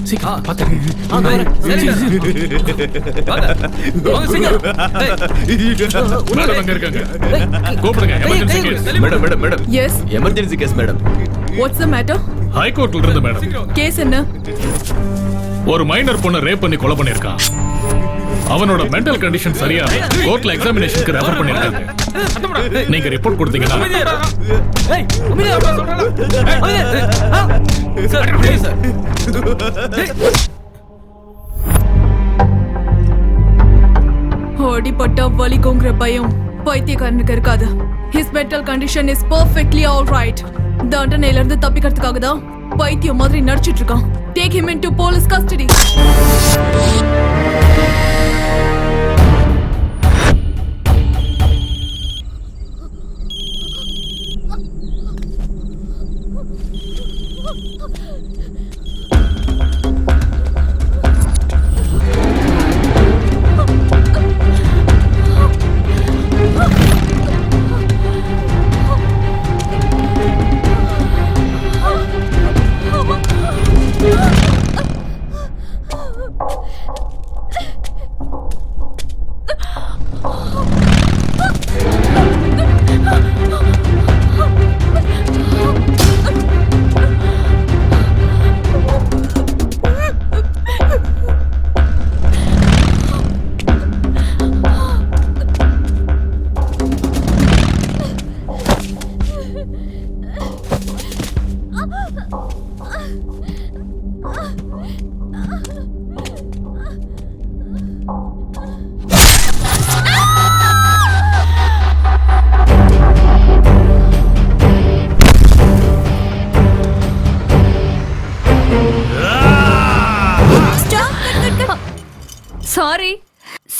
சீக்கிரம் பாத்து. மேடம் அங்க இருக்காங்க. கூப்பிடுங்க. Emergency case. Madam madam madam. Yes. Emergency case madam. What's the matter? High கோர்ட்ல இருந்து மேடம். கேஸ் என்ன? ஒரு மைனர் பொண்ணை ரேப் பண்ணி கொலை பண்ணிருக்கான். அவனோட மெண்டல் கண்டிஷன் சரியா கோர்ட்ல எக்ஸாமினேஷனுக்கு ரெஃபர் பண்ணிருக்காங்க. நீங்க ரிப்போர்ட் கொடுத்தீங்கன்னா அடிபட்டா வலிக்குங்கிற பயம் பைத்தியக்காரனுக்கு இருக்காது. His mental condition is perfectly all right. தண்டனையில இருந்து தப்பிக்கிறதுக்காக தான் பைத்தியம் மாதிரி நடிச்சிட்டு இருக்கான். Take him into police custody.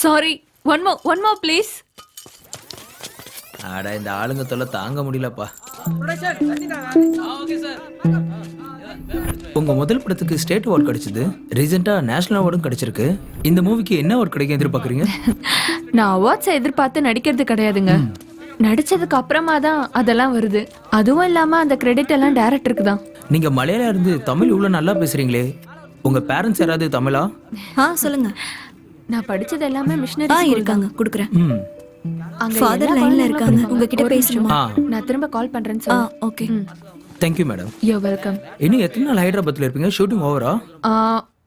Sorry. One more please. ஆடா இந்த ஆளுங்க தொல்லை தாங்க முடியலப்பா. உங்க முதல் படத்துக்கு ஸ்டேட் அவார்ட் கிடைச்சது. ரீசெண்டா நேஷனல் அவார்டும் கிடைச்சிருக்கு. இந்த மூவிக்கு என்ன அவார்ட் கிடைக்கும் எதிர்பார்க்கறீங்க? நான் அவார்ட்ஸ் எதிர்பார்த்து நடிக்கிறது கிடையாதுங்க. நடிச்சதுக்கு அப்புறமா தான் அதெல்லாம் வருது. அதுவும் இல்லாம அந்த கிரெடிட் எல்லாம் டைரக்டருக்கு தான். நீங்க மலையாளம் இருந்து தமிழ் இவ்வளவு நல்லா பேசுறீங்களே, உங்க பேரண்ட்ஸ் யாராவது தமிழா? சொல்லுங்க. நான் படிச்சது எல்லாமே மிஷனரி இருக்காங்க, குடுக்குறேன். அங்க ஃாதர் லைன்ல இருக்காங்க, உங்ககிட்ட பேசணுமா? நான் திரும்ப கால் பண்றேன்னு சொல்லுங்க. Okay. Thank you madam. You welcome. இன்னும் எத்தனை நாள் ஹைதராபாத்ல இருப்பீங்க? ஷூட்டிங் ஓவரா?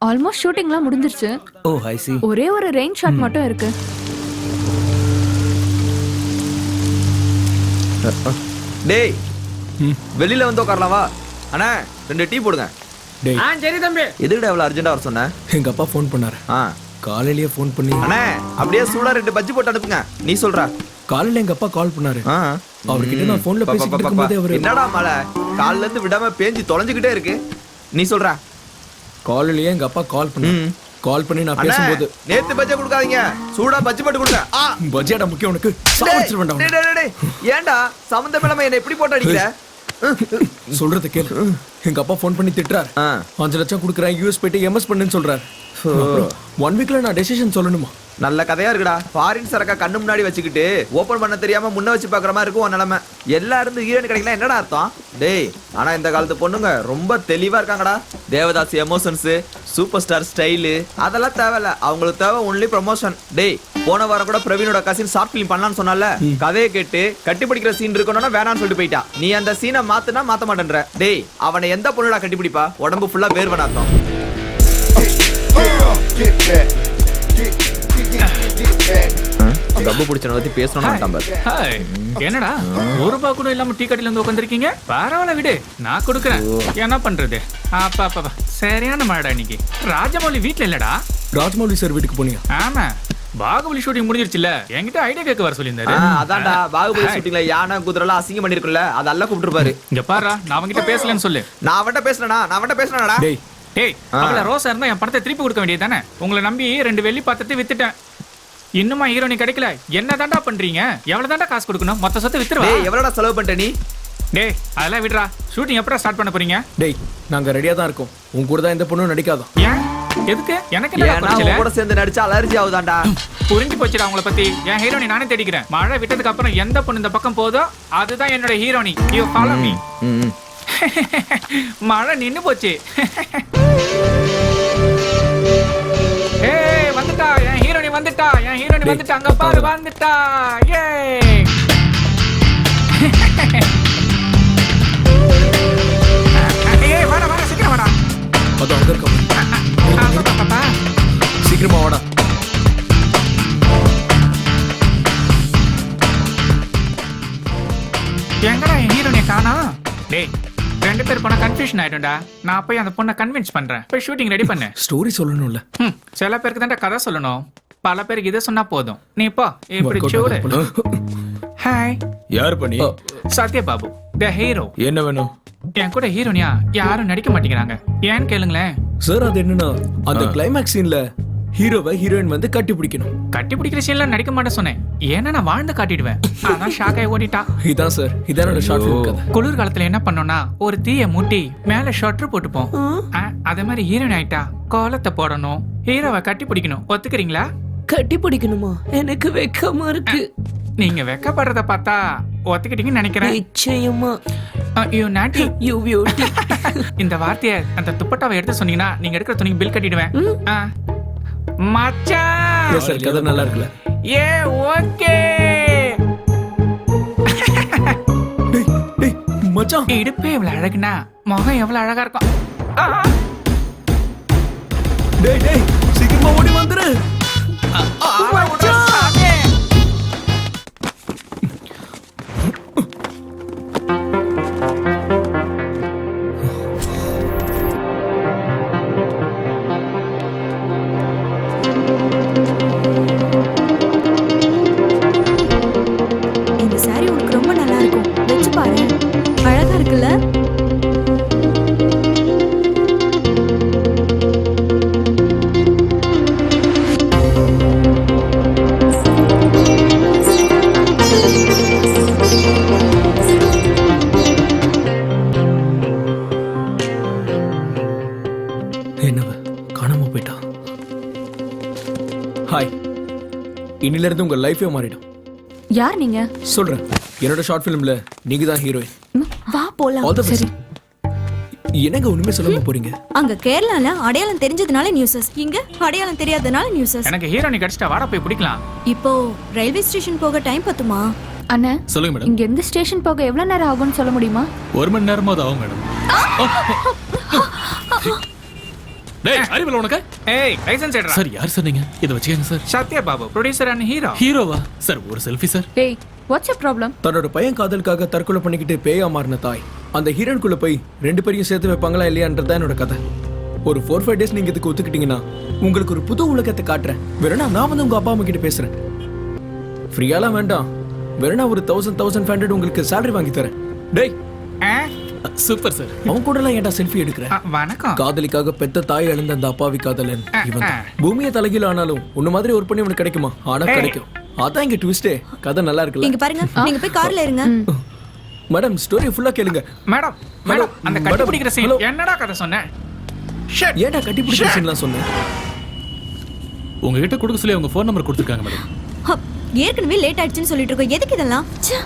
ஆல்மோஸ்ட் ஷூட்டிங்லாம் முடிஞ்சிருச்சு. ஓ ஐ see. ஒரே ஒரு ரெயின் ஷாட் மட்டும் இருக்கு. டேய் வெளியில வந்து உட்காரலாம் வா. அண்ணா 2 டீ போடுங்க. டேய் சரி தம்பி. எதுக்குடா இவ்வளவு அர்ஜென்ட்டா வர சொன்ன? எங்க அப்பா ஃபோன் பண்ணாரு. காலையிலேயே ஃபோன் பண்ணி அண்ணா அப்படியே சூடா 2 பஜ்ஜி போட்டு அனுப்புங்க. நீ சொல்றா. காலையில எங்க அப்பா கால் பண்ணாரு. அவர்கிட்ட நான் ஃபோன்ல பேசிட்டு இருக்கும்போது அவரு என்னடா மழை கால்ல இருந்து விடாம பேஞ்சி தொலைஞ்சிக்கிட்டே இருக்கு. நீ சொல்றா. காலையிலேயே எங்க அப்பா கால் பண்ணி நான் பேசும்போது நேத்து பஜ்ஜி கொடுக்காதீங்க, சூடா பஜ்ஜி போட்டு கொடுங்க. பஜ்ஜிடா முக்கியம் உனக்கு. சாப்பிட்டு வேண்டாம். டேய் ஏன்டா சம்பந்தமில்லாம என்ன இப்படி போட்டு அடிக்கிற? சொல்றது கேளு. எங்க அப்பா ஃபோன் பண்ணி திட்டுறாரு. 5 லட்சம் கொடுக்குறேன், யூஎஸ் போயிட்டு எம்எஸ் பண்ணுன்னு சொல்றாரு. 1 வீக்ல நான் டெசிஷன் சொல்லணுமா? நல்ல கதையா இருக்குடா. ஃபாரின் சரக்கா கண்ணு முன்னாடி வச்சுக்கிட்டு ஓபன் பண்ண தெரியாம முன்ன வச்சு பாக்குற மாதிரி இருக்கும் உன் நிலைமை. எல்லா இருந்து ஹீரோயின் கிடைக்கலாம் என்னடா அர்த்தம்? டேய் ஆனா இந்த காலத்து பொண்ணுங்க ரொம்ப தெளிவா இருக்காங்கடா. Devdas emotions, super star style அதெல்லாம் தேவையில்ல. அவங்களுக்கு தேவை ஒன்லி ப்ரமோஷன். டேய் போன வாரம் கூட பிரவீனோட கசின் ஷார்ட் பிலிம் பண்ணலான்னு சொன்னால, கதையை கேட்டு கட்டி பிடிக்கிற சீன் இருக்கணும்னா வேணான்னு சொல்லிட்டு போயிட்டா. நீ அந்த சீனை மாத்துனா மாத்த மாட்டேன்ற. டேய் அவனை எந்த பொண்ணுடா கட்டி பிடிப்பா? உடம்பு ஃபுல்லா வேர்வை நாத்தம். கப்பு பிடிச்சன பத்தி பேசணும். என்னடா ₹1 கூட இல்லாம டீ கடையில வந்து உட்காந்துருக்கீங்க? பரவாயில்ல விடு, நான் கொடுக்குறேன். என்ன பண்றது? அப்பா சரியான மழைடா இன்னைக்கு. ராஜமௌலி வீட்டுல இல்லடா. ராஜமௌலி சார் வீட்டுக்கு போனியா? ஆமா, பாகுபலி ஷூட்டிங் முடிஞ்சிருச்சுல, என்கிட்ட ஐடியா கேட்க வர சொல்லியிருந்தாரு. அதான்டா பாகுபலி ஷூட்டிங்ல யானை குதிரைலாம் அசிங்கம் பண்ணிருக்குல்ல, அதெல்லாம் கூப்பிட்டுருப்பாரு. இங்க பாரு, நான் அவன்கிட்ட பேசலன்னு சொல்லு. நான் அவன்கிட்ட பேசுறேனா? டேய் அவள ரோசா இருந்தா என் பணத்தை திருப்பி கொடுக்க வேண்டியது தானே? உங்களை நம்பி 2 வெள்ளி பாத்திரத்தை வித்துட்டேன். இன்னுமா ஹீரோனி கிடைக்கல? என்ன தாண்டா பண்றீங்க? எவ்வளவு தாண்டா காசு கொடுக்கணும்? மொத்த சொத்தை வித்துருவா. எவ்வளவுடா செலவு பண்ணிட்ட நீ? டேய் அதெல்லாம் விடுறா. ஷூட்டிங் எப்படா ஸ்டார்ட் பண்ண போறீங்க? டேய் நாங்க ரெடியா தான் இருக்கோம். உன் கூட தான் எந்த பொண்ணும் நடிக்காதோ. ஏன்? எதுக்கு? எனக்கு என்ன கூட சேர்ந்து நடிச்சா அலர்ஜி ஆகுதாண்டா. புரிஞ்சு போச்சுடா உங்களை பத்தி. என் ஹீரோனி நானே தேடிக்கிறேன். மழை விட்டதுக்கு அப்புறம் எந்த பொண்ணு இந்த பக்கம் போதோ அதுதான் என்னோட ஹீரோனி. You follow me. மழை நின்னு போச்சு. வந்துட்டா என் ஹீரோனி வந்துட்டா அங்க பாரு வந்துட்டா ஏ ஏய் வாடா வாடா சீக்கிரம் வாடா அது அங்க இருக்க சீக்கிரமா வாடா எங்கடா என் ஹீரோனியை காணோம் டேய் ரெண்டு பேர் போனா கன்ஃபியூஷன் ஆயிடும்டா நான் போய் அந்த பொண்ணை கன்வின்ஸ் பண்றேன் போய் ஷூட்டிங் ரெடி பண்ணு ஸ்டோரி சொல்லணும்ல சில பேருக்கு தான் கதை சொல்லணும் பல பேருக்கு இதை சொன்னா போதும் நீ போ இப்படி சூடு ஹாய் யார் பண்ணி சத்ய பாபு த ஹீரோ என்ன வேணும் என் கூட ஹீரோனியா யாரும் நடிக்க மாட்டேங்கிறாங்க ஏன்னு கேளுங்களேன் சார் அது என்னன்னா அந்த கிளைமேக்ஸ் சீன்ல ஹீரோவை ஹீரோயின் வந்து கட்டி பிடிக்கணும் கட்டி பிடிக்கிற சீன்ல நடிக்க மாட்டேன் சொன்னேன் ஏன்னா நான் வாழ்ந்து காட்டிடுவேன் அதான் ஷாக் ஆகி ஓடிட்டா இதான் சார் இதானோட ஷார்ட் ஃபிலிம் கதை குளிர்காலத்துல என்ன பண்ணோம்னா ஒரு தீய மூட்டி மேல ஷட்டர் போட்டுப்போம் அதே மாதிரி ஹீரோயின் ஆயிட்டா கோலத்தை போடணும் ஹீரோவை கட்டி பிடிக்கணும் ஒத்துக்கிறீங்களா கட்டி பிடிக்கணுமா எனக்கு வெக்கமா இருக்கு நீங்க வெக்கப்படுறத பார்த்தா ஒத்துக்கிட்டீங்கன்னு நினைக்கிறேன் நிச்சயமா யூ நாட்டி யூ பியூட்டி இந்த வார்த்தையை அந்த துப்பட்டாவை எடுத்து சொன்னீங்கன்னா நீங்க எடுக்கிற துணிக்கு பில் கட்டிடுவேன் மச்சான் சார் கதை நல்லா இருக்குல்ல ஏ ஓகே டேய் மச்சான் இடுப்பே இவ்வளவு அழகுனா முகம் எவ்வளவு அழகா இருக்கும் டேய் சீக்கிரமா ஓடி வந்துரு இந்த saree உனக்கு ரொம்ப நல்லா இருக்கும் வெச்சு பாரு அழகா இருக்குல்ல என்னவ காணாம போயிட்டா ஹாய் இன்னில இருந்து உங்க லைஃபே மாறிடும் யார் நீங்க சொல்றேன் என்னோட ஷார்ட் ஃபிலிம்ல நீங்க தான் ஹீரோயின் வா போலாம் ஆல் தி பெஸ்ட் என்னங்க ஒண்ணுமே சொல்லாம போறீங்க அங்க கேரளால அடையாளம் தெரிஞ்சதுனால நியூஸஸ் இங்க அடையாளம் தெரியாதனால நியூஸஸ் எனக்கு ஹீரோனி கிடைச்சிட்டா வாடா போய் பிடிக்கலாம் இப்போ ரயில்வே ஸ்டேஷன் போக டைம் பத்துமா அண்ணா சொல்லுங்க மேடம் இங்க இருந்து ஸ்டேஷன் போக எவ்வளவு நேரம் ஆகும்னு சொல்ல முடியுமா 1 மணி நேரமாவது ஆகும் மேடம் டேய் அறிவில உனக்கு ஏய் லைசென்ஸ் எடுறா சார் யார் சார் நீங்க இதை வச்சுக்கங்க sir Satya Babu producer and hero ஹீரோவா சார் ஒரு செல்ஃபி சார் ஏய் வாட்ஸ் யூர் ப்ராப்ளம் தன்னோட பையன் காதலுக்காக தற்கொலை பண்ணிக்கிட்டு பேயா மாறின தாய் அந்த ஹீரோனுக்குள்ள போய் ரெண்டு பேரையும் சேர்த்து வைப்பாங்களா இல்லையான்றதா என்னோட கதை ஒரு 4-5 டேஸ் நீங்க இதுக்கு ஒத்துக்கிட்டீங்கன்னா உங்களுக்கு ஒரு புது உலகத்தை காட்டுறேன் வேறனா நான் வந்து உங்க அப்பா அம்மா கிட்ட பேசுறேன் ஃப்ரீயாலாம் வேண்டாம் வேறனா ஒரு 1500 உங்களுக்கு salary வாங்கி தரேன் டேய் சூப்பர் சார் அவன் கூட எல்லாம் ஏன்டா செல்ஃபி எடுக்கிறேன் வணக்கம் காதலிக்காக பெத்த தாய் இழந்த அந்த அப்பாவி காதலன் இவன் தான். பூமியை தலைகீழ ஆனாலும் உன்ன மாதிரி ஒரு பண்ணி உனக்கு கிடைக்குமா ஆனா கிடைக்கும் அதான் இங்க ட்விஸ்டே கதை நல்லா இருக்குல்ல இங்க பாருங்க நீங்க போய் கார்ல இருங்க மேடம் ஸ்டோரி ஃபுல்லா கேளுங்க மேடம் மேடம் அந்த கட்டி மேடம், பிடிக்கிற சீன் ஹலோ. என்னடா கதை சொன்னேன் ஷட் ஏன்டா கட்டி பிடிச்சிருச்சுன்னு சொன்னேன் உங்ககிட்ட கொடுக்க சொல்லி அவங்க ஃபோன் நம்பர் கொடுத்துருக்காங்க மேடம் ஹப், ஏற்கனவே லேட் ஆயிடுச்சுன்னு சொல்லிட்டு இருக்கோம் எதுக்கு இதெல்லாம் ச்சே.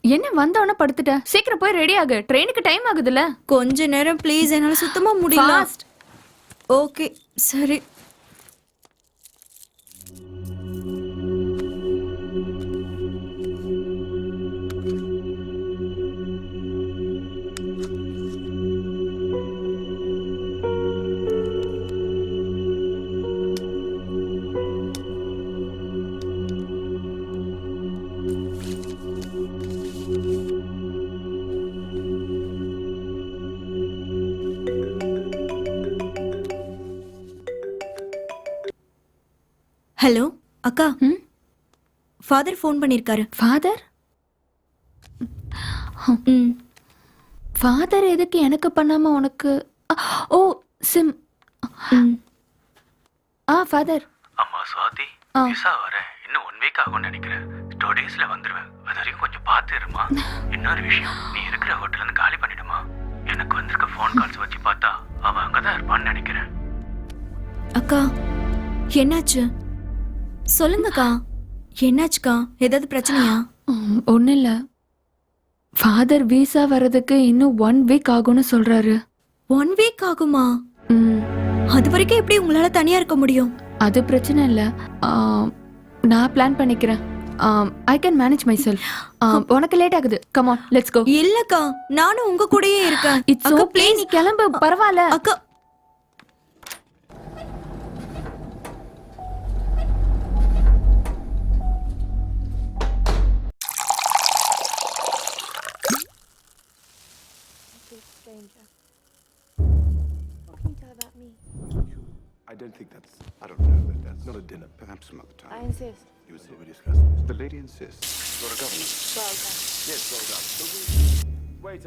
என்ன வந்தவன படுத்துட்ட சீக்கிரம் போய் ரெடி ஆகு ட்ரெயினுக்கு டைம் ஆகுதுல்ல கொஞ்ச நேரம் ப்ளீஸ் என்னால சுத்தமா முடியல Fast. ஓகே சரி ஹலோ அக்கா ஃபாதர் ஃபோன் பண்ணிருக்காரு ஃபாதர் ம் ஃபாதர் எதுக்கு எனக்கு பண்ணாம உனக்கு ஓ சிம் ம் ஃபாதர் அம்மா சுவாதி விசா வர இன்னும் 1 வீக் ஆகும்னு நினைக்கிறேன் 2 டேஸ்ல வந்துருவேன் அது வரைக்கும் கொஞ்சம் பார்த்து இருமா இன்னொரு விஷயம் நீ இருக்கிற ஹோட்டல்ல இருந்து காலி பண்ணிடுமா எனக்கு வந்திருக்க ஃபோன் கால்ஸ் வச்சு பார்த்தா அவன் அங்கதான் இருப்பான்னு நினைக்கிறேன். அக்கா என்னாச்சு சொல்லுங்கக்கா. என்னாச்சுக்கா? ஏதாவது பிரச்சனையா? ஒன்றும் இல்லை, ஃபாதர் விசா வர்றதுக்கு இன்னும் 1 வீக் ஆகும்னு சொல்றாரு. 1 வீக் ஆகுமா? ம், அது வரைக்கும் எப்படி உங்களால தனியா இருக்க முடியும்? அது பிரச்சனை இல்லை, நான் பிளான் பண்ணிக்கிறேன். I can manage my self. உனக்கு லேட் ஆகுது, கம் ஆன் லெட்ஸ் கோ. இல்லக்கா, நானும் உங்க கூடயே இருக்கேன். இட்ஸ் அக்கா, ஓகே, நீ கிளம்பு, பரவாயில்ல. அக்கா I don't think that's. I don't know. That's not a dinner. Perhaps some other time. I insist. You would say we discussed this. The lady insists. You're a governor. Well done. Yes, well done. Wait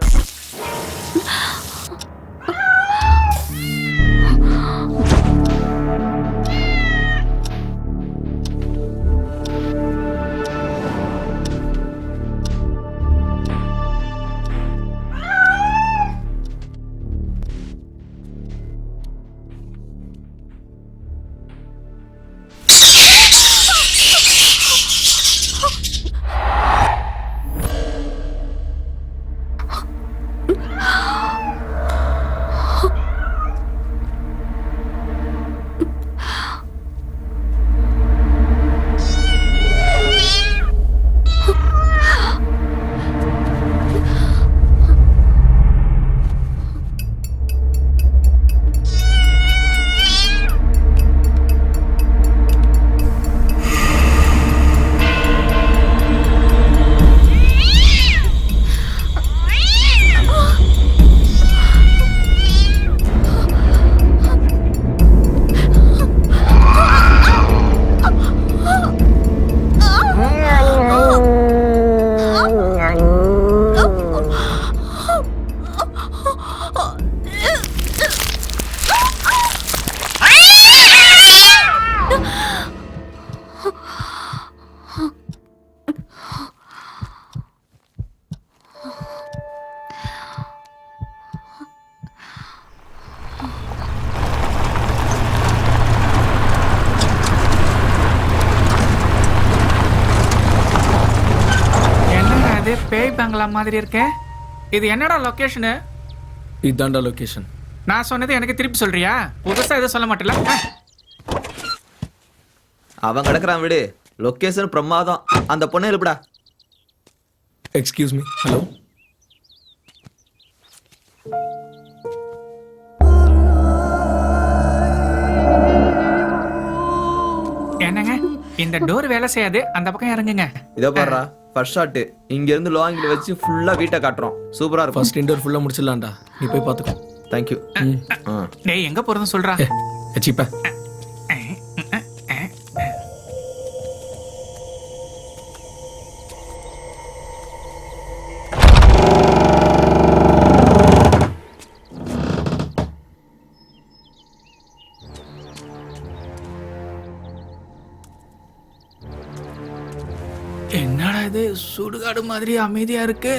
பேய் பங்களா மாதிரி இருக்கே. இது என்னடா location? இதாண்டா location. நான் சொன்னது எனக்கு திருப்பி சொல்றியா? புதுசா எதுவும் சொல்ல மாட்டல. அவன் கிடக்குறான் விடு. லொகேஷன் பிரமாதம். அந்த பொண்ணு இருப்படா. Excuse me. ஹலோ. என்னங்க இந்த டோர் வேலை செய்யாது, அந்த பக்கம் இறங்குங்க. இதோ பாருடா, ஃபர்ஸ்ட் ஷாட் இங்க இருந்து லோ ஆங்கிள் வச்சு ஃபுல்லா வீட்டை காட்டுறோம். சூப்பரா இருக்கும். ஃபர்ஸ்ட் இன்டர் ஃபுல்லா முடிச்சிடலாம்டா, நீ போய் பாத்துக்கோ. Thank you. டேய் எங்க போறதுன்னு சொல்றா. சீப்பா. என்னடா இது சுடுகாடு மாதிரி அமைதியா இருக்கு.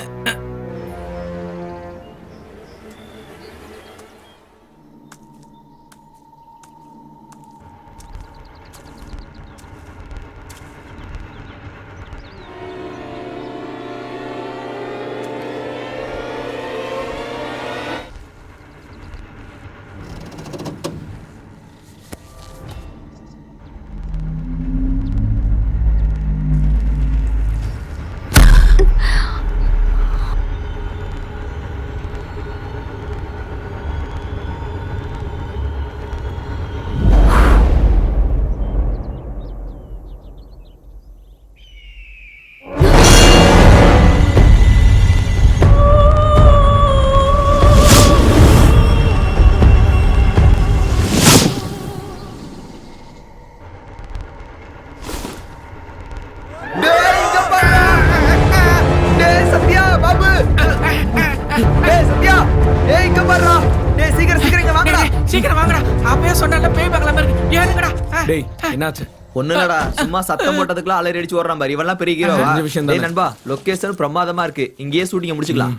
சீக்கிரம் வாங்கடா. அப்பவே சொன்னல பேய் பங்களா மாதிரி ஏறுங்கடா. டேய் என்னாச்சு? ஒண்ணுலடா, சும்மா சத்தம் போட்டதுக்குலாம் அலறி அடிச்சு ஓடுறான் பாரு. இவன்லாம் பெரிய ஹீரோவா? டேய் நண்பா, லொகேஷன் பிரமாதமா இருக்கு. இங்கேயே ஷூட்டிங் முடிச்சுக்கலாம்.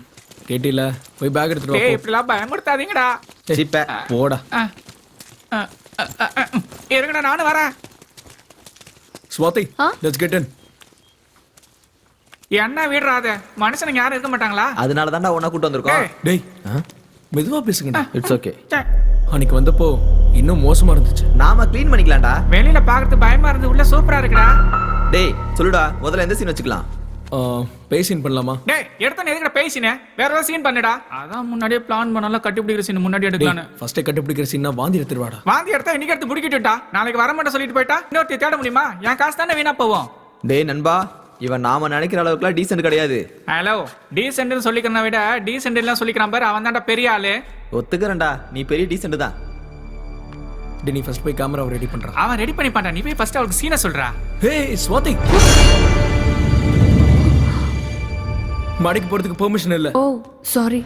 கேட்டில போய் பேக் எடுத்துட்டு வா டேய் போ. இப்படிலாம் பயமுறுத்தாதீங்கடா. சிப்ப போடா. ஆ, ஆ, ஆ, ஆ, ஆ, இருங்கடா நானும் வரேன். Swathi let's get in. என்ன விடுறாத மனுஷனுங்க யாரும் இருக்க மாட்டாங்களா? அதனால தான்டா உன்னை கூட்டு வந்திருக்கோம். ஏய். டேய் மெதுவா பேசுங்கடா. It's okay. ச்சே, அன்னைக்கு வந்தப்போ இன்னும் மோசமா இருந்துச்சு. நாம க்ளீன் பண்ணிக்கலாம்டா. வெளியில பாக்குறது பயமா இருந்து உள்ள சூப்பரா இருக்குடா. டேய் சொல்லுடா, முதல்ல எந்த சீன் வச்சுக்கலாம்? பேசின் பண்ணலாமா? டேய் எடுத்த எதுக்குடா பேசினே? வேற ஏதாவது சீன் பண்ணுடா. அதான் முன்னாடியே பிளான் பண்ணால கட்டி பிடிக்கிற சீன் முன்னாடி எடுக்கலான்னு. ஃபர்ஸ்ட் கண்டுபிடிக்கிற சீனா வாந்தி எடுத்துருவாடா. வாந்தி எடுத்தா இன்னைக்கு எடுத்து முடிக்கிட்டுட்டா. நாளைக்கு வர மாட்டேன் சொல்லிட்டு போயிட்டா இன்னொருத்தி தேட முடியுமா? என் காசு தானே வீணா போவோம். டேய் நண்பா, இவன் நாம நினைக்கிற அளவுக்குலாம் டீசென்ட் கிடையாது. ஹலோ டீசென்ட்னு சொல்லிக்கிறத விட டீசென்ட் எல்லாம் சொல்லிக்கிறான் பாரு, அவன் தான்டா பெரிய ஆளு. ஒத்துக்கிறேன்டா, நீ பெரிய டீசென்ட் தான். டேய் நீ ஃபர்ஸ்ட் போய் கேமராவை ரெடி பண்றா. அவன் ரெடி பண்ணி பாண்டா. நீ போய் ஃபர்ஸ்ட் அவளுக்கு சீனை சொல்றா. ஹே ஸ்வாதி, மாடிக்கு போறதுக்கு பெர்மிஷன் இல்ல. ஓ சாரி.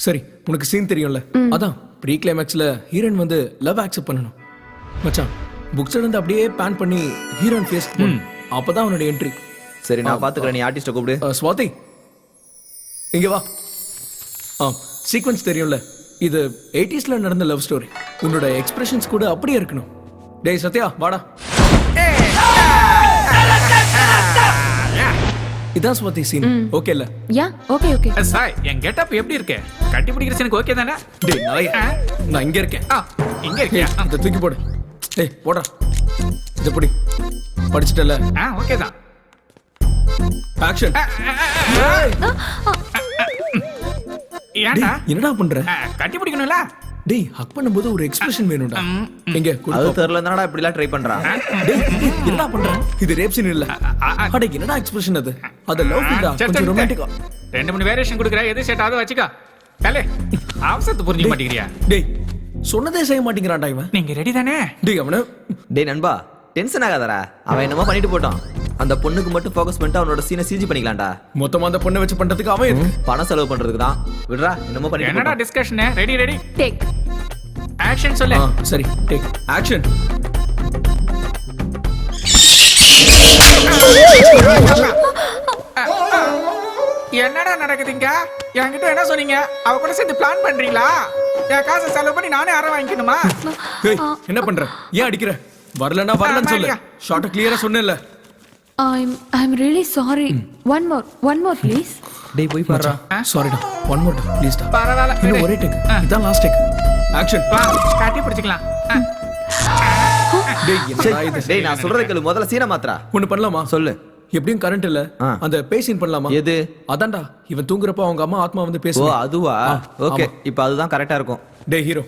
சரி உனக்கு சீன் தெரியும்ல, அதான் ப்ரீ கிளைமேக்ஸ்ல ஹீரோயின் வந்து லவ் அக்செப்ட் பண்ணணும். மச்சான் புக்ஸ்ல இருந்து அப்படியே பேன் பண்ணி ஹீரோயின் ஃபேஸ் அப்பதான் அவனோட என்ட்ரி. சரி நான் பாத்துக்கிறேன், நீ ஆர்டிஸ்ட கூப்பிடு. ஸ்வாதி இங்க வா. சீக்வென்ஸ் தெரியும்ல, இது 80sல நடந்த லவ் ஸ்டோரி. உன்னோட எக்ஸ்பிரஷன்ஸ் கூட அப்படியே இருக்கணும். டேய் சத்யா வாடா. இதான் ஸ்வாதி சீன். ஓகே இல்ல? Yeah okay okay. சாய் என் கெட்டப் எப்படி இருக்கு? கட்டி பிடிக்கிற சீனுக்கு ஓகே தானே? டேய் நாயே, நான் இங்க இருக்கேன். இங்க இருக்கியா? இத தூக்கி போடு. டேய் போடா. இத புடி. படிச்சிட்டல? ஓகே தான். ஆக்ஷன். ஏன்டா என்னடா பண்ற? கட்டி பிடிக்கணும்ல? டேய் ஹக் பண்ணும்போது ஒரு எக்ஸ்பிரஷன் வேணும்டா. எங்க அது குடு. தெரியல என்னடா இப்படி எல்லாம் ட்ரை பண்றான். டேய் என்னடா பண்ற? இது ரேப் சீன் இல்ல. அட என்னடா எக்ஸ்பிரஷன் அது? அது லவ் ஃபீல்டா, கொஞ்சம் ரொமான்டிக்கா. 2-3 வேரியேஷன் கொடுக்குற, எது செட் ஆகுது வச்சுக்கோ. தலே அவசரத்தை புரிஞ்சுக்க மாட்டேங்கிறியா? டேய் சொன்னதே செய்ய மாட்டேங்கிறான்டா இவன். நீங்க ரெடி தானே? டேய் அவன. டேய் நண்பா, டென்ஷன் ஆகாதடா. அவன் என்னமோ பண்ணிட்டு போட்டான். அந்த பொண்ணுக்கு மட்டும் ஃபோக்கஸ் பண்ணிட்டு அவனோட சீனை சிஜி பண்ணிக்கலாம்டா. மொத்தமா அந்த பொண்ணை வச்சு பண்றதுக்கு அவன் எதுக்கு? பணம் செலவு பண்றதுக்கு தான். விடுறா, என்னமோ பண்ணிட்டு என்னடா போட்டான். Discussion? Ready ready take. Action சொல்லு. சரி டேக் ஆக்ஷன். என்னடா நடக்குதுங்க? என்கிட்ட என்ன சொன்னீங்க? அவ கூட சேர்ந்து பிளான் பண்றீங்களா? என் காசை செலவு பண்ணி நானே அரை வாங்கிக்கணுமா? டேய் என்ன பண்ற? ஏன் அடிக்கிற? வரலனா வரலன்னு சொல்லு. ஷார்ட் கிளியரா சொன்னேன்ல. I'm really sorry. One more please. டேய் போய் பாருடா. சாரிடா. ஒன் மோர் ப்ளீஸ் டா. பரவாயில்ல. இன்னும் ஒரே டேக். இதான் லாஸ்ட் டேக். ஆக்ஷன். வா காட்டி பிடிச்சிக்கலாம். டேய் என்னடா இது? டேய் நான் சொல்றத கேளு, முதல்ல சீனை மாத்துறா. ஒன்னு பண்ணலாமா? சொல்லு. எப்படியும் கரண்ட் இல்ல. அந்த பேசின் பண்ணலாமா? எது? அதான்டா இவன் தூங்குறப்ப அவங்க அம்மா ஆத்மா வந்து ஓ பேசுவா. அதுவா? ஓகே, இப்போ அதுதான் கரெக்டா இருக்கும். டேய் ஹீரோ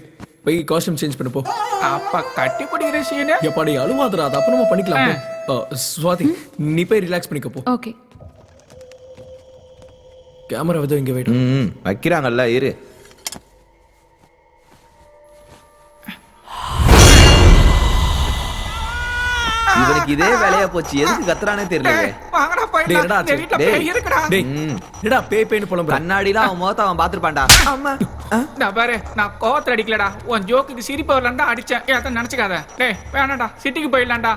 போய் காஸ்டியூம் சேஞ்ச் பண்ணு போ. அப்ப கட்டி பிடிக்கிற சீனு எப்பாடி அழுவாதடா, அது அப்புறமா பண்ணிக்கலாம் போ. ஸ்வாதி நீ போய் ரிலாக்ஸ் பண்ணிக்க போ. Okay. கேமரா வந்து இங்க வெயிட். வைக்கிறாங்கல்ல, இரு. இவனுக்கு இதே வேலையா போச்சு. எதுக்கு கத்துறானே தெரியல. வாங்கடா டேய் போயிடலாம். என்னடா இந்த வீட்ல பேய் இருக்குடா. டேய் என்னடா பேய்னு புலம்புற? கண்ணாடிலாம் அவன் முகத்தை அவன் பாத்துருப்பான்டா. அம்மா. நான் பாரு, நான் கோவத்துல அடிக்கலடா. உன் ஜோக்குக்கு சிரிப்பு வரலான்டா அடிச்சேன். ஏத்த நினைச்சுக்காத. டேய் வேணாம்டா, சிட்டிக்கு போயிடலாம்டா.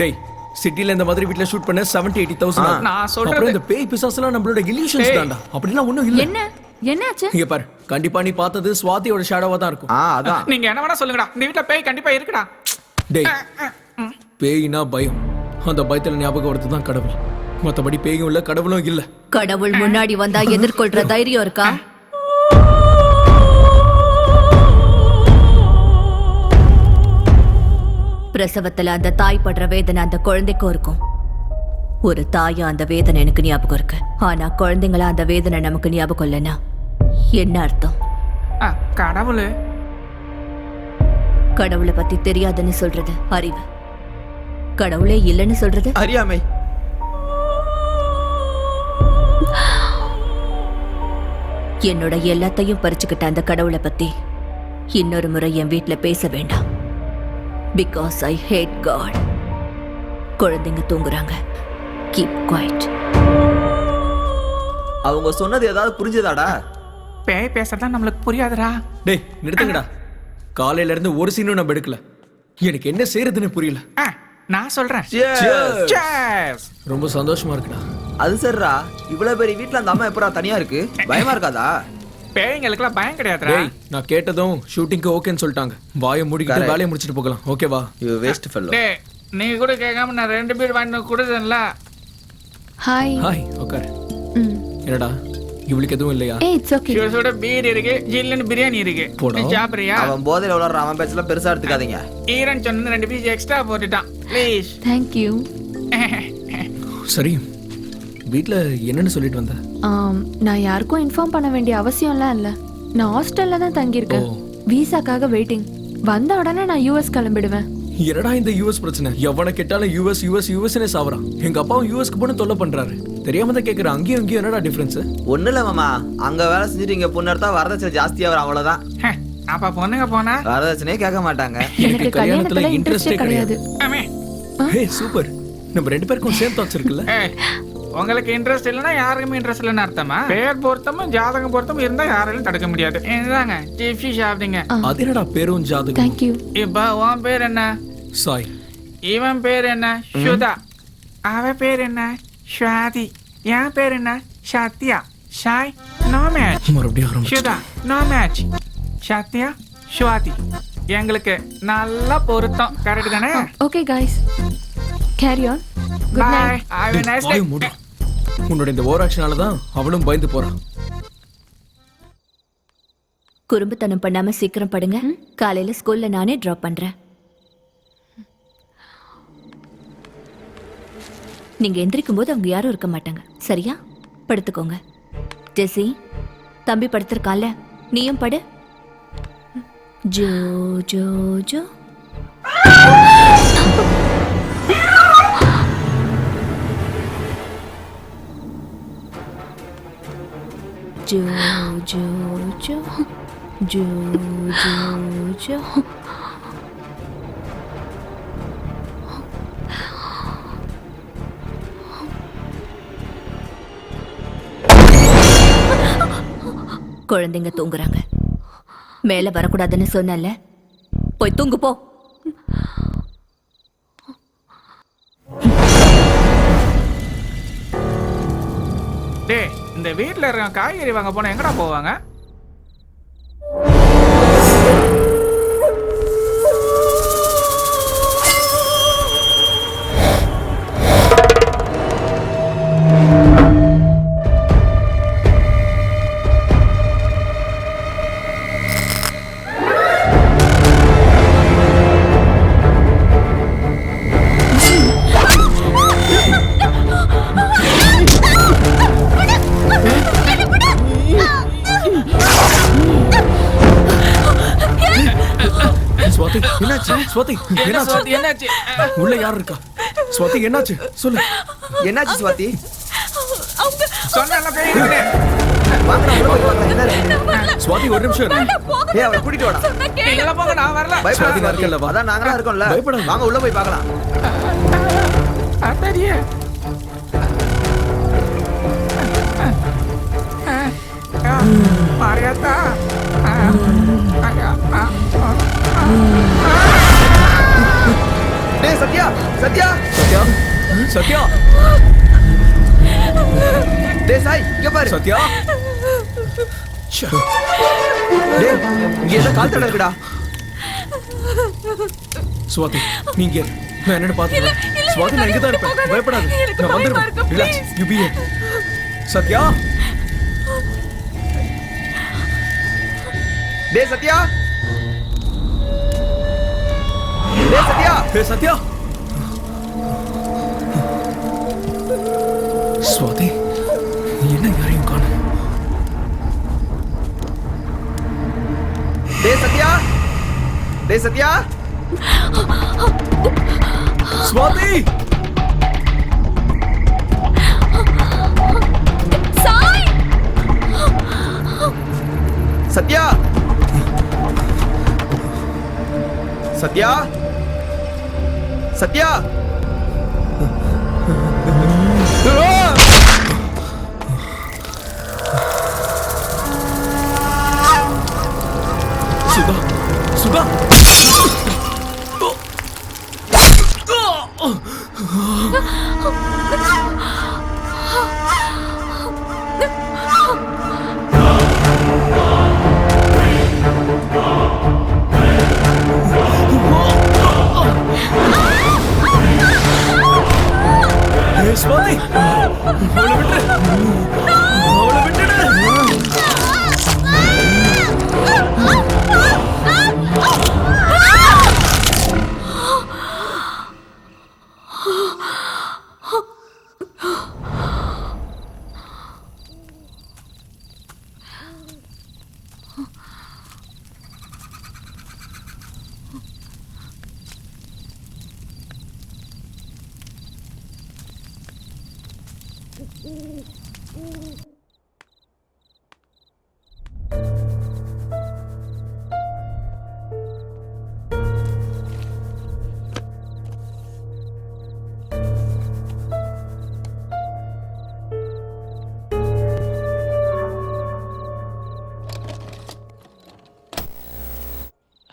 டேய் சிட்டில இந்த மாதிரி வீட்ல ஷூட் பண்ண 70-80,000. நான் சொல்றது- அப்புறம் இந்த பேய் பிசாசுலாம் நம்மளோட illusions டேய். தான்டா. அப்படிலாம் ஒண்ணும் இல்ல. என்னாச்சு? இங்க பாரு, கண்டிப்பா நீ பார்த்தது ஸ்வாதியோட ஷேடோவா தான் இருக்கும். அதான். நீங்க என்ன வேணா சொல்லுங்கடா. இந்த வீட்ல பேய் கண்டிப்பா இருக்குடா. டேய் பேய்னா பயம். அந்த பயத்துல ஞாபகம் வரது தான் கடவுள். மத்தபடி பேயும் இல்ல கடவுளும் இல்ல. கடவுள் முன்னாடி வந்தா எதிர்கொள்ற தைரியம் இருக்கா? பிரசவத்துல அந்த தாய் படுற வேதனை அந்த குழந்தைக்கும் இருக்கும். ஒரு தாயா அந்த வேதனை எனக்கு ஞாபகம் இருக்கு. ஆனா குழந்தைங்களா அந்த வேதனை நமக்கு ஞாபகம் இல்லைன்னா என்ன அர்த்தம்? கடவுளு கடவுளை பத்தி தெரியாதுன்னு சொல்றது அறிவு. கடவுளே இல்லைன்னு சொல்றது அறியாமை. என்னோட எல்லாத்தையும் பறிச்சுக்கிட்ட அந்த கடவுளை பத்தி இன்னொரு முறை என் வீட்ல பேச வேண்டாம். Because I hate God. குழந்தைங்க தூங்குறாங்க. Keep quiet. அவங்க சொன்னது ஏதாவது புரிஞ்சதாடா? பேய் பேசுறதா நம்மளுக்கு புரியாதுடா. டேய் நிறுத்துங்கடா. காலையில இருந்து ஒரு சீனும் நம்ம எடுக்கல. எனக்கு என்ன செய்யறதுன்னு புரியல. நான் சொல்றேன். Cheers. Cheers. ரொம்ப சந்தோஷமா இருக்குடா. அது சரிடா, இவ்வளவு பெரிய வீட்ல அந்த அம்மா எப்படா தனியா இருக்கு? பயமா இருக்காதா? பேய்ங்களுக்குலாம் பயம் கிடையாதுடா. டேய் நான் கேட்டதும் ஷூட்டிங்க்கு ஓகேன்னு சொல்லிட்டாங்க. வாயை மூடிக்கிட்டு Correct. வேலையை முடிச்சிட்டு போகலாம். ஓகேவா? You waste fellow. டேய் நீ கூட கேட்காம நான் 2 பீர் வாங்கி கொடுத்தேன்ல. ஹாய். ஹாய் உட்கார். ம். என்னடா இவளுக்கு எதுவும் இல்லையா? ஏய் இட்ஸ் ஓகே. சுட பீர் இருக்கு, ஜில்லுன்னு பிரியாணி இருக்கு. போடா. நீ சாப்பிடுறியா? அவன் போதையில உளற அவன் பேச்செல்லாம் பெருசா எடுத்துக்காதீங்க. ஈரன் சொன்ன 2 பீஸ் எக்ஸ்ட்ரா போட்டுட்டான். ப்ளீஸ். Thank you. சரி வீட்ல என்னன்னு சொல்லிட்டு வந்த? நான் யாருக்கும் இன்ஃபார்ம் பண்ண வேண்டிய அவசியம்லாம் இல்ல. நான் ஹாஸ்டல்ல தான் தங்கி இருக்கேன். ஓ. விசாக்காக வெயிட்டிங். வந்த உடனே நான் யுஎஸ் கிளம்பிடுவேன். என்னடா இந்த யூஎஸ் பிரச்சனை? எவனை கேட்டாலும் யூஎஸ் யூஎஸ் யூஎஸ்னே சாவறான். எங்க அப்பாவும் யூஎஸ்க்கு போன தொல்லை பண்றாரு. தெரியாம தான் கேக்குறேன். அங்கேயும் இங்கேயும் என்னடா டிஃபரன்ஸ்? ஒண்ணு இல்ல மாமா, அங்க வேலை செஞ்சுட்டு இங்க பொண்ணு எடுத்தா வரதட்சணை ஜாஸ்தியா வரும், அவ்வளவுதான். அப்ப பொண்ணுங்க போனா வரதட்சணையே கேட்க மாட்டாங்க. எனக்கு கல்யாணத்துல இன்ட்ரெஸ்டே கிடையாது. ஆமே. ஹே சூப்பர். நம்ம 2 பேருக்கும் சேம் தாட்ஸ் இருக்குல்ல? ஏய், உங்களுக்கு இன்ட்ரெஸ்ட் இல்லைன்னா யாருக்குமே இன்ட்ரெஸ்ட் இல்லைன்னு அர்த்தமா? பேர் பொருத்தமும் ஜாதகம் பொருத்தமும் இருந்தா யாராலையும் தடுக்க முடியாது. என்னதாங்க டிஃபி சாப்பிடுங்க. அது என்னடா பேரும் ஜாதகம்? Thank you. இப்ப உன் பேர் என்ன? சாய். இவன் பேர் என்ன? சுதா. அவ பேர் என்ன? ஸ்வாதி. என் பேர் என்ன? சத்யா. Shai no match. மறுபடியும் ஆரம்பிச்சு. Sudha no match. சத்யா ஸ்வாதி எங்களுக்கு நல்லா பொருத்தம். கரெக்ட் தானே? Okay guys. Carry on. Good bye. Night. Have a nice day. வாயை மூடு. உன்னோட இந்த ஓவர் ஆக்ஷனால தான் அவளும் பயந்து போறான். குறும்புத்தனம் பண்ணாம சீக்கிரம் படுங்க. காலையில ஸ்கூல்ல நானே டிராப் பண்றேன். நீங்க எந்திரிக்கும் போது அவங்க யாரும் இருக்க மாட்டாங்க. சரியா? படுத்துக்கோங்க. ஜெசி தம்பி படுத்திருக்கான்ல, நீயும் படு. Joe Joe Joe. Joe Joe Joe Joe Joe Joe. குழந்தைங்க தூங்குறாங்க. மேல வரக்கூடாதுன்னு சொன்னல, போய் தூங்கு போ. டேய் இந்த வீட்ல இருக்க காய்கறி வாங்க போனா எங்கடா போவாங்க? ஸ்வாதி என்னாச்சு? ஸ்வாதி என்னாச்சு? என்னாச்சு? உள்ள யார் இருக்கா? ஸ்வாதி என்னாச்சு? சொல்லு. என்னாச்சு சுவாதி? சொன்னல பேய் இருக்குன்னு. வாங்கடா, உள்ள போய் பார்த்தா என்ன இருக்கு? ஸ்வாதி ஒரு நிமிஷம் இரு. ஏய் அவளை கூட்டிட்டு வாடா. நீங்க போங்க, நான் வரல. சுவாதி பயப்படாத இருக்கல்ல, வா. அதான் நாங்களா இருக்கோம்ல. பயப்படாத. வாங்க உள்ள போய் பார்க்கலாம். அத்தடியே. மாரியாத்தா. டேய் சத்யா, சத்யா. சத்யா சத்யா டேய் சாய், இங்க பாரு. சத்யா. ச்சே. டேய் இங்க ஏதோ கால் தடம் இருக்குடா. ஸ்வாதி நீங்க இரு. நான் என்னன்னு பாத்துக்கிறேன். ஸ்வாதி நான் இங்க தான் இருப்பேன். பயப்படாத. நான் வந்துடுவேன். Relax. You be here. Sathya. டேய் சத்யா. டேய் சத்யா. ஹே சத்யா. ஸ்வாதி என்ன யாரையும் காணோம். டேய் சத்யா. டேய் சத்யா. ஸ்வாதி. சாய். சத்யா. சத்யா. சத்யா. சுதா. சுதா. ஸ்வாதி, அவளை விட்டுடு. அவளை விட்டுடு.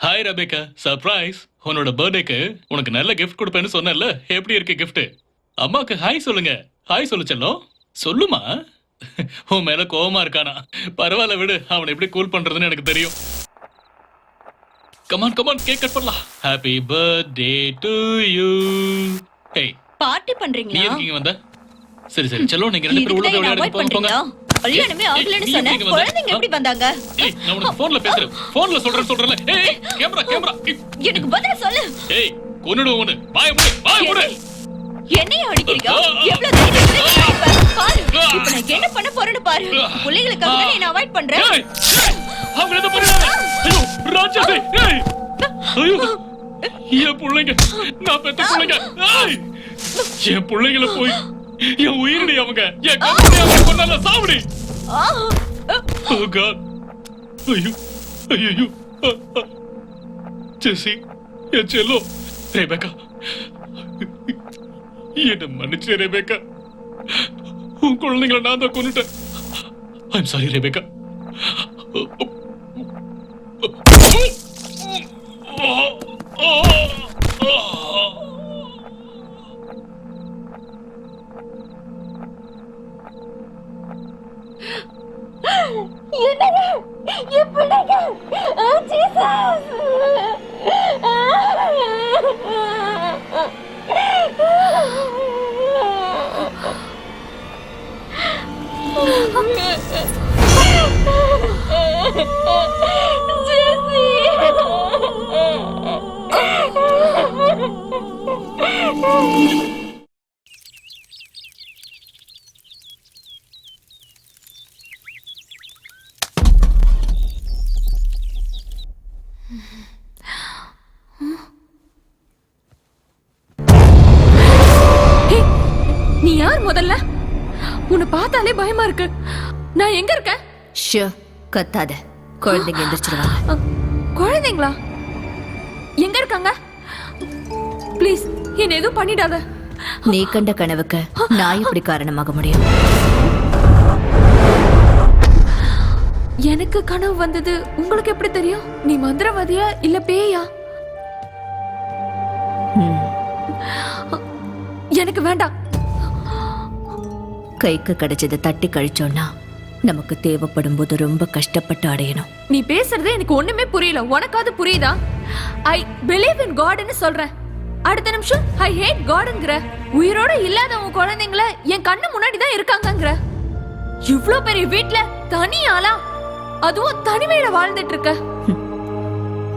Hi Rebecca, surprise. உன்னோட பர்த்டேக்கு உனக்கு நல்ல கிஃப்ட் கொடுப்பேன்னு சொன்னேன்ல, எப்படி இருக்கு கிஃப்ட்? அம்மாக்கு ஹாய் சொல்லுங்க. ஹாய் சொல்லு செல்லம். சொல்லுமா. உன் மேல கோவமா இருக்கானா? பரவாயில்ல விடு, அவனை எப்படி கூல் பண்றதுன்னு எனக்கு தெரியும். கமான் கமான், கேக் கட் பண்ணலாம். Happy birthday to you. Hey, party நீ பண்றீங்களா? எதுக்கு இங்க வந்த? சரி சரி செல்லம், நீங்க ரெண்டு பேரும் உள்ள போய் விளையாடுங்க. போங்க போங்க. கல்யாணமே ஆகலன்னு சொன்னேன். குழந்தைங்க எப்படி வந்தாங்க? ஏய், நான் உனக்கு போன்ல பேசுறேன். போன்ல சொல்றேன்ல. ஏய், கேமரா கேமரா. எனக்கு பதில் சொல்லு. ஏய், கொன்னுடு உன்னை. வாயை மூடு, வாயை மூடு. என்னைய அடிக்கிறீங்க? எவ்வளவு தைரியம் இருந்தா நீ பாரு. இப்ப நான் என்ன பண்ண போறேன்னு பாரு. பிள்ளைகளுக்காக தான் நான் அவாய்ட் பண்றேன். ஏய், அவங்க என்ன பண்றாங்க? ஐயோ, ராட்சசி. ஏய். ஐயோ. என் பிள்ளைங்க, நான் பெத்த பிள்ளைங்க. ஏய். என் பிள்ளைங்கள போய் என் உயிரிடி அவங்க. என் கம்பெனி அவங்க கொண்டால சாவடி. Oh God. ஐயோ. ஐயோ. ஜெசி, என் செல்லோ. ரெபேக்கா, என்ன மன்னிச்சு ரெபேக்கா. உன் குழந்தைங்களை நான் தான் கொன்னுட்டேன். I'm sorry Rebecca. நீ யார் முதல்ல? உன்னை பார்த்தாலே பயமா இருக்கு. நான் எங்க இருக்கேன்? ஷோ, கத்தாத. குழந்தைங்க எந்திரிச்சிருவாங்க. குழந்தைங்களா? எங்க இருக்காங்க? ப்ளீஸ் என்ன எதுவும் பண்ணிடாத. நீ கண்ட கனவுக்கு நான் எப்படி காரணமாக முடியும்? எனக்கு கனவு வந்தது உங்களுக்கு எப்படி தெரியும்? நீ மந்திரவாதியா இல்ல பேயா? எனக்கு வேண்டாம். கைக்கு கிடைச்சதை தட்டி கழிச்சோம்னா நமக்கு தேவைப்படும் போது ரொம்ப கஷ்டப்பட்டு அடையணும். நீ பேசுறது எனக்கு ஒண்ணுமே புரியல. உனக்காவது புரியுதா? ஐ பிலீவ் இன் காட்னு சொல்றேன். அடுத்த நிமிஷம் ஐ ஹேட் காட்ங்கற. உயிரோட இல்லாத உன் குழந்தைங்கள என் கண்ணு முன்னாடி தான் இருக்காங்கங்கற. இவ்ளோ பெரிய வீட்ல தனியாளா, அதுவும் தனிமையில வாழ்ந்துட்டு இருக்க.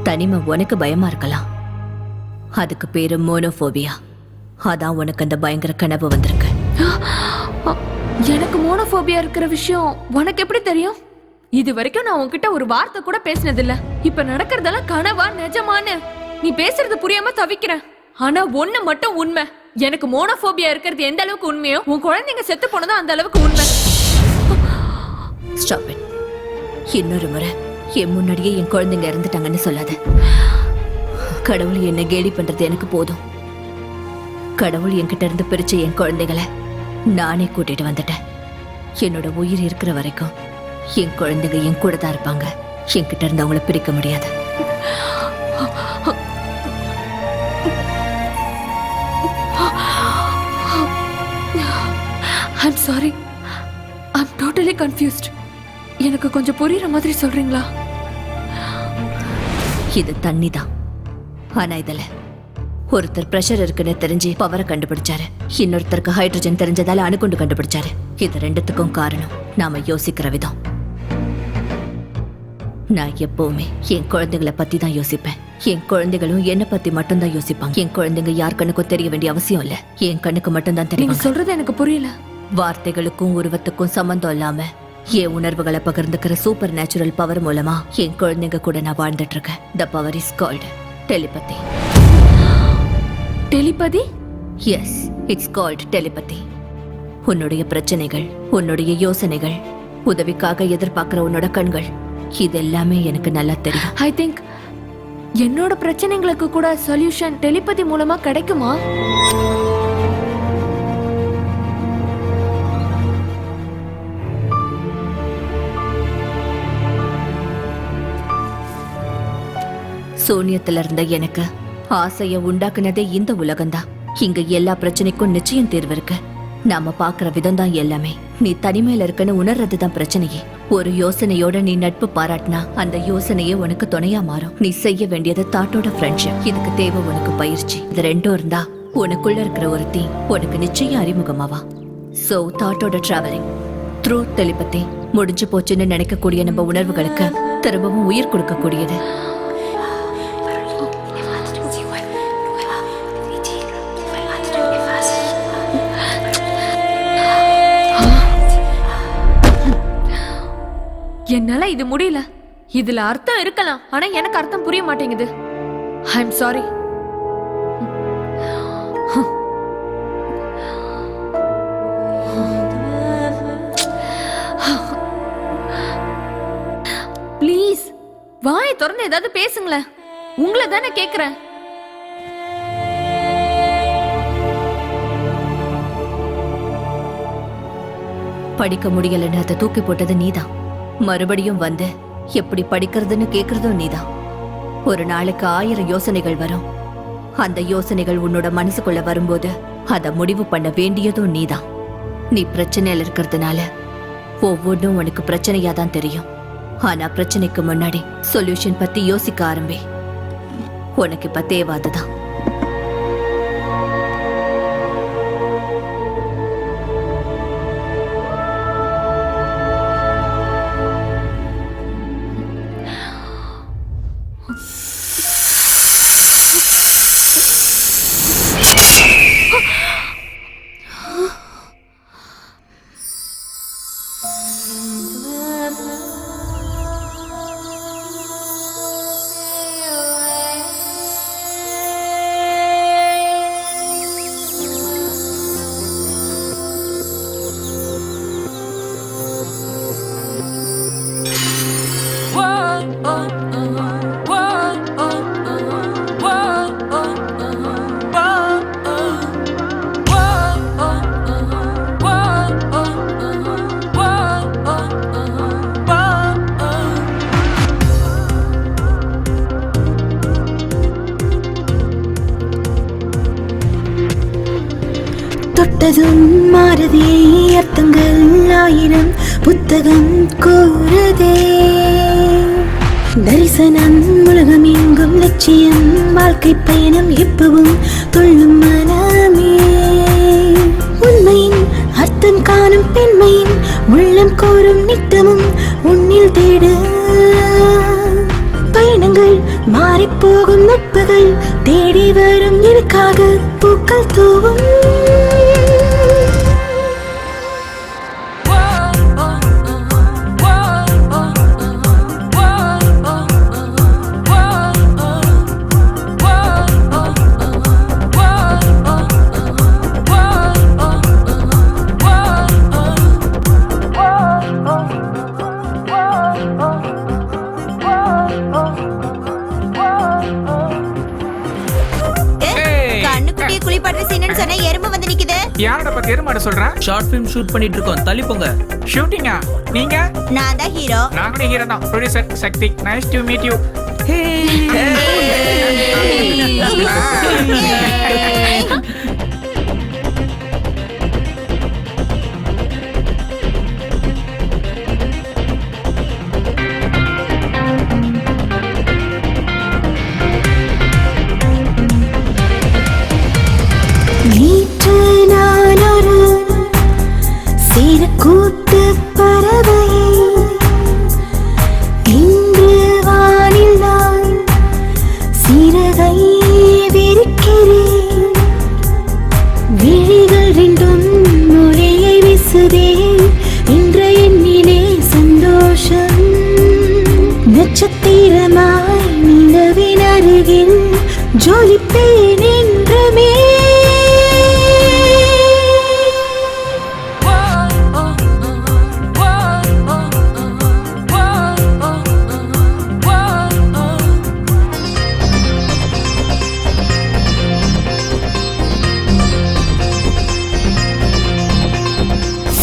தனிமை உனக்கு பயமா இருக்கலாம். அதுக்கு பேரு மோனோபோபியா. அதான் உனக்கு அந்த பயங்கர கனவு வந்திருக்கு. எனக்கு மோனோபோபியா இருக்கிற விஷயம் உனக்கு எப்படி தெரியும்? இது வரைக்கும் நான் உன்கிட்ட ஒரு வார்த்தை கூட பேசினது இல்ல. இப்ப நடக்கிறதெல்லாம் கனவா நிஜமான்னு நீ பேசுறது புரியாம தவிக்கிறேன். ஆனா ஒண்ணு மட்டும் உண்மை. எனக்கு மோனோபோபியா இருக்கிறது எந்த அளவுக்கு உண்மையோ உன் குழந்தைங்க செத்து போனதும் அந்த அளவுக்கு உண்மை. Stop it. இன்னொரு முறை என் முன்னாடியே என் குழந்தைங்க இறந்துட்டாங்கன்னு சொல்லாத. கடவுள் என்ன கேலி பண்றது எனக்கு போதும். கடவுள் என்கிட்ட இருந்து பிரிச்ச என் குழந்தைகளை நானே கூட்டிட்டு வந்துட்டேன். என்னோட உயிர் இருக்கிற வரைக்கும் என் குழந்தைங்க என் கூட தான் இருப்பாங்க. என்கிட்ட இருந்து அவங்கள பிரிக்க முடியாது. I'm sorry, I'm totally confused. எனக்கு கொஞ்சம் புரியுற மாதிரி சொல்றீங்களா? இது தண்ணி தான். ஆனா இதுல ஒருத்தர் பிரஷர் இருக்குன்னு தெரிஞ்சு பவரை கண்டுபிடிச்சாரு, இன்னொருத்தருக்கு ஹைட்ரஜன் தெரிஞ்சதால அணுகுண்டு கண்டுபிடிச்சாரு. இது ரெண்டுத்துக்கும் காரணம் நாம யோசிக்கிற விதம். நான் எப்பவுமே என் குழந்தைகளை பத்தி தான் யோசிப்பேன். என் குழந்தைகளும் என்ன பத்தி மட்டும்தான் யோசிப்பாங்க. என் குழந்தைங்க யார் கண்ணுக்கும் தெரிய வேண்டிய அவசியம் இல்ல, என் கண்ணுக்கு மட்டும்தான் நீங்க தெரியும். சொல்றது எனக்கு புரியல. வார்த்தைகளுக்கும் உருவத்துக்கும் சம்பந்தம் இல்லாம என் உணர்வுகளை பகிர்ந்துக்கிற சூப்பர் நேச்சுரல் பவர் மூலமா என் குழந்தைங்க கூட நான் வாழ்ந்துட்டு இருக்கேன். The power is called telepathy. Telepathy? Yes, it's called telepathy. உன்னுடைய பிரச்சனைகள், உன்னுடைய யோசனைகள், உதவிக்காக எதிர்பார்க்கிற உன்னோட கண்கள், இது எல்லாமே எனக்கு நல்லா தெரியும். ஐ திங்க் என்னோட பிரச்சனைகளுக்கு கூட சொல்யூஷன் டெலிபதி மூலமா கிடைக்குமா? சூன்யத்துல இருந்த எனக்கு ஆசைய உண்டாக்குனதே இந்த உலகம்தான். இங்க எல்லா பிரச்சனைக்கும் நிச்சயம் தீர்வு இருக்கு. நாம பாக்குற விதம் தான் எல்லாமே. நீ தனிமையில இருக்கன்னு உணர்றதுதான் பிரச்சனையே. ஒரு யோசனையோட நீ நட்பு பாராட்டினா அந்த யோசனையே உனக்கு துணையா மாறும். நீ செய்ய வேண்டியது தாட்டோட ஃப்ரெண்ட்ஷிப். இதுக்கு தேவை உனக்கு பயிற்சி. இது ரெண்டும் இருந்தா உனக்குள்ள இருக்கிற ஒருத்தி உனக்கு நிச்சயம் அறிமுகமாவா. சோ தாட்டோட டிராவலிங் த்ரூ டெலிபதி முடிஞ்சு போச்சுன்னு நினைக்கக்கூடிய நம்ம உணர்வுகளுக்கு திரும்பவும் உயிர் கொடுக்கக்கூடியது. என்னால இது முடியல. இதுல அர்த்தம் இருக்கலாம், ஆனா எனக்கு அர்த்தம் புரிய மாட்டேங்குது. I am sorry. ப்ளீஸ் வாயை திறந்து ஏதாவது பேசுங்களேன். உங்களை தானே கேக்குறேன். படிக்க முடியலன்னு அதை தூக்கி போட்டது நீதான். மறுபடியும் வந்து எப்படி படிக்கிறதுன்னு கேக்குறதும் நீதான். ஒரு நாளைக்கு 1000 யோசனைகள் வரும். அந்த யோசனைகள் உன்னோட மனசுக்குள்ள வரும்போது அதை முடிவு பண்ண வேண்டியதும் நீதான். நீ பிரச்சனையில இருக்கிறதுனால ஒவ்வொன்றும் உனக்கு பிரச்சனையா தான் தெரியும். ஆனா பிரச்சனைக்கு முன்னாடி சொல்யூஷன் பத்தி யோசிக்க ஆரம்பி. உனக்கு இப்ப தேவை அதுதான். தொட்டதும் மாறுதே, அர்த்தங்கள் 1000 புத்தகம் கூறுதே. தரிசனம் உலகம் எங்கும் லட்சியம், வாழ்க்கை பயணம் எப்பவும் துள்ளும் மனமே. உண்மையின் அர்த்தம் காணும் பெண்மையின் உள்ளம் கோரும் நித்தமும் உன்னில் தேடு. பயணங்கள் மாறிப்போகும் நட்புகள் தேடி வரும் எனக்காக பூக்கள் தூவும். யாரோட பத்தி எருமாட சொல்ற? ஷார்ட் ஃபிலிம் ஷூட் பண்ணிட்டு இருக்கோம், தள்ளி போங்க. ஷூட்டிங்கா? நீங்க? நான் தான் ஹீரோ. நானும் ஹீரோ தான். Producer Sakthi. Nice to meet you. கூட்டு பறவையே இன்று வானில் நான் சிறகை விரிக்கிறேன். விழிகள் ரெண்டும் மொழியை வீசுதே இன்று என்னிலே சந்தோஷம். நட்சத்திரமாய் நிலவின் அருகில் ஜொலிப்பேன் என்றுமே.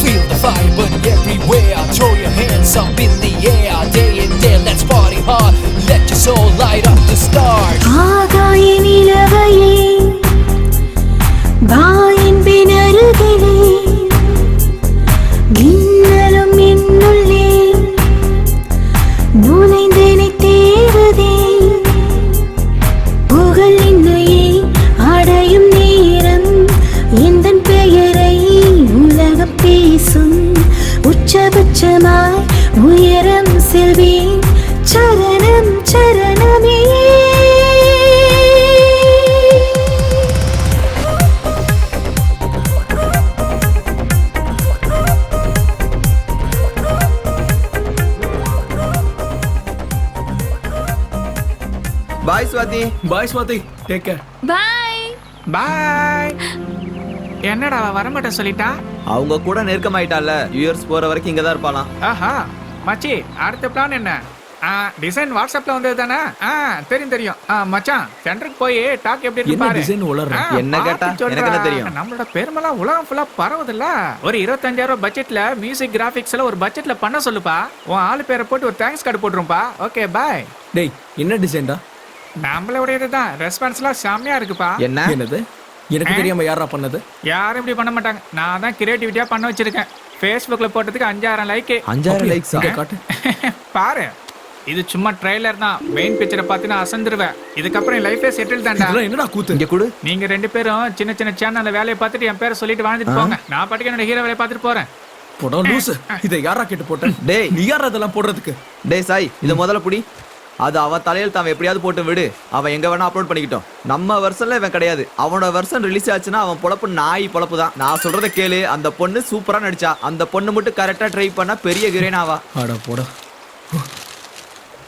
Feel the vibe everywhere. Throw your hands up in the air. Day and day, let's party hard. Let your soul light up the stars. ஆகாய நிலவையே வாயின் பினருகிலே மின்னலும் என்னுள்ளே நுழைந்தனை தேடுதே. புகழ் என்னையே அடையும் நேரம் எந்தன் பெயரை உலகம் பேசும். உச்சபட்சமாய் உயரம் செல்வேன் சரணம் சரணமே. பாய் சுவாதி. பாய் ஸ்வாதி, டேக் கேர். பாய். பாய். என்னடா அவ வரமாட்டேன் சொல்லிட்டா? அவங்க கூட நெருக்கமாயிட்டால, யூஎஸ் போற வரைக்கும் இங்க தான் இருப்பாளாம். ஆஹா மச்சி, அடுத்த பிளான் என்ன? டிசைன் வாட்ஸ்அப்ல வந்தது தானே? தெரியும் தெரியும். மச்சான், சென்டருக்கு போய் டாக் எப்படி இருக்கு என்ன பாரு. டிசைன் உளற? என்ன கேட்டா? எனக்கு என்ன தெரியும்? நம்மளோட பெருமெல்லாம் உலகம் ஃபுல்லா பரவுதுல்ல. ஒரு 25,000 பட்ஜெட்ல மியூசிக் கிராபிக்ஸ்ல ஒரு பட்ஜெட்ல பண்ண சொல்லுப்பா. உன் ஆளு பேரை போட்டு ஒரு தேங்க்ஸ் கார்டு போட்டுருப்பா. Okay bye. டேய், என்ன டிசைன்டா? நம்மளோடையதுதான். ரெஸ்பான்ஸ்லாம் செம்மையா இருக்குப்பா. என்ன? என்னது? எனக்கு தெரியாம யாரா பண்ணது? யாரும் இப்படி பண்ண மாட்டாங்க. நான் தான் கிரியேட்டிவிட்டியா பண்ண வச்சிருக்கேன். Facebookல போட்டதுக்கு 5,000 லைக். 5,000 லைக்ஸ். இங்க காட்டு. பாரு, இது சும்மா ட்ரைலர் தான். மெயின் பிக்சரை பார்த்தினா அசந்துருவேன். இதுக்கப்புறம் என் லைஃபே செட்டில் தான்டா. இதெல்லாம் என்னடா கூத்து? இங்க கொடு. நீங்க 2 பேரும் சின்ன சின்ன சேனல்ல வேலையை பார்த்துட்டு என் பேரை சொல்லிட்டு வாழ்ந்துட்டு போங்க. நான் பாட்டுக்கு என்னோட ஹீரோ வேலையை பார்த்துட்டு போறேன். போடா லூசு. இதை யாரா கேட்டு போட்ட? டேய். நீ யாரா அதெல்லாம் போடுறதுக்கு? டேய் சாய், இத முதல்ல புடி. அது அவன் தலையில் அவன் எப்படியாவது போட்டு விடு. அவன் எங்க வேணா அப்லோட் பண்ணிக்கிட்டோம். நம்ம வெர்ஷன்ல இவன் கிடையாது. அவனோட வெர்ஷன் ரிலீஸ் ஆச்சுன்னா அவன் பொழப்பு நாய் பொழப்பு தான். நான் சொல்றத கேளு. அந்த பொண்ணு சூப்பரா நடிச்சா. அந்த பொண்ணு மட்டும் கரெக்டா ட்ரை பண்ணா பெரிய ஹீரோயின் ஆவா. ஆடா போடா.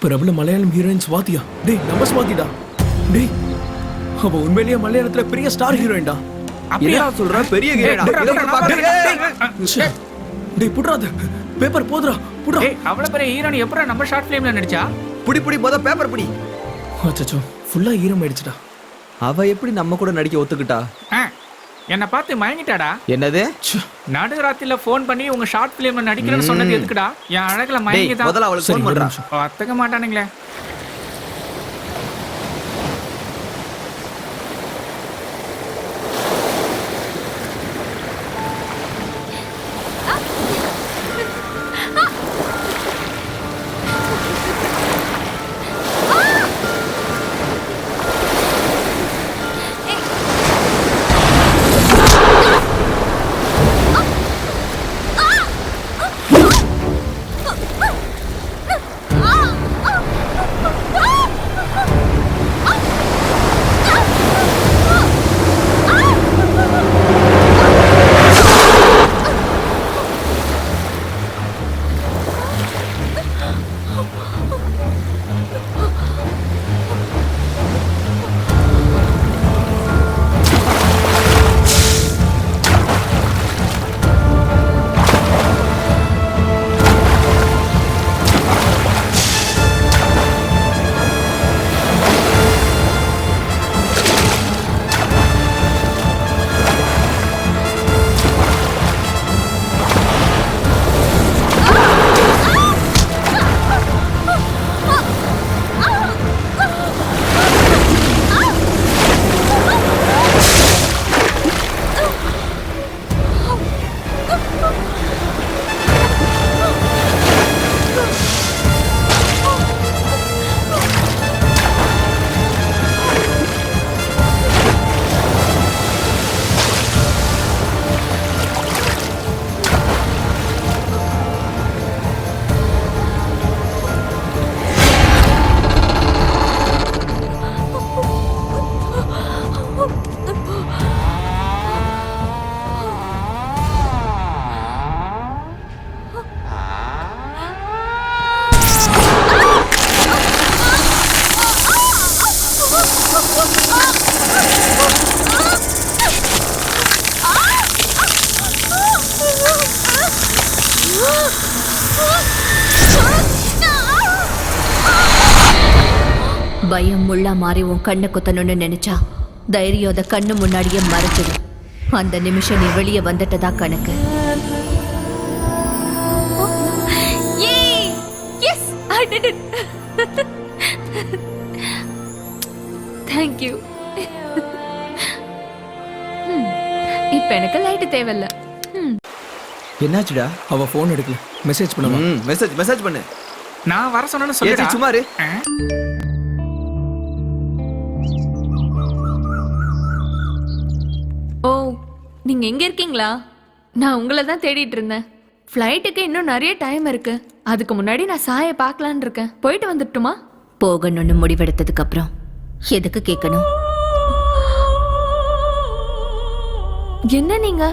பிரபல மலையாளம் ஹீரோயின் ஸ்வாதியா? டேய், நம்ம ஸ்வாதிடா. டேய், அவ உண்மையிலேயே மலையாளத்துல பெரிய ஸ்டார் ஹீரோயின்டா. அப்படியே சொல்ற பெரிய ஹீரோயினா? இத போய் பாக்குறீங்க. டேய் புட்றாத. பேப்பர் போடுறா. புட்றா. ஏய், அவ்வளவு பெரிய ஹீரோயின் எப்பறம் நம்ம ஷார்ட் ஃபிலிம்ல நடிச்சா? புடி புடி முத பேப்பர் புடி. அச்சச்சோ, ஃபுல்லா ஈரம் ஆயிடுச்சுடா. அவ எப்படி நம்ம கூட நடிக்க ஒத்துக்கிட்டா? என்ன பார்த்து மயங்கிட்டாடா. என்னது? நடுராத்திரில ஃபோன் பண்ணி உங்க ஷார்ட் ஃபிலிம்ல நடிக்கிறேன்னு சொன்னது எதுக்குடா? என் அழகுல மயங்கிதான். முதல்ல அவளுக்கு ஃபோன் பண்றா. ஒத்துக்க மாட்டானுங்களே. பயம் முள்ளா மாறி உன் கண்ணை குத்தணும்னு நினைச்சா தைரியம் அதை கண்ணு முன்னாடியே மறைச்சிடும். அந்த நிமிஷம் நீ வெளியே வந்துட்டதா கணக்கு. Yes I did it. Thank you. இப்ப எனக்கு லைட் தேவையில்ல. என்னாச்சுடா? அவ ஃபோன் எடுக்கல. மெசேஜ் பண்ணுவா. மெசேஜ் பண்ணு. நான் வர சொன்னேன்னு ஏச்சி சொல்லுடா. சும்மா இரு. ஓ, நீங்க எங்க இருக்கீங்களா? நான் உங்களை தான் தேடிட்டு இருந்தேன். ஃப்ளைட்டுக்கு இன்னும் நிறைய டைம் இருக்கு. அதுக்கு முன்னாடி நான் சாயை பார்க்கலான்னு இருக்கேன். போயிட்டு வந்துட்டுமா? போகணும்னு முடிவெடுத்ததுக்கு அப்புறம் எதுக்கு கேட்கணும்? என்ன நீங்க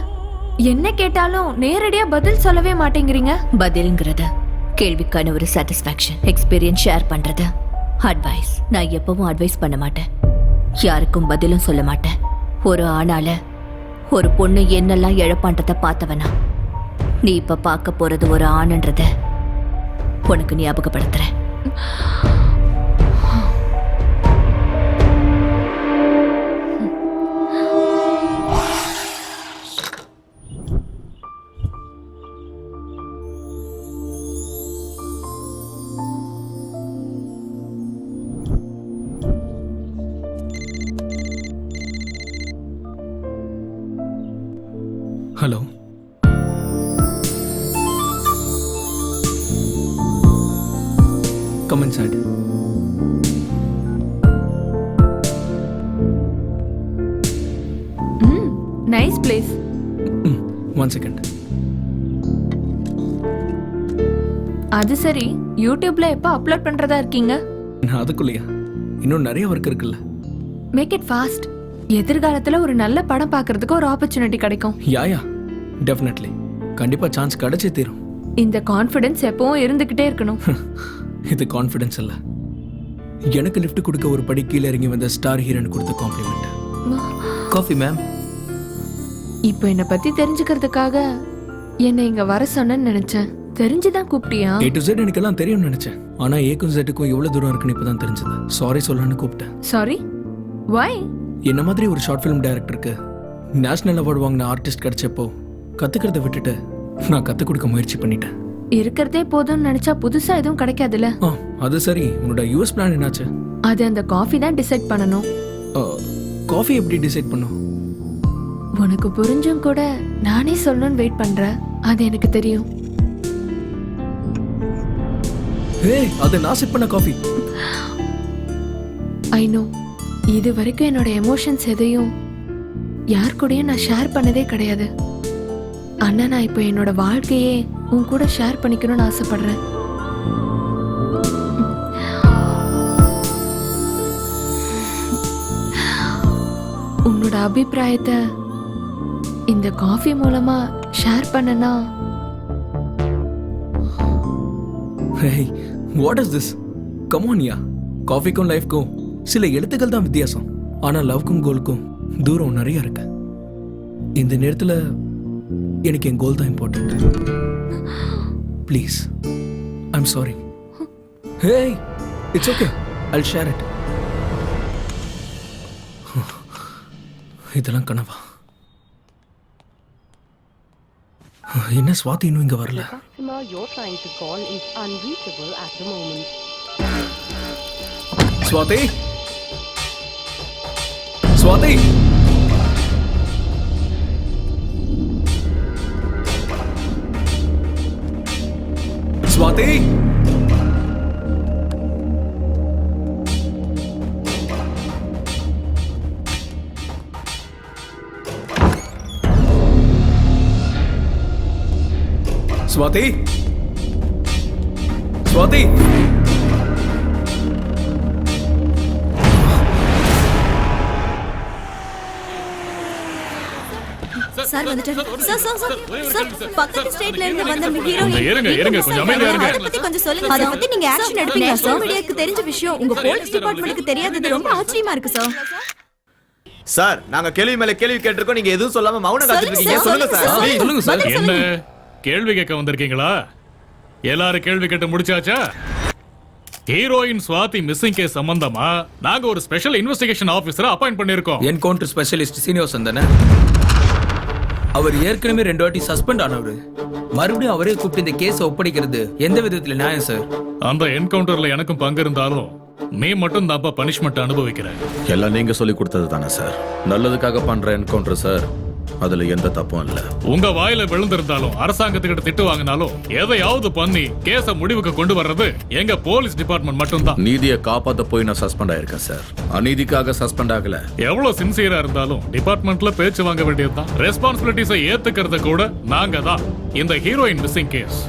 என்ன கேட்டாலும் நேரடியா பதில் சொல்லவே மாட்டேங்கிறீங்க. பதில்ங்கிறது கேள்விக்கான ஒரு சாட்டிஸ்ஃபேக்ஷன், எக்ஸ்பீரியன்ஸ் ஷேர் பண்றது, அட்வைஸ். நான் எப்பவும் அட்வைஸ் பண்ண மாட்டேன், யாருக்கும் பதிலும் சொல்ல மாட்டேன். ஒரு ஆணால ஒரு பொண்ணு என்னெல்லாம் இழப்பான்றத பார்த்தவனா, நீ இப்ப பார்க்க போறது ஒரு ஆணுன்றத உனக்கு ஞாபகப்படுத்துறேன். Hello. Come inside. Nice place. 1 second. அது சரி, யூடியூப்ல எப்ப அப்லோட் பண்றதா இருக்கீங்க? நான் அதுக்குள்ளயா? இன்னும் நிறைய ஒர்க் இருக்குல்ல. Make it fast. எதிர்காலத்துல ஒரு நல்ல படம் பார்க்கிறதுக்கு ஒரு ஆப்பர்ச்சுனிட்டி கிடைக்கும். Yeah definitely. கண்டிப்பா சான்ஸ் கிடைச்சே தீரும். இந்த கான்ஃபிடன்ஸ் எப்பவும் இருந்துகிட்டே இருக்கணும். இது கான்ஃபிடன்ஸ் இல்ல, எனக்கு லிஃப்ட் கொடுக்க ஒரு படி கீழே இறங்கி வந்த ஸ்டார் ஹீரோன் கொடுத்த காம்ப்ளிமெண்ட். Coffee ma'am. இப்போ என்ன பத்தி தெரிஞ்சுக்கிறதுக்காக என்னை இங்க வர சொன்னேன்னு நினைச்சேன். தெரிஞ்சுதான் கூப்பிட்டியா? A to Z எனக்கு எல்லாம் தெரியும்னு நினைச்சேன். ஆனா ஏக்கும் ஜெட்டுக்கும் எவ்வளவு தூரம் இருக்குன்னு இப்பதான் தெரிஞ்சது. சாரி சொல்லலான்னு கூப்பிட்டேன். சாரி? வை? என்ன மாதிரி ஒரு ஷார்ட் ஃபிலிம் டைரக்டருக்கு நேஷனல் அவார்டு வாங்கின ஆர்டிஸ்ட் கிடைச்சப்போ கத்துக்கிறத விட்டுட்டு நான் கத்துக் கொடுக்க முயற்சி பண்ணிட்டேன். இருக்கிறதே போதும்னு நினைச்சா புதுசா எதுவும் கிடைக்காதுல்ல. அது சரி, உன்னோட யூஎஸ் பிளான் என்னாச்சு? அது அந்த காஃபி தான் டிசைட் பண்ணணும். காஃபி எப்படி டிசைட் பண்ணும்? உனக்கு புரிஞ்சும் கூட நானே சொல்லணும்னு வெயிட் பண்றேன். அது எனக்கு தெரியும். ஏய், அது நான் செட் பண்ண காஃபி. I know. இது வரைக்கும் என்னோட எமோஷன்ஸ் எதையும் யார் கூடயும் நான் ஷேர் பண்ணதே கிடையாது. ஆனா நான் இப்போ என்னோட வாழ்க்கையே உன் கூட ஷேர் பண்ணிக்கணும்னு ஆசைப்படுறேன். உன்னோட அபிப்பிராயத்தை இந்த காஃபி மூலமா ஷேர் பண்ணனா? Hey, what is this? Come on யா. காஃபிக்கும் லைஃப்க்கும் சில எழுத்துக்கள் தான் வித்தியாசம். ஆனா லவ்க்கும் கோலுக்கும் தூரம் நிறைய இருக்கு. இந்த நேரத்துல எனக்கு என் கோல் தான் important. Please, I'm sorry. Hey, it's okay, Jal share it. இதெல்லாம் கனவா? என்ன ஸ்வாதி இன்னும் இங்க வரல? ஸ்வாதி, ஸ்வாதி, ஸ்வாதி, ஸ்வாதி, ஸ்வாதி. சார் வந்துட்டாரு. சார் சார் சார் சார் பக்கத்து ஸ்டேட்ல இருந்து வந்த கொஞ்சம் இருங்க, இருங்க, கொஞ்சம் அமைதியா இருங்க. அத பத்தி கொஞ்சம் சொல்லுங்க. அத பத்தி நீங்க ஆக்ஷன் எடுப்பீங்க சார். மீடியாக்கு தெரிஞ்ச விஷயம் உங்க போலீஸ் டிபார்ட்மென்ட்க்கு தெரியாதது ரொம்ப ஆச்சரியமா இருக்கு சார். சார், நாங்க கேள்வி மேல கேள்வி கேட்டிருக்கோம், நீங்க எதுவும் சொல்லாம மௌனம் காத்துட்டு இருக்கீங்க. சொல்லுங்க சார். please. சொல்லுங்க சார். என்ன கேள்வி கேட்க வந்திருக்கீங்களா? எல்லாரும் கேள்வி கேட்டு முடிச்சாச்சா? ஹீரோயின் சுவாதி மிஸ்ஸிங் கேஸ் சம்பந்தமா நாங்க ஒரு ஸ்பெஷல் இன்வெஸ்டிகேஷன் ஆபீசரை அப்பாயிண்ட் பண்ணிருக்கோம். என்கவுண்டர் ஸ்பெஷலிஸ்ட் சீனிவாசன் தானே? அவர் ஏற்கனவே 2 வாட்டி சஸ்பெண்ட் ஆனவர். மறுபடியும் அவரே கூப்பிட்டு இந்த கேஸை ஒப்படைக்கிறது எந்த விதத்துல நியாயம் சார்? அந்த என்கவுண்டர்ல எனக்கும் பங்கு இருந்தாலும் நீ மட்டும் தான்ப்பா பனிஷ்மெண்ட் அனுபவிக்கிற. எல்லாம் நீங்க சொல்லி கொடுத்தது தானே சார்? நல்லதுக்காக பண்ற என்கவுண்டர் சார், அதுல எந்த தப்பும் இல்ல. உங்க வாயில விழுந்திருந்தாலும் அரசாங்கத்துக்கிட்ட திட்டு வாங்கினாலும் எதையாவது பண்ணி கேஸ முடிவுக்கு கொண்டு வர்றது எங்க போலீஸ் டிபார்ட்மெண்ட் மட்டும்தான். நீதியை காப்பாத்த போய் நான் சஸ்பெண்ட் ஆயிருக்கேன் சார், அநீதிக்காக சஸ்பெண்ட் ஆகல. எவ்வளவு சின்சியரா இருந்தாலும் டிபார்ட்மெண்ட்ல பேச்சு வாங்க வேண்டியதுதான். ரெஸ்பான்சிபிலிட்டிஸை ஏத்துக்கிறது கூட நாங்க தான். இந்த ஹீரோயின் மிஸ்ஸிங் கேஸ்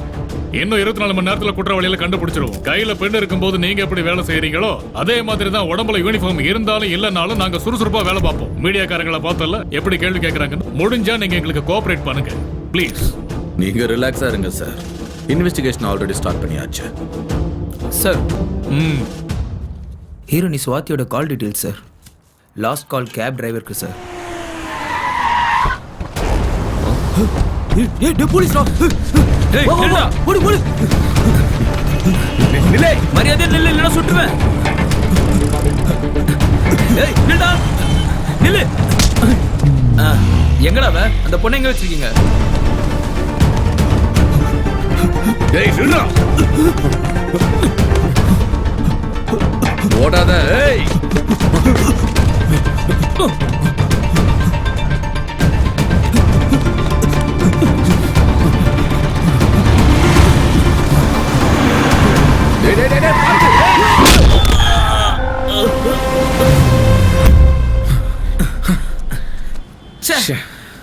இன்னும் 24 மணி நேரத்துல குற்றவாளியில கண்டுபிடிச்சிருவோம். கையில பெண் இருக்கும்போது நீங்க எப்படி வேலை செய்யறீங்களோ அதே மாதிரி தான் உடம்புல யூனிஃபார்ம் இருந்தாலும் இல்லனாலும் நாங்க சுறுசுறுப்பா வேலை பார்ப்போம். மீடியாக்காரங்களை பார்த்தல எப்படி கேள்வி கேட்கறாங்க. முடிஞ்சா நீங்க எங்களுக்கு கோஆபரேட் பண்ணுங்க ப்ளீஸ். நீங்க ரிலாக்ஸா இருங்க சார், இன்வெஸ்டிகேஷன் ஆல்ரெடி ஸ்டார்ட் பண்ணியாச்சு சார். ஹீரோனி சுவாதியோட call details sir. Last call cab டிரைவருக்கு சார். போலீஸ் மரியாதை நில்லு, இல்லைன்னா சுட்டுவேன். நில்லு. எங்கடா அந்த பொண்ணை எங்க வச்சிருக்கீங்க? ஓடாத.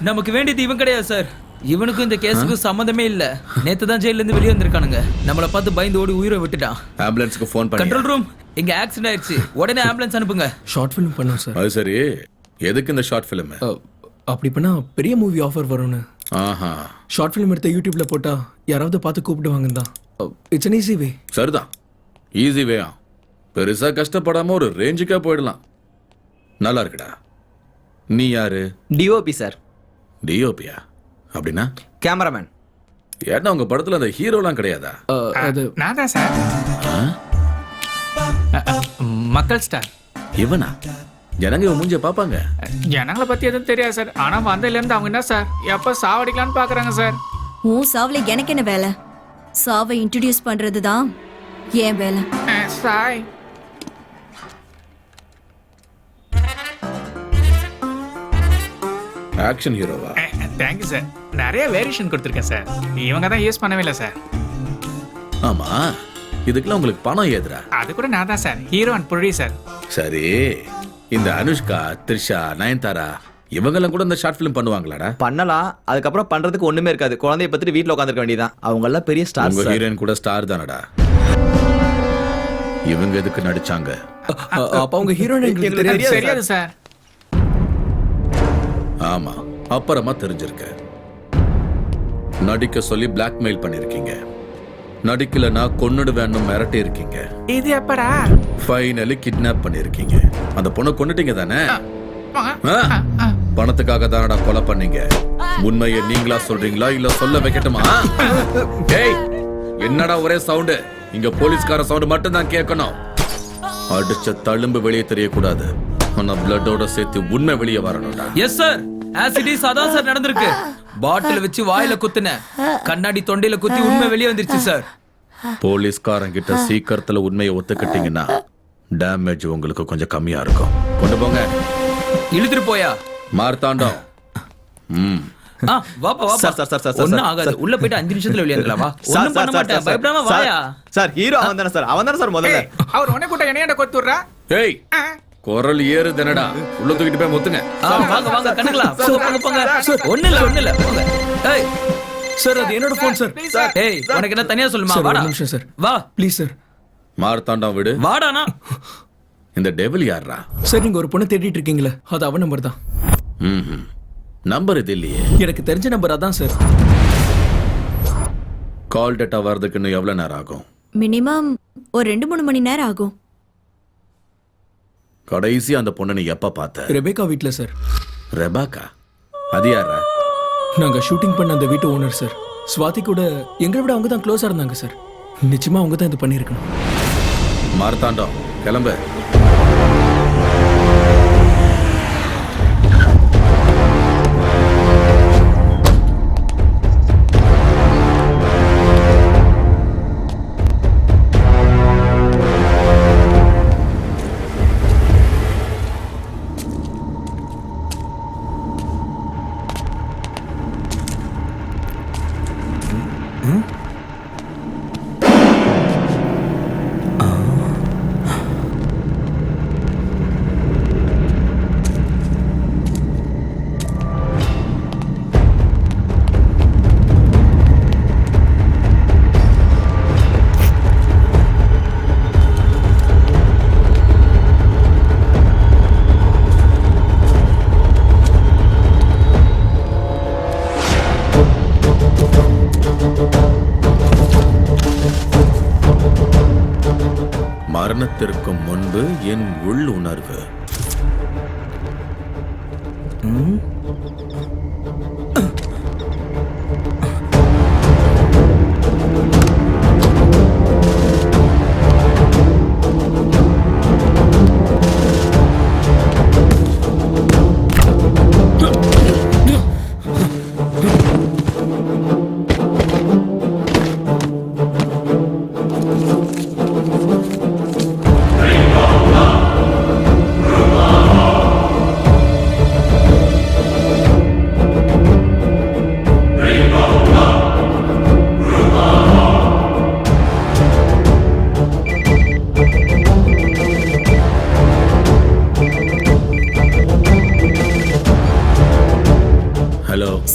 நமக்கு வேண்டியது இவன் கிடையாது சார். இவனுக்கும் இந்த கேஸுக்கும் சம்மந்தமே இல்ல. நேத்து தான் ஜெயில இருந்து வெளியே வந்திருக்கானுங்க. நம்மள பார்த்து பயந்து ஓடி உயிரை விட்டுட்டான். ஆம்புலன்ஸ்க்கு ஃபோன் பண்ணி. கண்ட்ரோல் ரூம், இங்க ஆக்சிடென்ட் ஆயிடுச்சு, உடனே ஆம்புலன்ஸ் அனுப்புங்க. ஷார்ட் ஃபிலிம் பண்ணோம் சார். அது சரி, எதுக்கு இந்த ஷார்ட் ஃபிலிம்? அப்படி பண்ணா பெரிய மூவி ஆஃபர் வரும்னு. ஆஹா. ஷார்ட் ஃபிலிம் எடுத்து யூடியூப்ல போட்டா யாராவது பார்த்து கூப்பிடுவாங்க தான். It's an easy way. சரிதான், ஈஸி வேயா. பெருசா கஷ்டப்படாம ஒரு ரேஞ்சுக்கா போயிடலாம். நல்லா இருக்குடா. நீ யாரு? DOP sir. டிஓபியா? அப்படின்னா கேமராமேன். ஏன்னா உங்க படத்துல அந்த ஹீரோலாம் கிடையாதா? அது நான் தான் சார். மக்கள் ஸ்டார். இவனா? ஜனங்க இவன் மூஞ்சிய பாப்பாங்க. ஜனங்களை பத்தி எதுவும் தெரியாது சார். ஆனா வந்ததுல இருந்து அவங்க என்ன சார் எப்ப சாவடிக்கலான்னு பாக்குறாங்க சார். உன் சாவுல எனக்கு என்ன வேலை? சாவை இன்ட்ரோடியூஸ் பண்றதுதான் ஏன் வேலை. சாய் ஆக்ஷன் ஹீரோவா? Thank you sir. நிறைய வேரியேஷன் கொடுத்துருக்கேன் சார். இவங்க தான் யூஸ் பண்ணவே இல்லை சார். ஆமா, இதுக்கெல்லாம் உங்களுக்கு பணம் ஏதுரா? அது கூட நான் தான் சார் ஹீரோ அண்ட் ப்ரொடியூசர். சரி, இந்த அனுஷ்கா, த்ரிஷா, நயன்தாரா இவங்கெல்லாம் கூட இந்த ஷார்ட் ஃபிலிம் பண்ணுவாங்களாடா? பண்ணலாம். அதுக்கப்புறம் பண்றதுக்கு ஒண்ணுமே இருக்காது. குழந்தைய பத்தி வீட்டுல உட்காந்துருக்க வேண்டியதான். அவங்க எல்லாம் பெரிய ஸ்டார். உங்க ஹீரோயின் கூட ஸ்டார் தானடா. இவங்க எதுக்கு நடிச்சாங்க? அப்ப அவங்க ஹீரோயின் தெரியாது சார். ஆமா, அப்புறமா தெரிஞ்சிருக்க. நடிக்க சொல்லி பிளாக்மெயில் பண்ணிருக்கீங்க. நடிக்கலனா கொன்னுடுவேன்னு மிரட்டி இருக்கீங்க. இது எப்படா? ஃபைனலி கிட்னாப் பண்ணிருக்கீங்க. அந்த பொண்ணை கொன்னுட்டீங்க தானே? பணத்துக்காக தானடா கொலை பண்ணீங்க. உண்மையை நீங்களா சொல்றீங்களா இல்ல சொல்ல வைக்கட்டுமா? ஏய், என்னடா ஒரே சவுண்ட்? இங்க போலீஸ்கார சவுண்ட் மட்டும் தான் கேட்கணும். அடிச்ச தழும்பு வெளியே தெரியக்கூடாது. ஆனா பிளட்டோட சேர்த்து உண்மை வெளியே வரணும்டா. எஸ் சார், ஆசிடிஸ் அதான் சார் நடந்திருக்கு. பாட்டில் வச்சு வாயில குத்துன, கண்ணாடி தொண்டையில குத்தி உண்மை வெளியே வந்துருச்சு சார். போலீஸ்காரங்கிட்ட சீக்கிரத்துல உண்மையை ஒத்துக்கிட்டீங்கன்னா டேமேஜ் உங்களுக்கு கொஞ்சம் கம்மியா இருக்கும். கொண்டு போங்க. இழுத்துட்டு போயா மார்த்தாண்டம். வாப்பா வாப்பா. சார் சார் சார் சார் ஒண்ணும் ஆகாது. உள்ள போயிட்டு 5 நிமிஷத்துல வெளியே வந்துடலாம். வா. ஒண்ணும் பண்ண மாட்டேன், பயப்படாம வாயா. சார் ஹீரோ அவன் தானே சார்? அவன் தானே சார் முதல்ல. அவர் உன்னை கூட்ட என்னைய கொத்துறா. ஏய், குரல் ஏறுதுனடா. உள்ள தூக்கிட்டு போய் முத்துங்க. வாங்க வாங்க கண்ணுங்களா. போங்க போங்க. ஒண்ணு இல்ல போங்க. ஏய் சார், அது என்னோட ஃபோன் சார். ஏய், உனக்கு என்ன தனியா சொல்லுமா? வாடா. ஒரு நிமிஷம் சார். வா ப்ளீஸ் சார். மார்த்தாண்டம் விடு. வாடானா. இந்த டெவில் யாரா? சார், நீங்க ஒரு பொண்ணை தேடிட்டு இருக்கீங்களா? அது அவன் நம்பர் தான். நம்பர் இது இல்லையே. எனக்கு தெரிஞ்ச நம்பர் அதான் சார். கால் டேட்டா வரதுக்கு இன்னும் எவ்வளவு நேரம் ஆகும்? மினிமம் ஒரு 2-3 மணி நேரம் ஆகும். கடைசி அந்த பொண்ணை நீ எப்ப பார்த்த? ரெபேக்கா வீட்ல சார். ரெபாக்கா? அது யாரா? நாங்க ஷூட்டிங் பண்ண அந்த வீட்டு ஓனர் சார். ஸ்வாதி கூட எங்களை விட அவங்க தான் க்ளோஸா இருந்தாங்க சார். நிச்சயமா அவங்க தான் இது பண்ணிருக்கணும். மார்த்தாண்டம் கிளம்பு. மரணத்திற்கு முன்பு என் உள் உணர்வு.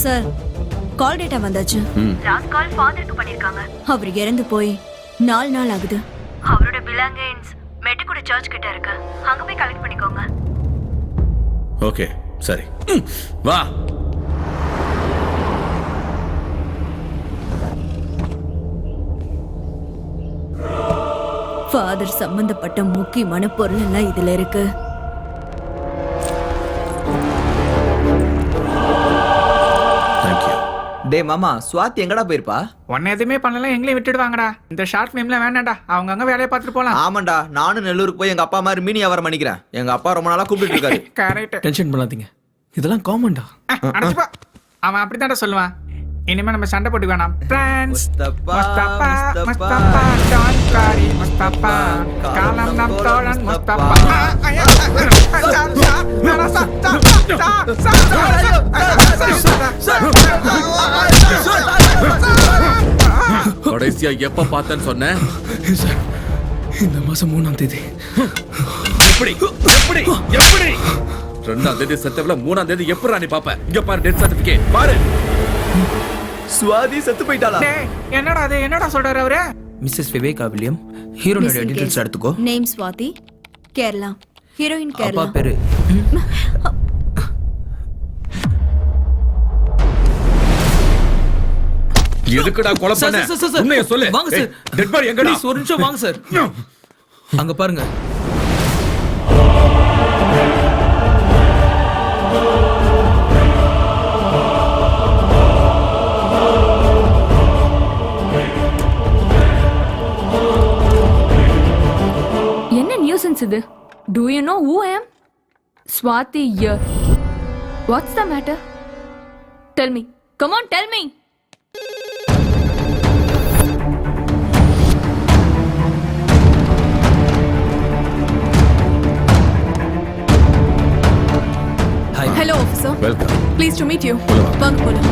சார், கால் டேட்டா வந்தாச்சு. லாஸ்ட் கால் ஃபாதருக்கு பண்ணிருக்காங்க. அவர் இறந்து போய் 4 நாள் ஆகுது. அவரோட பிலாங்கிங்ஸ் மெட்டுக்குடி சர்ச் கிட்ட இருக்கு. அங்க போய் கலெக்ட் பண்ணிக்கோங்க. ஓகே, சரி. வா. ஃபாதர் சம்பந்தப்பட்ட முக்கியமான பொருள் எல்லாம் இதுல இருக்கு. டே மாமா, ஸ்வாதி எங்கடா போயிருப்பா? உன்ன எதுவுமே பண்ணல, எங்களையும் விட்டுடுவாங்கடா. இந்த ஷார்ட் ஃபிலிம்ல வேணாம்டா, அவங்க அங்க வேலையை பார்த்துட்டு போலாம். ஆமாண்டா, நானும் நெல்லூருக்கு போய் எங்க அப்பா மாதிரி மீனி வியாபாரம் பண்ணிக்கிறேன். எங்க அப்பா ரொம்ப நாளா கூப்பிட்டு இருக்காரு. கரெக்ட். டென்ஷன் பண்ணாதீங்க, இதெல்லாம் காமன்டா. அடச்சுப்பா, அவன் அப்படித்தான்டா சொல்லுவான். இனிமே நம்ம சண்டை போட்டு வேணாம். ஃப்ரெண்ட்ஸ், முஸ்தபா முஸ்தபா ஜான்காரி முஸ்தபா காலம் நம் தோழன் முஸ்தபா. கடைசியா எப்ப பார்த்தேன்னு சொன்னேன்? இந்த மாசம் 3ஆம் தேதி. எப்படி எப்படி எப்படி 2ஆம் தேதி செத்தவள 3ஆம் தேதி எப்பறா நீ பாப்ப? இங்க பாரு, டெத் சர்டிபிகேட் பாரு. ஸ்வாதி செத்து போயிட்டாளா? என்னடா அது, என்னடா சொல்றாரு அவரு? மிஸ்ஸஸ் விவேகா வில்லியம், ஹீரோனோட டீடைல்ஸ் எடுத்துக்கோ. நேம் ஸ்வாதி, கேரளா. ஹீரோயின் கேரளா. அப்பா பேரு எதுக்குடா கொலை பண்ண? உண்மையை சொல்லு. வாங்க சார். டெட் பாடி எங்கடா? ப்ளீஸ் ஒரு நிமிஷம் வாங்க சார். அங்க பாருங்க. என்ன நியூசன்ஸ் இது? Do you know who I am? Swati here. What's the matter? Tell me. Come on, tell me. Hi. Hello, officer. Welcome. Pleased to meet you. வாங்க போலாம்.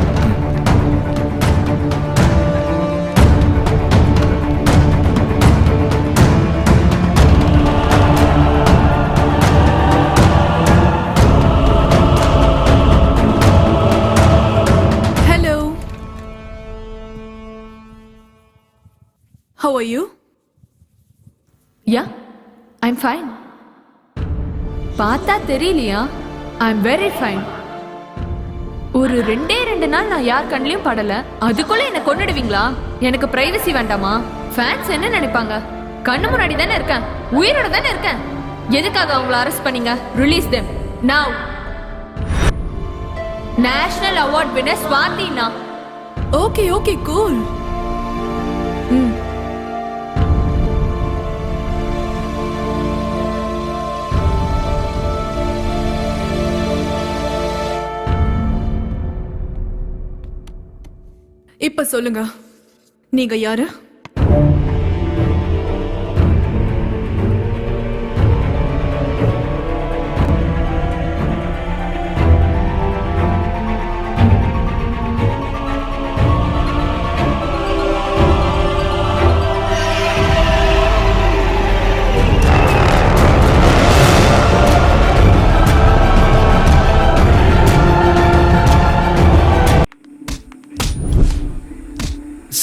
Hello. How are you? Yeah, I'm fine. பார்த்தா தெரியலையா? I'm very fine. ஒரு 2 நாள் நான் யார் கண்ணிலையும் படல, அதுக்குள்ள என்ன கொன்னுடுவீங்களா? எனக்கு பிரைவசி வேண்டாமா? ஃபேன்ஸ் என்ன நினைப்பாங்க? கண்ணு முன்னாடி தானே இருக்கேன், உயிரோட தானே இருக்கேன். எதுக்காக அவங்கள அரெஸ்ட் பண்ணீங்க? Release them now. National award winner ஸ்வாதினா. Okay, okay, cool. இப்ப சொல்லுங்க, நீங்க யாரு?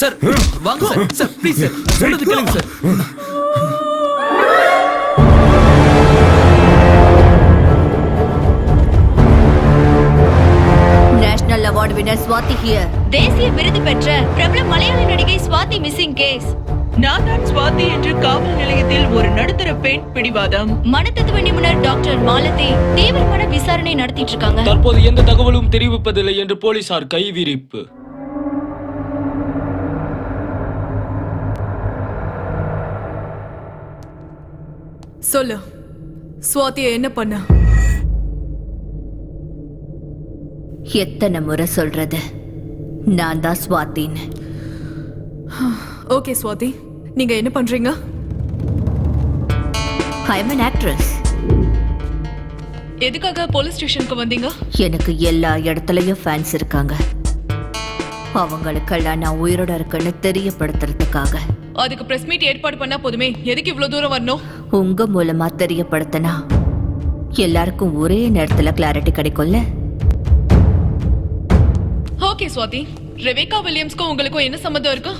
சார் வாங்க சார். சார் ப்ளீஸ் சார், சொல்றது கேளுங்க sir. National award winner Swathi here. தேசிய விருது பெற்ற பிரபல மலையாள நடிகை ஸ்வாதி மிஸ்ஸிங் கேஸ். நான் தான் ஸ்வாதி என்று காவல் நிலையத்தில் ஒரு நடுத்தர பெண் பிடிவாதம். மனத்தத்துவ நிபுணர் டாக்டர் மாலதி தீவிரமான விசாரணை நடத்திட்டு இருக்காங்க. தற்போது எந்த தகவலும் தெரிவிப்பதில்லை என்று போலீசார் கைவிரிப்பு. சொல்லு, ஸ்வாதியை என்ன பண்ண? எத்தனை முறை சொல்றது, நான் தான் ஸ்வாதின்னு. ஓகே ஸ்வாதி, நீங்க என்ன பண்றீங்க? ஐ அம் an actress. எதுக்காக போலீஸ் ஸ்டேஷனுக்கு வந்தீங்க? எனக்கு எல்லா இடத்துலயும் ஃபேன்ஸ் இருக்காங்க. அவங்களுக்கெல்லாம் நான் உயிரோட இருக்கேன்னு தெரியப்படுத்துறதுக்காக. அதுக்கு பிரஸ் மீட் ஏற்பாடு பண்ணா போதுமே, எதுக்கு இவ்வளவு தூரம் வரணும்? உங்க மூலமா தெரியப்படுத்தினா எல்லாருக்கும் ஒரே நேரத்துல கிளாரிட்டி கிடைக்கும்ல. ஓகே ஸ்வாதி, ரெபேக்கா வில்லியம்ஸ்க்கும் உங்களுக்கும் என்ன சம்மந்தம் இருக்கு?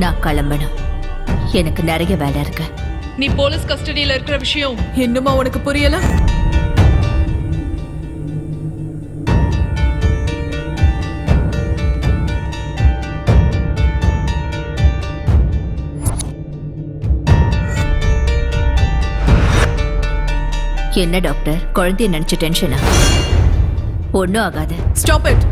நான் கிளம்பணும், எனக்கு நிறைய வேலை இருக்கு. நீ போலீஸ் கஸ்டடியில இருக்கிற விஷயம் இன்னுமா உனக்கு புரியல? என்ன டாக்டர், குழந்தைய நினைச்சு டென்ஷனா? ஒன்னும் ஆகாது. Stop it.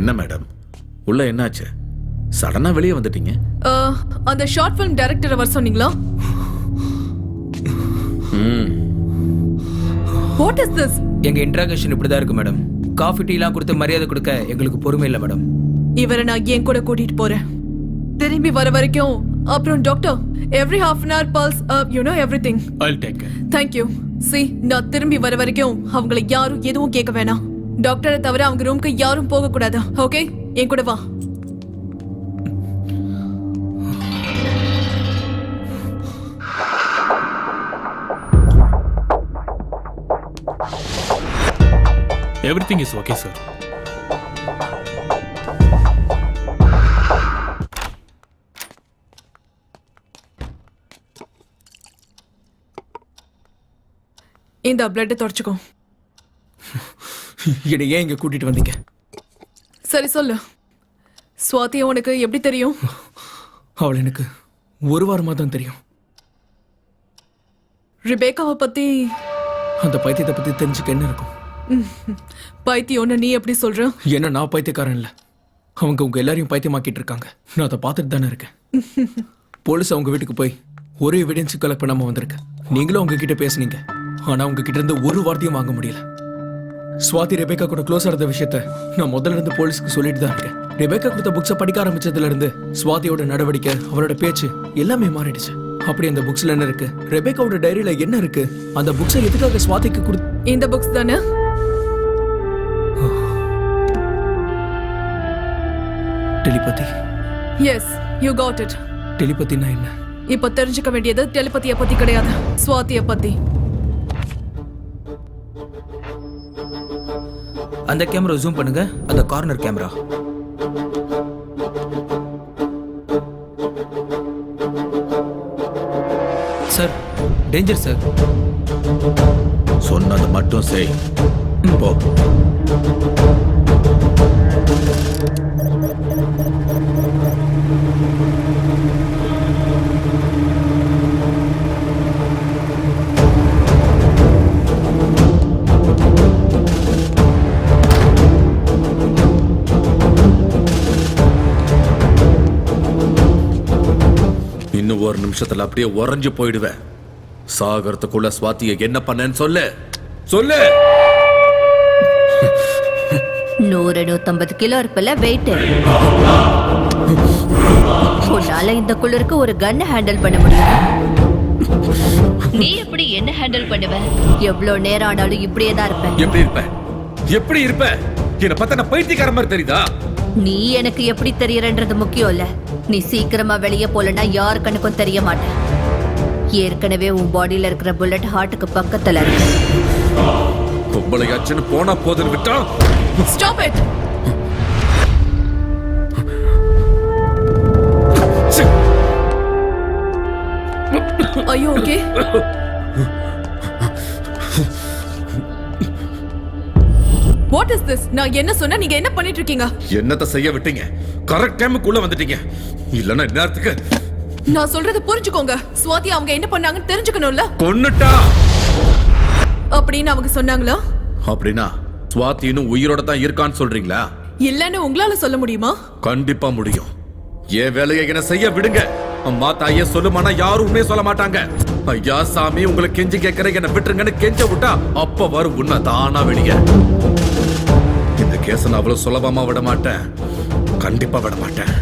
என்ன மேடம், உள்ள என்னாச்சு? சடனா வெளியே வந்துட்டீங்க. அந்த ஷார்ட் ஃபிலிம் டைரக்டரை வர சொன்னீங்களா? What is this? எங்க இன்ட்ராகேஷன் இப்படிதான் இருக்கு மேடம். காஃபி டீலாம் கொடுத்து மரியாதை கொடுக்க எங்களுக்கு பொறுமை இல்லை மேடம். இவரை நான் ஏன் கூட கூட்டிட்டு போறேன். திரும்பி வர வரைக்கும். அப்புறம் doctor, every half an hour pulse, you know everything. I'll take care. Thank you. See, நான் திரும்பி வர வரைக்கும் அவங்களை யாரும் எதுவும் கேட்க வேணாம். டாக்டரை தவிர அவங்க ரூம்க்கு யாரும் போக கூடாது. ஓகே, என் கூட வா. Everything is okay, sir. இந்த பிளட் தொடச்சுக்கோ. என்னை ஏன் இங்க கூட்டிட்டு வந்தீங்க? சரி சொல்லு, ஸ்வாதி உனக்கு எப்படி தெரியும்? அவள் எனக்கு ஒரு வாரமா தான் தெரியும். ரிபேக்காவை பத்தி? அந்த பைத்தியத்தை பத்தி தெரிஞ்சுக்க என்ன இருக்கும்? பைத்தியம்னு நீ எப்படி சொல்ற? ஏன்னா நான் பைத்தியக்காரன் இல்ல, அவங்க உங்க எல்லாரையும் பைத்தியமாக்கிட்டு இருக்காங்க. நான் அதை பார்த்துட்டு தானே இருக்கேன். போலீஸ் அவங்க வீட்டுக்கு போய் ஒரு எவிடன்ஸ் கலெக்ட் பண்ணாம வந்திருக்கேன். நீங்களும் அவங்க கிட்ட பேசுனீங்க, ஆனா உங்க கிட்ட இருந்து ஒரு வார்த்தையும் வாங்க முடியல. ஸ்வாதி ரெபேக்கா கூட க்ளோஸா இருந்த விஷயத்த நான் முதல்ல இருந்து போலீஸ்க்கு சொல்லிட்டு தான் இருக்கேன். ரெபேக்கா கொடுத்த புக்ஸை படிக்க ஆரம்பிச்சதுல இருந்து ஸ்வாதியோட நடவடிக்கை, அவரோட பேச்சு எல்லாமே மாறிடுச்சு. அப்படி அந்த புக்ஸ்ல என்ன இருக்கு, ரெபேக்காவோட டைரியில என்ன இருக்கு, அந்த புக்ஸை எதுக்காக ஸ்வாதிக்கு கொடு? இந்த புக்ஸ் தானே? Telepathy. Yes, you got it. டெலிபதினா என்ன? இப்ப தெரிஞ்சுக்க வேண்டியது டெலிபதிய பத்தி கிடையாது, ஸ்வாதிய பத்தி. அந்த கேமரா ஜூம் பண்ணுங்க, அந்த corner camera. Sir, danger sir. சொன்னது மட்டும் செய். போ. இன்னும் ஒரு நிமிஷத்துல அப்படியே உறைஞ்சு போயிடுவேன். சாகரத்துக்குள்ள சுவாத்திய என்ன பண்ணேன்னு சொல்லு சொல்லு. 100-150 கிலோ இருப்பல வெயிட். உன்னால இந்த குளிருக்கு ஒரு கன் ஹேண்டில் பண்ண முடியும். நீ எப்படி என்ன ஹேண்டில் பண்ணுவ? எவ்வளவு நேரம் ஆனாலும் இப்படியே தான் இருப்பேன். எப்படி இருப்ப? என்ன பார்த்தா நான் பைத்தியக்கார மாதிரி தெரியுதா? நீ எனக்கு எப்படி தெரியறன்றது முக்கியம் இல்ல. நீ சீக்கிரமா வெளியே போலனா யார் கண்ணுக்கும் தெரிய மாட்டேன். ஏற்கனவே உன் பாடியில இருக்கிற புல்லட் ஹார்ட்டுக்கு பக்கத்துல இருக்கு. பொம்பளையாச்சுன்னு போனா போதுன்னு விட்டா. Stop it! Are you okay? What is this? நான் என்ன சொன்னா நீங்க என்ன பண்ணிட்டு இருக்கீங்க? என்னத்த செய்ய விட்டீங்க? கரெக்ட் டைமுக்குள்ள வந்துட்டீங்க. இல்லன்னா நேரத்துக்கு நான் சொல்றது புரிஞ்சுக்கோங்க. ஸ்வாதி அவங்க என்ன பண்ணாங்கன்னு தெரிஞ்சுக்கணும்ல. கொன்னுட்டா அப்படின்னு அவங்க சொன்னாங்களா? அப்படின்னா ஸ்வாதி இன்னும் உயிரோட தான் இருக்கான்னு சொல்றீங்களா? இல்லன்னு உங்களால சொல்ல முடியுமா? கண்டிப்பா முடியும். ஏன் வேலையை என்ன செய்ய விடுங்க. அம்மா தாயே சொல்லுமானா யாருமே சொல்ல மாட்டாங்க. ஐயா சாமி உங்களை கெஞ்சி கேட்கற என்ன விட்டுருங்கன்னு கெஞ்ச விட்டா அப்ப வரும் உண்மை தானா வெளியே. இந்த கேஸ நான் அவ்வளவு சுலபமா விட மாட்டேன். கண்டிப்பா விட மாட்டேன்.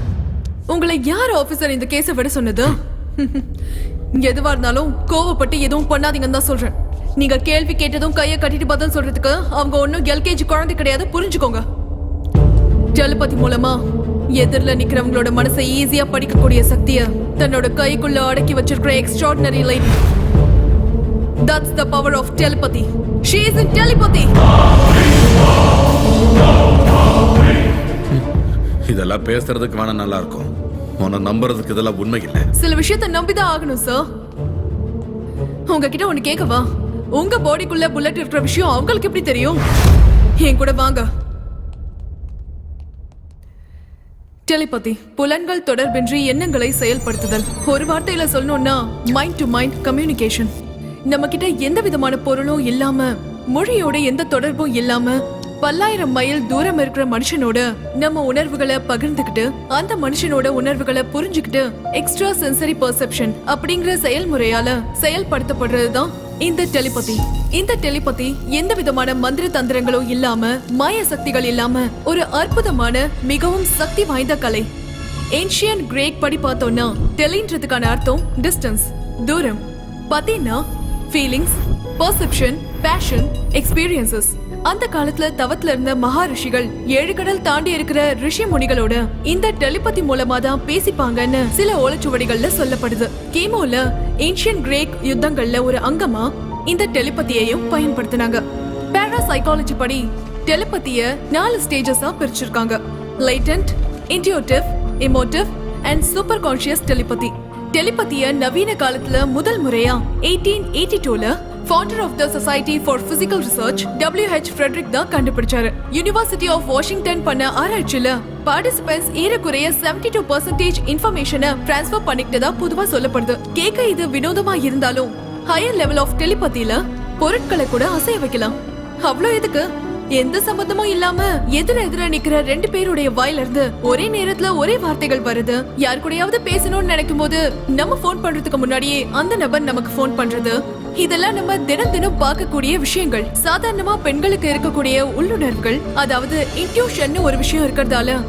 உங்களை யார் ஆபீசர் இந்த கேஸை விட சொன்னது? எதுவா இருந்தாலும் கோவப்பட்டு எதுவும் பண்ணாதீங்கன்னு தான் சொல்றேன். நீங்க கேள்வி கேட்டதும் கையை கட்டிட்டு பதில் சொல்றதுக்கு அவங்க ஒன்னும் எல்கேஜி குழந்தை கிடையாது, புரிஞ்சுக்கோங்க. டெலிபதி மூலமா எதிரில நிக்கிறவங்களோட மனசை ஈஸியா படிக்கக்கூடிய சக்திய தன்னோட கைக்குள்ள அடக்கி வச்சிருக்கிற extraordinary light. That's the power of telepathy. She is in telepathy. இதெல்லாம் பேசுறதுக்கு வேணா நல்லா இருக்கும். உன்னை நம்புறதுக்கு இதெல்லாம் உண்மை இல்லை. சில விஷயத்தை நம்பிதான் ஆகணும் சார். உங்ககிட்ட ஒண்ணு கேட்கவா? உங்க பாடிக்குள்ள புல்லட் இருக்கிற விஷயம் அவங்களுக்கு எப்படி தெரியும்? என் கூட வாங்க. டெலிபதி புலன்கள் தொடர்பின்றி எண்ணங்களை செயல்படுத்துதல். ஒரு வார்த்தையில சொல்லணும்னா மைண்ட் டு மைண்ட் கம்யூனிகேஷன். நம்ம கிட்ட எந்த விதமான பொருளும் இல்லாம, மொழியோட எந்த தொடர்பும் இல்லாம, பல்லாயிரம் மைல் தூரம் இருக்கிற மனுஷனோட நம்ம உணர்வுகளை பகிர்ந்துகிட்டு அந்த மனுஷனோட உணர்வுகளை புரிஞ்சுக்கிட்டு எக்ஸ்ட்ரா சென்சரி பெர்செப்ஷன் அப்படிங்கிற செயல்முறையால செயல்படுத்தப்படுறதுதான் இந்த டெலிபதி. இந்த டெலிபதி எந்த விதமான மந்திர தந்திரங்களும் இல்லாம, மாய சக்திகள் இல்லாம ஒரு அற்புதமான மிகவும் சக்தி வாய்ந்த கலை. ஏன்ஷியன் கிரேக் படி பார்த்தோம்னா டெலின்றதுக்கான அர்த்தம் டிஸ்டன்ஸ், தூரம். பத்தினா ஃபீலிங்ஸ், பெர்செப்ஷன், பேஷன், எக்ஸ்பீரியன்சஸ். அந்த காலத்துல தவத்துல இருந்த மகா ரிஷிகள் 7 கடல் தாண்டி இருக்கிற ரிஷி முனிகளோட இந்த டெலிபதி மூலமா தான் பேசிப்பாங்கன்னு சில ஓலைச்சுவடிகள்ல சொல்லப்படுது. கீமோல ஏன்ஷியன் கிரேக் யுத்தங்கள்ல ஒரு அங்கமா இந்த டெலிபதியையும் பயன்படுத்தினாங்க. பாராசைக்காலஜி படி டெலிபதிய 4 ஸ்டேஜஸா பிரிச்சிருக்காங்க. Latent, intuitive, emotive and super conscious telepathy. டெலிபதிய நவீன காலத்துல முதல் முறையா 1882ல founder of the Society for Physical Research W.H. Frederick தான் கண்டுபிடிச்சாரு. யுனிவர்சிட்டி ஆஃப் வாஷிங்டன் பண்ண ஆராய்ச்சியில பார்ட்டிசிபென்ட்ஸ் ஏறக்குறைய 72% இன்ஃபர்மேஷனை டிரான்ஸ்ஃபர் பண்ணிக்கிட்டதா பொதுவா சொல்லப்படுது. கேட்க இது வினோதமா இருந்தாலும் ஹையர் லெவல் ஆஃப் டெலிபதியில பொருட்களை கூட அசைய வைக்கலாம். அவ்வளோ எதுக்கு? எந்த சம்பந்தமும் இல்லாம எதிர நிக்கிற 2 பேருடைய வாயில இருந்து ஒரே நேரத்துல ஒரே வார்த்தைகள் வருது. யாரு கூடயாவது பேசணும்னு நினைக்கும் போது நம்ம போன் பண்றதுக்கு முன்னாடியே அந்த நபர் நமக்கு போன் பண்றது, இதெல்லாம் நம்ம தினம் பார்க்கக்கூடிய விஷயங்கள். சாதாரணமா பெண்களுக்கு இருக்கக்கூடிய உள்ளுணர்வுகள், அதாவது இன்ட்யூஷன் ஒரு விஷயம் இருக்கிறதால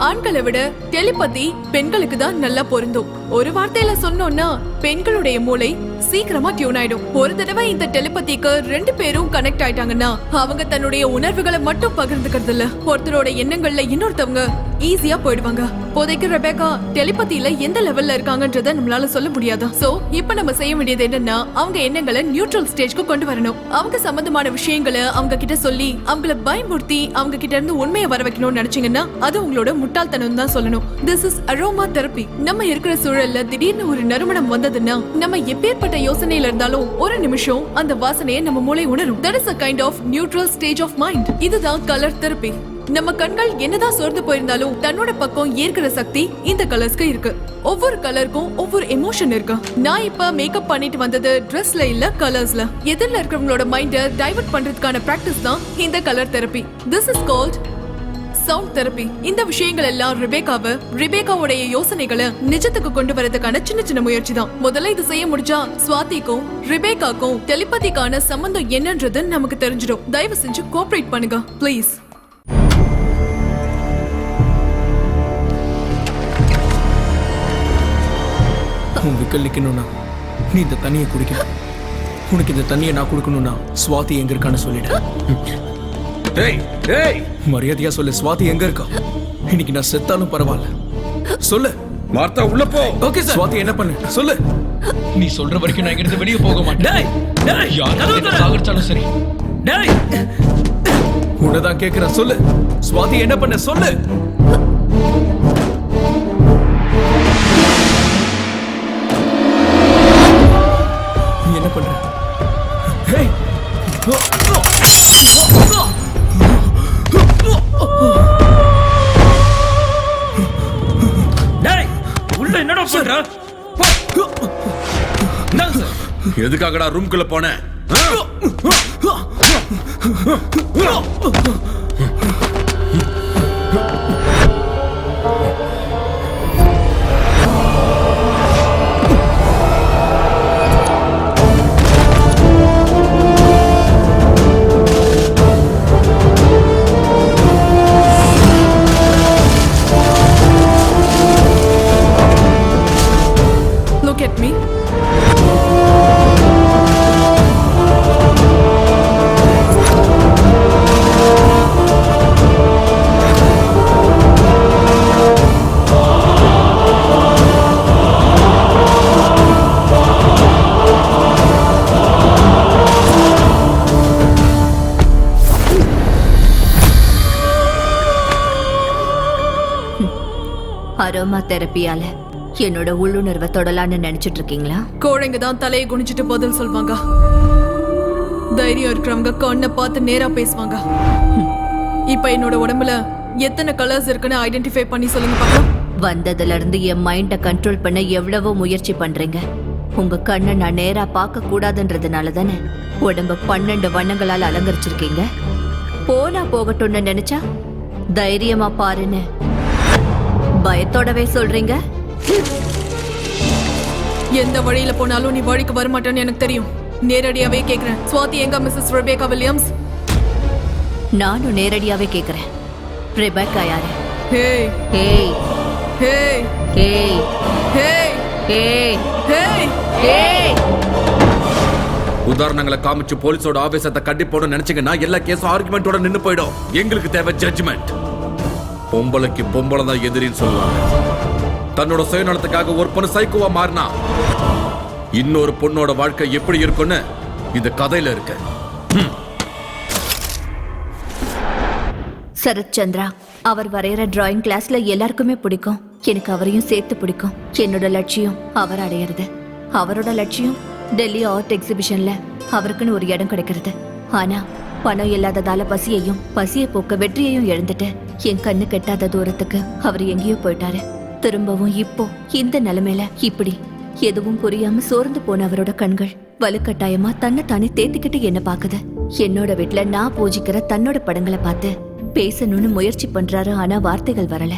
ஆண்களை விட டெலிபதி பெண்களுக்கு தான் நல்லா பொருந்தும். ஒரு வார்த்தையில சொன்னோம்னா பெண்களுடைய மூளை சீக்கிரமா டியூன் ஆயிடும். ஒரு தடவை இந்த டெலிபதிக்கு 2 பேரும் கனெக்ட் ஆயிட்டாங்கன்னா அவங்க தன்னுடைய உணர்வுகளை மட்டும் பகிர்ந்துக்கிறது இல்ல, ஒருத்தரோட எண்ணங்கள்ல இன்னொருத்தவங்க ஈஸியா போயிடுவாங்க. இப்போதைக்கு ரெபேக்கா டெலிபதியில எந்த லெவல்ல இருக்காங்கன்றத நம்மளால சொல்ல முடியாது. சோ இப்ப நம்ம செய்ய வேண்டியது என்னன்னா அவங்க எண்ணங்களை நியூட்ரல் ஸ்டேஜ்க்கு கொண்டு வரணும். அவங்க சம்பந்தமான விஷயங்களை அவங்க கிட்ட சொல்லி அவங்கள பயமுறுத்தி அவங்க கிட்ட இருந்து உண்மையை வர வைக்கணும்னு நினைச்சீங்கன்னா அது உங்களோட முட்டாள்தனம் தான் சொல்லணும். This is aroma therapy. நம்ம இருக்கிற சூழல்ல திடீர்னு ஒரு நறுமணம் வந்ததுன்னா நம்ம எப்பேற்பட்ட யோசனையில இருந்தாலும் ஒரு நிமிஷம் அந்த வாசனையை நம்ம மூளை உணரும். That is a kind of neutral stage of mind. இதுதான் கலர் தெரப்பி. நம்ம கண்கள் என்னதான் சோர்ந்து போயிருந்தாலும் தன்னோட பக்கம் ஈர்க்கிற சக்தி இந்த கலர்ஸ்க்கு இருக்கு. ஒவ்வொரு கலருக்கும் ஒவ்வொரு எமோஷன் இருக்கு. நான் இப்ப மேக்கப் பண்ணிட்டு வந்தது ட்ரெஸ்ல இல்ல, கலர்ஸ்ல. எதிரில இருக்கிறவங்களோட மைண்ட டைவர்ட் பண்றதுக்கான பிராக்டிஸ் தான் இந்த colour therapy. This is called sound therapy, இந்த விஷயங்கள் எல்லாம் ரிபேக்காவுடைய யோசனைகளை நிஜத்துக்கு கொண்டு வரதுக்கான சின்ன சின்ன முயற்சி தான். முதல்ல இது செய்ய முடிஞ்சா ஸ்வாதிக்கும் ரிபேக்காக்கும் டெலிபதிக்கான சம்பந்தம் என்னன்றது நமக்கு தெரிஞ்சிடும். தயவு செஞ்சு கோஆபரேட் பண்ணுங்க ப்ளீஸ். உன் விக்கல் நிக்கணும்னா நீ இந்த தண்ணியை குடிக்கணும். உனக்கு இந்த தண்ணியை நான் கொடுக்கணும்னா ஸ்வாதி எங்க இருக்கான்னு சொல்லிடு. மரியாதையா சொல்லு, ஸ்வாதி எங்க இருக்கா? இன்னைக்கு நான் செத்தாலும் பரவாயில்ல, சொல்லு. மார்த்தா உள்ள போ. Okay sir. ஸ்வாதி என்ன பண்ணு சொல்லு. நீ சொல்ற வரைக்கும் நான் இங்கிருந்து வெளியே போக மாட்டேன். சாகடிச்சாலும் சரி. உன்னதான் கேக்குறேன், சொல்லு. ஸ்வாதி என்ன பண்ண சொல்லு. நீ என்ன பண்ற? ஹேய், உள்ள என்னடா பண்ற? எதுக்காகடா ரூம்குள்ள போன? Look at me. அரோமா தெரப்பியால என்னோட உள்ளுணர்வை தொடலான்னு நினைச்சிட்டு இருக்கீங்களா? கோழைங்க தான் தலையை குனிச்சிட்டு பதில் சொல்வாங்க. தைரியம் இருக்கிறவங்க கண்ணை பார்த்து நேரா பேசுவாங்க. இப்ப என்னோட உடம்புல எத்தனை கலர்ஸ் இருக்குன்னு ஐடென்டிஃபை பண்ணி சொல்லுங்க பாக்கலாம். வந்ததுல இருந்து என் மைண்ட கண்ட்ரோல் பண்ண எவ்வளவோ முயற்சி பண்றீங்க. உங்க கண்ணை நான் நேரா பார்க்க கூடாதுன்றதுனால தானே உடம்ப 12 வண்ணங்களால் அலங்கரிச்சிருக்கீங்க. போனா போகட்டும்னு நினைச்சா தைரியமா பாருன்னு பயத்தோடவே சொல்றீங்க. எந்த வழியில போனாலும் நீ வழிக்கு வரமாட்டேன்னு எனக்கு தெரியும். நேரடியாவே கேக்குறேன், ஸ்வாதி எங்க மிஸ்ஸஸ் ரெபேக்கா வில்லியம்ஸ்? நானும் நேரடியாவே கேக்குறேன், ரெபேக்கா யாரு? Hey hey hey hey hey hey hey hey. உதாரணங்களை காமிச்சு போலீஸோட ஆவேசத்தை கட்டி போட நினைச்சீங்கன்னா எல்லா கேஸும் ஆர்குமெண்டோட நின்னு போயிடும். எங்களுக்கு தேவை ஜட்ஜ்மெண்ட். பொம்பளைக்கு பொம்பளை தான் எதிரின்னு சொல்லுவாங்க. தன்னோட சுயநலத்துக்காக ஒரு பொண்ணு சைக்கோவா மாறினா இன்னொரு பொண்ணோட வாழ்க்கை எப்படி இருக்குன்னு இந்த கதையில இருக்கு. சரத் சந்திரா அவர் வரைகிற டிராயிங் கிளாஸ்ல எல்லாருக்குமே பிடிக்கும். எனக்கு அவரையும் சேர்த்து பிடிக்கும். என்னோட லட்சியம் அவர் அடையிறது. அவரோட லட்சியம் டெல்லி ஆர்ட் எக்ஸிபிஷன்ல அவருக்குன்னு ஒரு இடம் கிடைக்கிறது. ஆனா பணம் இல்லாததால பசியை போக்க வெற்றியையும் இழந்துட்டு என் கண்ணு கெட்டாத தூரத்துக்கு அவர் எங்கேயோ போயிட்டாரு. திரும்பவும் இப்போ இந்த நிலைமையில இப்படி எதுவும் புரியாம சோர்ந்து போன அவரோட கண்கள் வலுக்கட்டாயமா தன்னைத்தானே தேத்திக்கிட்டு என்ன பாக்குது. என்னோட வீட்டுல நான் பூஜிக்கிற தன்னோட படங்களை பார்த்து பேசணும்னு முயற்சி பண்றாரு. ஆனா வார்த்தைகள் வரல.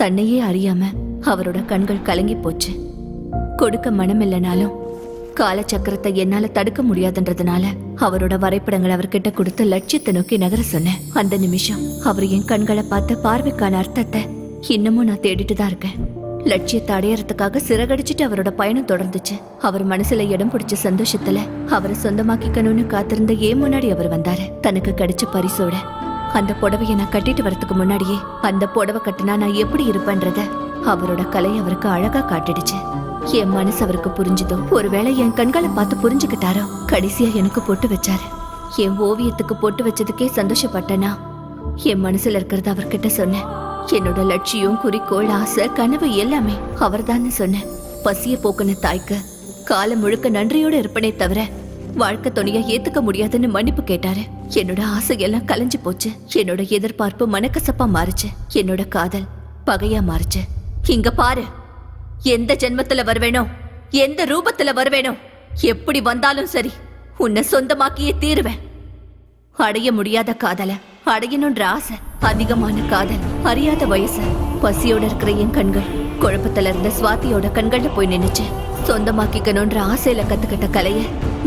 தன்னையே அறியாம அவரோட கண்கள் கலங்கி போச்சு. கொடுக்க மனம் இல்லைனாலும் காலச்சக்கரத்தை என்னால தடுக்க முடியாதுன்றதுனால அவரோட வரைபடங்களை அவர்கிட்ட கொடுத்து லட்சியத்தை நோக்கி நகர சொன்னேன். அந்த நிமிஷம் அவர் என் கண்களை பார்த்த பார்வைக்கான அர்த்தத்தை இன்னமும் நான் தேடிட்டு தான் இருக்கேன். லட்சியத்தை அடையறதுக்காக சிறகடிச்சிட்டு அவரோட பயணம் தொடர்ந்துச்சு. அவர் மனசுல இடம் பிடிச்ச சந்தோஷத்துல அவரை சொந்தமாக்கிக்கணும்னு காத்திருந்த ஏன் முன்னாடி அவர் வந்தாரு. தனக்கு கிடைச்ச பரிசோட அந்த புடவையை நான் கட்டிட்டு வரதுக்கு முன்னாடியே அந்த புடவை கட்டினா நான் எப்படி இருப்பேன்றத அவரோட கலை அவருக்கு அழகா காட்டிடுச்சு. என் மனசு அவருக்கு புரிஞ்சுதோ, ஒருவேளை என் கண்களை பார்த்து புரிஞ்சுக்கிட்டாரோ. கடைசியா எனக்கு பொட்டு வச்சாரு. என் ஓவியத்துக்கு பொட்டு வச்சதுக்கே சந்தோஷப்பட்டனா என் மனசுல இருக்கிறத அவர்கிட்ட சொன்னேன். என்னோட லட்சியம், குறிக்கோள், ஆசை, கனவு எல்லாமே அவர்தான்னு சொன்னேன். பசிய போக்குன தாய்க்கு காலம் முழுக்க நன்றியோட இருப்பனே தவிர வாழ்க்கை துணையா ஏத்துக்க முடியாதுன்னு மன்னிப்பு கேட்டாரு. என்னோட ஆசையெல்லாம் கலைஞ்சு போச்சு. என்னோட எதிர்பார்ப்பு மனக்கசப்பா மாறுச்சு. என்னோட காதல் பகையா மாறுச்சு. இங்க பாரு, எந்த ஜென்மத்துல வருவேனோ, எந்த ரூபத்துல வருவேனோ, எப்படி வந்தாலும் சரி உன்னை சொந்தமாக்கியே தீருவேன். அடைய முடியாத காதல அடையணும்ன்ற ஆசை, அதிகமான காதல், அறியாத வயசு, பசியோட இருக்கிற என் கண்கள் குழப்பத்துல இருந்த சுவாதியோட கண்கள்ல போய் நின்னுச்சு. சொந்தமாக்கிக்கணும்ன்ற ஆசையில கத்துக்கிட்ட கலைய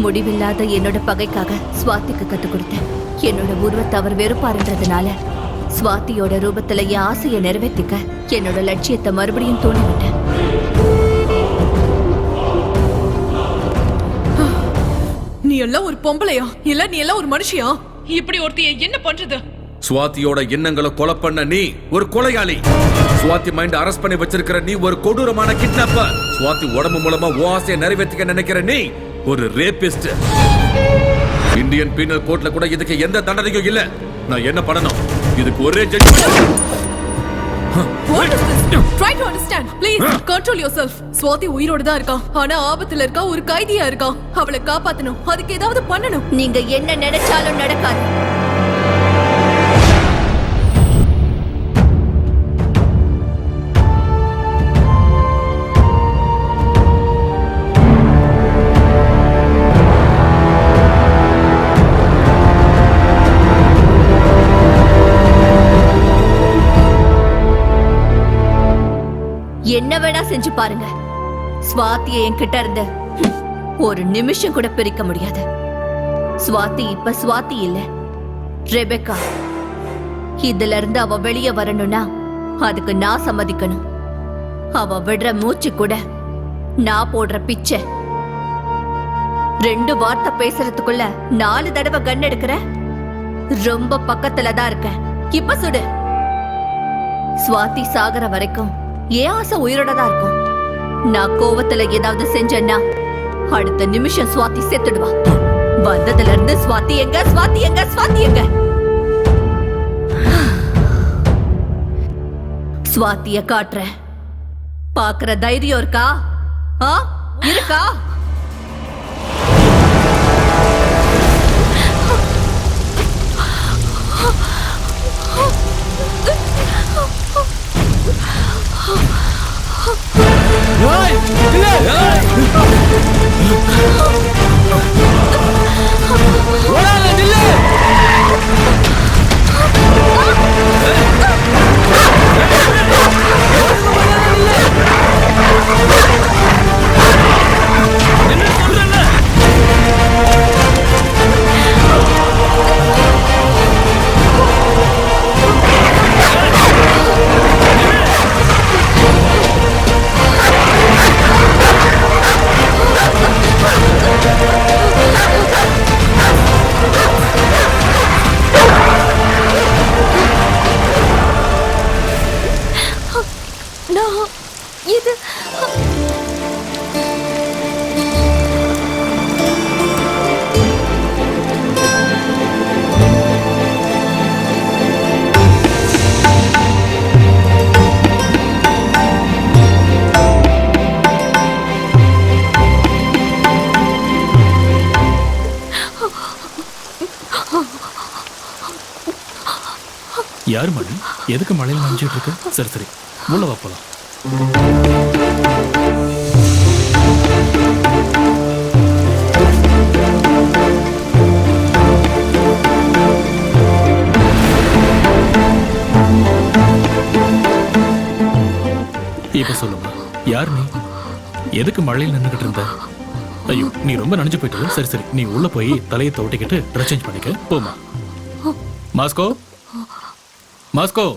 முடிவில்லாத என்னோட பகைக்காக சுவாதிக்கு கத்து கொடுத்தேன். என்னோட உருவத்தை அவர் வெறுப்பாருன்றதுனால சுவாதியோட ரூபத்துல என் ஆசையை நிறைவேற்றிக்க என்னோட லட்சியத்தை மறுபடியும் தூண்டிவிட்டேன். நீ எல்லாம் ஒரு பொம்பளையா இல்ல நீ எல்லாம் ஒரு மனுஷியா? இப்படி ஒருத்திய என்ன பண்றது? சுவாதியோட எண்ணங்களை கொலை பண்ண நீ ஒரு கொலையாளி. சுவாதி மைண்ட் அரெஸ்ட் பண்ணி வச்சிருக்கிற நீ ஒரு கொடூரமான கிட்னாப்பர். சுவாதி உடம்பு மூலமா ஆசையை நிறைவேற்றிக்க நினைக்கிற நீ ஒரு ரேபிஸ்ட். இந்தியன் பீனல் கோட்ல கூட இதுக்கு எந்த தண்டனையும் இல்ல. நான் என்ன பண்ணணும்? இதுக்கு ஒரே judgement. What is this? Try to understand. Please control yourself. Swathi உயிரோட தான் இருக்கா. ஆனா ஆபத்துல இருக்கா, ஒரு கைதியா இருக்கா. அவளை காப்பாத்தணும். அதுக்கு ஏதாவது பண்ணணும். நீங்க என்ன நினைச்சாலும் நடக்காது. என்ன வேணா செஞ்சு பாருங்க, ஸ்வாதியை என்கிட்ட இருந்து ஒரு நிமிஷம் கூட பிரிக்க முடியாது. ஸ்வாதி இப்ப ஸ்வாதி இல்ல, ரெபெக்கா. இதுல இருந்து அவ வெளியே வரணும்னா அதுக்கு நான் சம்மதிக்கணும். அவ விடுற மூச்சு கூட நான் போடுற பிச்சை. 2 வார்த்தை பேசுறதுக்குள்ள 4 தடவை கன் எடுக்கிற. ரொம்ப பக்கத்துல தான் இருக்க. இப்ப சுடு. ஸ்வாதி சாகர வரைக்கும் ஏன் ஆசை உயிரோட தான் இருக்கும். நான் கோவத்துல ஏதாவது செஞ்சேன்னா அடுத்த நிமிஷம் ஸ்வாதி செத்துடுவா. வந்ததுல இருந்து ஸ்வாதி எங்க, ஸ்வாதி எங்க, ஸ்வாதி எங்க? ஸ்வாதிய காட்டுறேன். பாக்குற தைரியம் இருக்கா? இருக்கா? யார் மணி? எதுக்கு மழையில் நினைச்சிட்டு இருக்கு? சரி சரி, உள்ள வா போலாம். இப்ப சொல்லுமா, யார் நீ? எதுக்கு மழையில் நின்றுகிட்டு இருந்த? ஐயோ, நீ ரொம்ப நனைஞ்சு போயிட்டு. சரி சரி, நீ உள்ள போய் தலையை தோட்டிக்கிட்டு ட்ரெஸ் சேஞ்ச் பண்ணிக்க. போமா. Moscow, Moscow.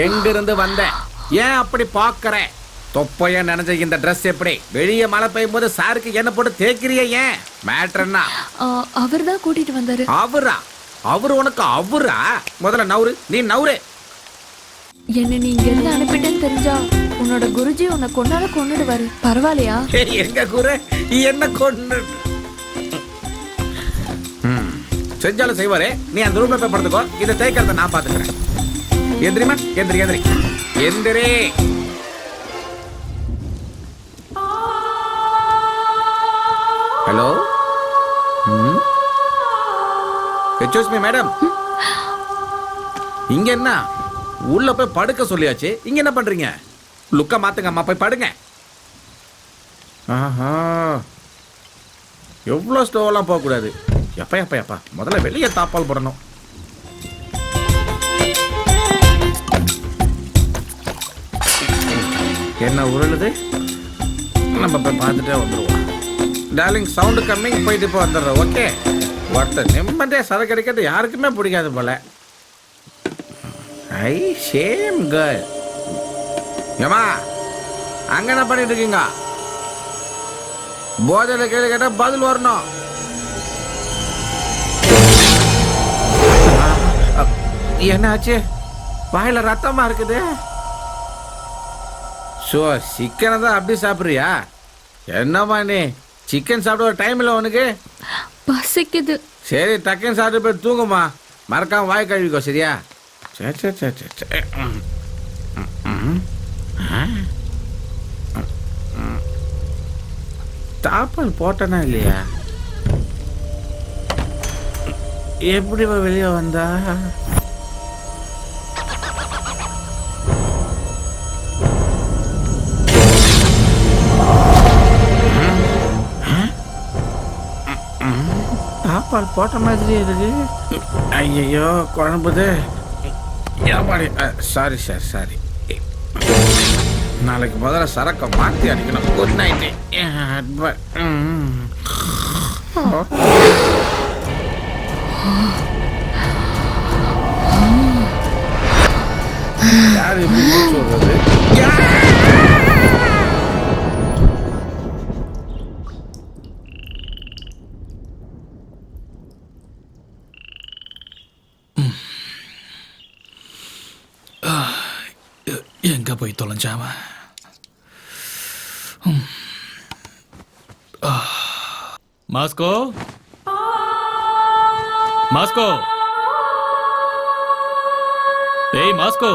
எங்கிருந்து வந்த? ஏன் அப்படி பாக்குற? தொப்பையா நினைச்ச இந்த Dress எப்படி? வெளியே மழை பெய்யும் போது சாருக்கு என்ன போட்டு தேய்க்கிறிய? ஏன் மேட்டர் என்ன? அவர் தான் கூட்டிட்டு வந்தாரு. அவரா? அவரு உனக்கு அவரா? முதல்ல நவுரு, நீ நவுரு. என்ன நீ இங்க இருந்து அனுப்பிட்டேன்னு தெரிஞ்சா உன்னோட குருஜி உன்னை கொன்னுடுவாரு. பரவாயில்லையா? எங்க குரு என்ன கொண்டு செஞ்சாலும் செய்வாரே. நீ அந்த ரூம்ல போய் படுத்துக்கோ, இதை தேய்க்கிறத நான் பாத்துக்கிறேன். எந்திரிமா, எந்திரி எந்திரி எந்திரி. Hello, excuse me madam. இங்க என்ன உள்ள போய் படுக்க சொல்லியாச்சு, இங்க என்ன பண்றீங்க? லுக்க மாத்துங்க அம்மா, போய் படுங்க. ஆஹா, எவ்வளோ ஸ்டோவெல்லாம் போகக்கூடாது. எப்பா எப்பா எப்பா, முதல்ல வெளியே தாப்பால் போடணும். என்ன உருளுது? நம்ம போய் பார்த்துட்டே வந்துடுவோம். டார்லிங், சவுண்டு கம்மிங், போயிட்டு இப்போ வந்துடுறோம். ஓகே, ஒருத்தர் நிம்மதியாக சரக்கு அடிக்கிறது யாருக்குமே பிடிக்காது போல. ஐ சேம் கேர்ள். ஏமா அங்க என்ன பண்ணிட்டு இருக்கீங்க? போதையில கேள்வி கேட்டா பதில் வரணும். என்னாச்சு? வாயில ரத்தமா இருக்குது. ஸோ சிக்கனை தான் அப்படி சாப்பிட்றியா? என்னம்மா நீ சிக்கன் சாப்பிட டைம் இல்லை உனக்கு? பசிக்குது. சரி, டக்குன்னு சாப்பிட்டு போய் தூங்குமா. மறக்காம வாய் கழுவிக்கோ, சரியா? சரி சரி சரி சரி. தாப்பால் போட்டனா இல்லையா? எப்படி வெளியே வந்தா? தாப்பால் போட்ட மாதிரி இருக்கு. ஐயோ குழம்புது. Sorry sir, sorry. நாளைக்கு முதல்ல சரக்கை மாற்றி அடிக்கணும். Good night. யார் எப்படி சொல்றது? எங்க போய் தொலைஞ்சாம? மாஸ்கோ, மாஸ்கோ, ஏய் மாஸ்கோ.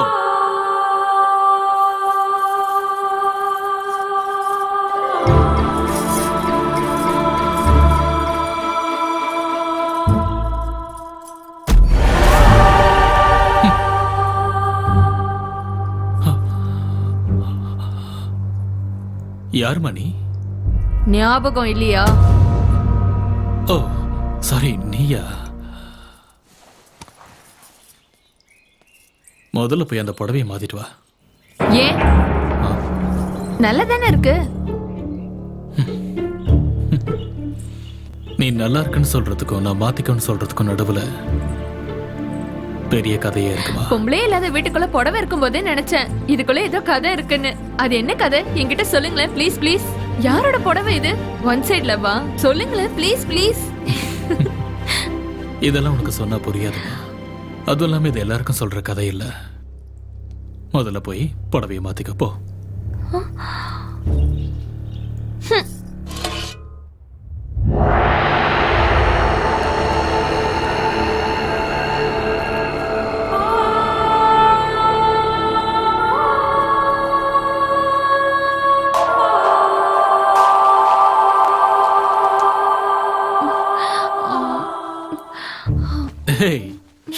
யார் மணி? ஞாபகம் இல்லையா? ஓ சாரி, நீயா? முதல்ல போய் அந்த புடவையை மாத்திட்டு வா. ஏன்? நல்லதானே இருக்கு. நீ நல்லா இருக்குன்னு சொல்றதுக்கும் நான் மாத்திக்கன்னு சொல்றதுக்கும் நடுவுல பெரிய கதையே இருக்குமா? பொம்பளே இல்லாத வீட்டுக்குள்ள புடவை இருக்கும் போதே நினைச்சேன் இதுக்குள்ள ஏதோ கதை இருக்குன்னு. அது என்ன கதை என்கிட்ட சொல்லுங்களேன் ப்ளீஸ் ப்ளீஸ். யாரோட புடவை இது? ஒன் சைட்ல வா, சொல்லுங்களேன் ப்ளீஸ் ப்ளீஸ். இதெல்லாம் உனக்கு சொன்னா புரியாதுமா. அதுவும் இல்லாம இது எல்லாருக்கும் சொல்ற கதை இல்ல. முதல்ல போய் புடவையை மாத்திக்க போ.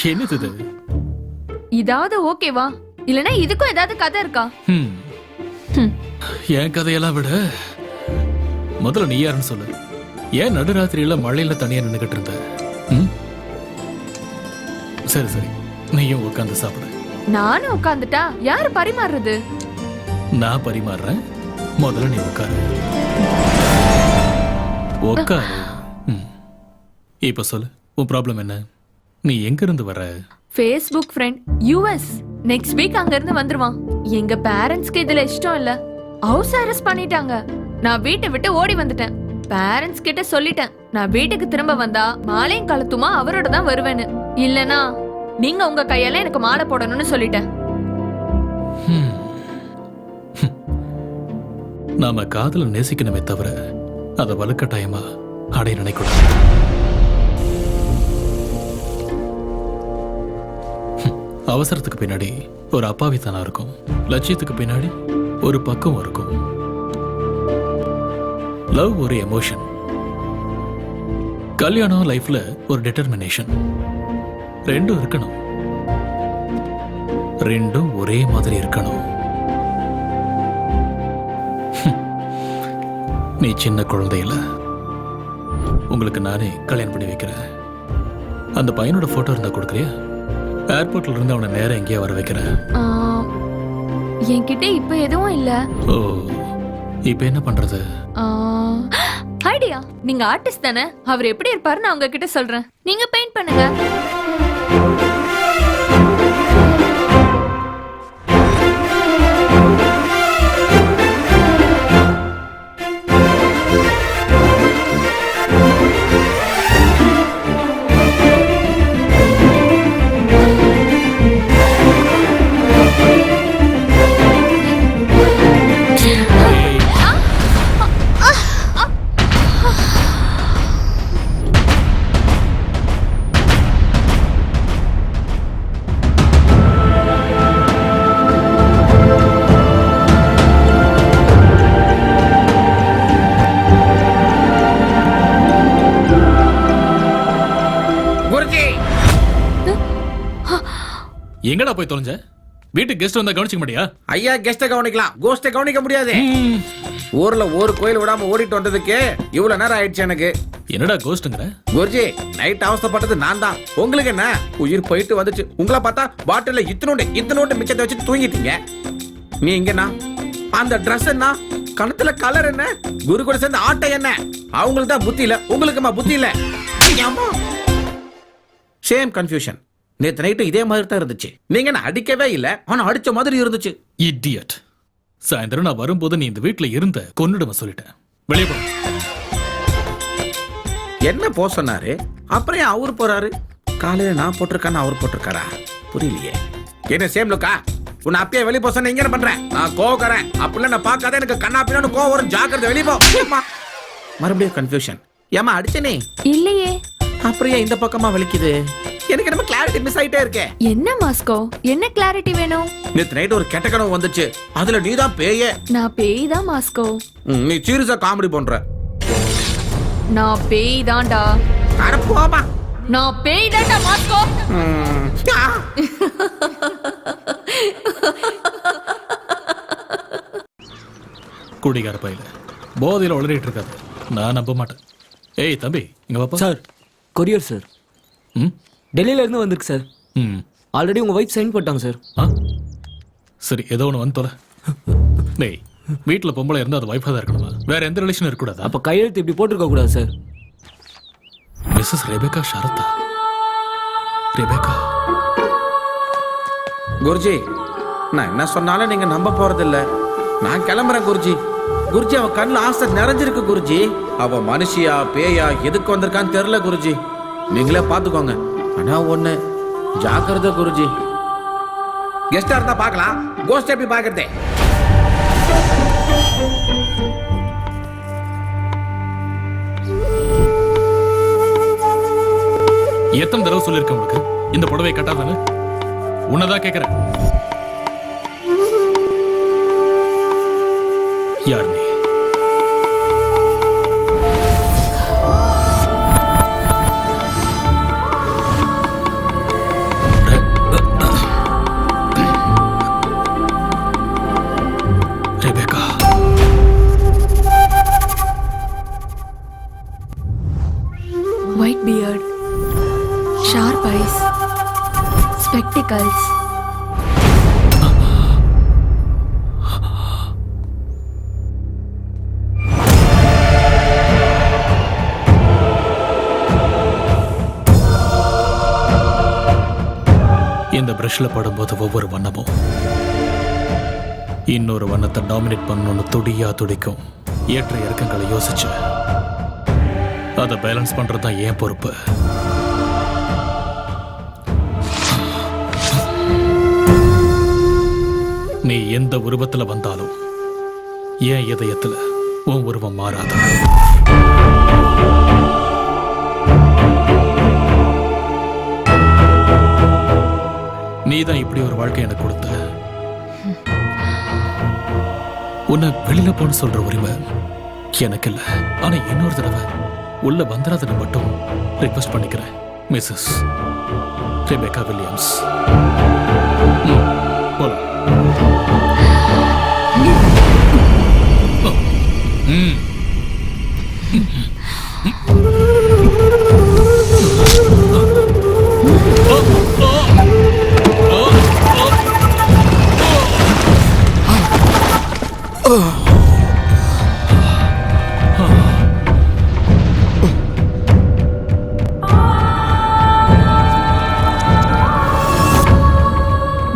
என்னது இது? இதாவது ஓகேவா? இல்லனா இதுக்கும் ஏதாவது கதை இருக்கா? என் கதையெல்லாம் விட முதல்ல நீ யாருன்னு சொல்லு. ஏன் நடுராத்திரியில மழையில தனியா நின்னுகிட்டு இருந்த? சரி சரி, நீயும் உட்காந்து சாப்பிடு. நானும் உட்காந்துட்டா யாரு பரிமாறுறது? நான் பரிமாறுறேன். முதல்ல நீ உட்காரு. உட்காரு. இப்ப சொல்லு, உன் ப்ராப்ளம் என்ன? நீ எங்க இருந்து வர? Facebook friend US. Next week அங்க இருந்து வந்துருவான். எங்க பேரண்ட்ஸ்க்கு இதுல இஷ்டம் இல்ல. ஹவுஸ் அரெஸ்ட் பண்ணிட்டாங்க. நான் வீட்டை விட்டு ஓடி வந்துட்டேன். பேரண்ட்ஸ் கிட்ட சொல்லிட்டேன், நான் வீட்டுக்கு திரும்ப வந்தா மாலையும் கழுத்துமா அவரோட தான் வருவேன்னு. இல்லனா நீங்க உங்க கையால எனக்கு மாலை போடணும்னு சொல்லிட்டேன். நாம காதல நேசிக்கணுமே தவிர அதை வலுக்கட்டாயமா அடைய நினைக்கூடாது. அவசரத்துக்கு பின்னாடி ஒரு அப்பாவித்தனம் இருக்கும், லட்சியத்துக்கு பின்னாடி ஒரு பக்கம் இருக்கும். லவ் ஒரு எமோஷன், கல்யாணம் லைஃப்ல ஒரு டிட்டர்மினேஷன். ரெண்டும் இருக்கணும், ரெண்டும் ஒரே மாதிரி இருக்கணும். நீ சின்ன குழந்தையில உங்களுக்கு நானே கல்யாணம் பண்ணி வைக்கிறேன். அந்த பையனோட போட்டோ இருந்தா கொடுக்குறியா? ஏர்போர்ட்ல இருந்து அவனை நேரம் எங்கேயா வர வைக்கிறேன். என்கிட்ட இப்ப எதுவும் இல்ல. ஓ, இப்ப என்ன பண்றது? ஐடியா, நீங்க ஆர்டிஸ்ட் தானே, அவர் எப்படி இருப்பாரு நான் உங்ககிட்ட சொல்றேன். நீங்க பெயிண்ட் பண்ணுங்க. எங்கடா போய் தொலைஞ்ச? வீட்டுக்கு கெஸ்ட் வந்தா கவனிச்சுக்க முடியா? ஐயா, கெஸ்ட கவனிக்கலாம், கோஸ்ட கவனிக்க முடியாது. ஊர்ல ஒரு கோயில் விடாம ஓடிட்டு வந்ததுக்கு இவ்வளவு நேரம் ஆயிடுச்சு எனக்கு. என்னடா கோஸ்ட்ங்கற? குருஜி, நைட் அவஸ்தைப்பட்டது நான் தான். உங்களுக்கு என்ன, உயிர் போயிட்டு வந்துச்சு. உங்களை பார்த்தா பாட்டில்ல இத்தனோண்டு மிச்சத்தை வச்சு தூங்கிட்டீங்க. நீ இங்கண்ணா, அந்த ட்ரெஸ் என்ன, கணத்துல கலர் என்ன, குரு கூட சேர்ந்த ஆட்டை என்ன? அவங்களுக்கு தான் புத்தி இல்ல, உங்களுக்குமா புத்தி இல்ல? Same confusion. நேத்து நைட்டு இதே மாதிரி தான் இருந்துச்சு. நீங்க என்ன அடிக்கவே இல்ல, ஆனா அடிச்ச மாதிரி இருந்துச்சு. இடியட். சாயந்தரம் நான் வரும்போது நீ இந்த வீட்டுல இருந்த கொன்னுடுவ சொல்லிட்டேன். வெளியே போ. என்ன போ சொன்னாரு? அப்புறம் ஏன் அவரு போறாரு? காலையில நான் போட்டிருக்கான்னு அவர் போட்டிருக்காரா? புரியலையே. என்ன சேம் லுக்கா? உன்னை அப்பயே வெளியே போ சொன்ன, இங்க என்ன பண்றேன்? நான் கோவக்காரன் அப்படிலாம் நான் பார்க்காத, எனக்கு கண்ணாப்பின்னு கோவம் வரும். ஜாக்கிரதை, வெளியே போ. மறுபடியும் கன்ஃபியூஷன். ஏமா அடிச்சனே? இல்லையே. அப்புறம் ஏன் இந்த பக்கமா வலிக்குது? எனக்கு நம்ம கிளாரிட்டி மிஸ் ஆயிட்டே இருக்கே. என்ன மாஸ்கோ, என்ன கிளாரிட்டி வேணும்? நேத்து நைட் ஒரு கெட்ட கனவு வந்துச்சு, அதுல நீ தான் பேயே. நான் பேய் தான் மாஸ்கோ. நீ சீரியஸா காமெடி பண்ற. நான் பேய் தான்டா. அட போமா. நான் பேய் தான்டா மாஸ்கோ. குடிகார பையில போதையில உளறிட்டு இருக்காது, நான் நம்ப மாட்டேன். ஏய் தம்பி, இங்க வாப்பா. Sir, courier sir. டெல்லியில இருந்து வந்திருக்கு சார். ஆல்ரெடி உங்க வைஃப் சைன் போட்டாங்க சார். சரி, ஏதோ ஒன்று வந்து தொலை. டேய், வீட்டில் பொம்பளை இருந்தால் அது வைஃபாக தான் இருக்கணுமா? வேற எந்த ரிலேஷனும் இருக்கக்கூடாது. அப்போ கையெழுத்து இப்படி போட்டிருக்க கூடாது sir. Mrs Rebecca Shraddha. Rebecca. Guruji, நான் என்ன சொன்னாலும் நீங்க நம்ப போறதில்ல. நான் கிளம்புறேன் குருஜி. குருஜி, அவ கண்ணுல ஆசை நிறைஞ்சிருக்கு குருஜி. அவ மனுஷியா பேயா எதுக்கு வந்திருக்கான்னு தெரியல குருஜி. நீங்களே பாத்துக்கோங்க. ஆனா ஒண்ணு, ஜாக்கிரதை குருஜி. கெஸ்டா இருந்தா பார்க்கலாம், கோஸ்ட் எப்படி பாக்குறதே? எத்தனை தடவை சொல்லிருக்கேன் உனக்கு இந்த புடவை கட்டாதானு? உன்னதான் கேட்கிறேன். யார் நீ? White beard, sharp eyes, spectacles. இந்த பிரஷ்ல படும்போது ஒவ்வொரு வண்ணமும் இன்னொரு வண்ணத்தை டாமினேட் பண்ணணும்னு துடியா துடிக்கும். ஏற்ற இறக்கங்களை யோசிச்சு அதை பேலன்ஸ் பண்றது தான் என் பொறுப்பு. நீ எந்த உருவத்துல வந்தாலும் என் இதயத்துல உன் உருவம் மாறாத. நீதான் இப்படி ஒரு வாழ்க்கை எனக்கு கொடுத்த. உன்னை வெளியில போன்னு சொல்ற உரிமை எனக்கு இல்ல. ஆனா இன்னொரு தடவை உள்ள வந்துடாதுன்னு மட்டும் ரிக்வெஸ்ட் பண்ணிக்கிறேன். Mrs Rebecca Williams. போலாம்.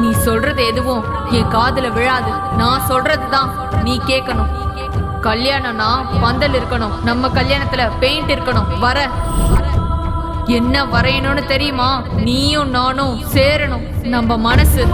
நீ சொல்றது எதுவும் என் காதுல விழாது. நான் சொல்றதுதான் நீ கேட்கணும். கல்யாணம்னா பந்தல் இருக்கணும். நம்ம கல்யாணத்துல பெயிண்ட் இருக்கணும். வர என்ன வரையணும்னு தெரியுமா? நீயும் நானும் சேரணும். நம்ம மனசு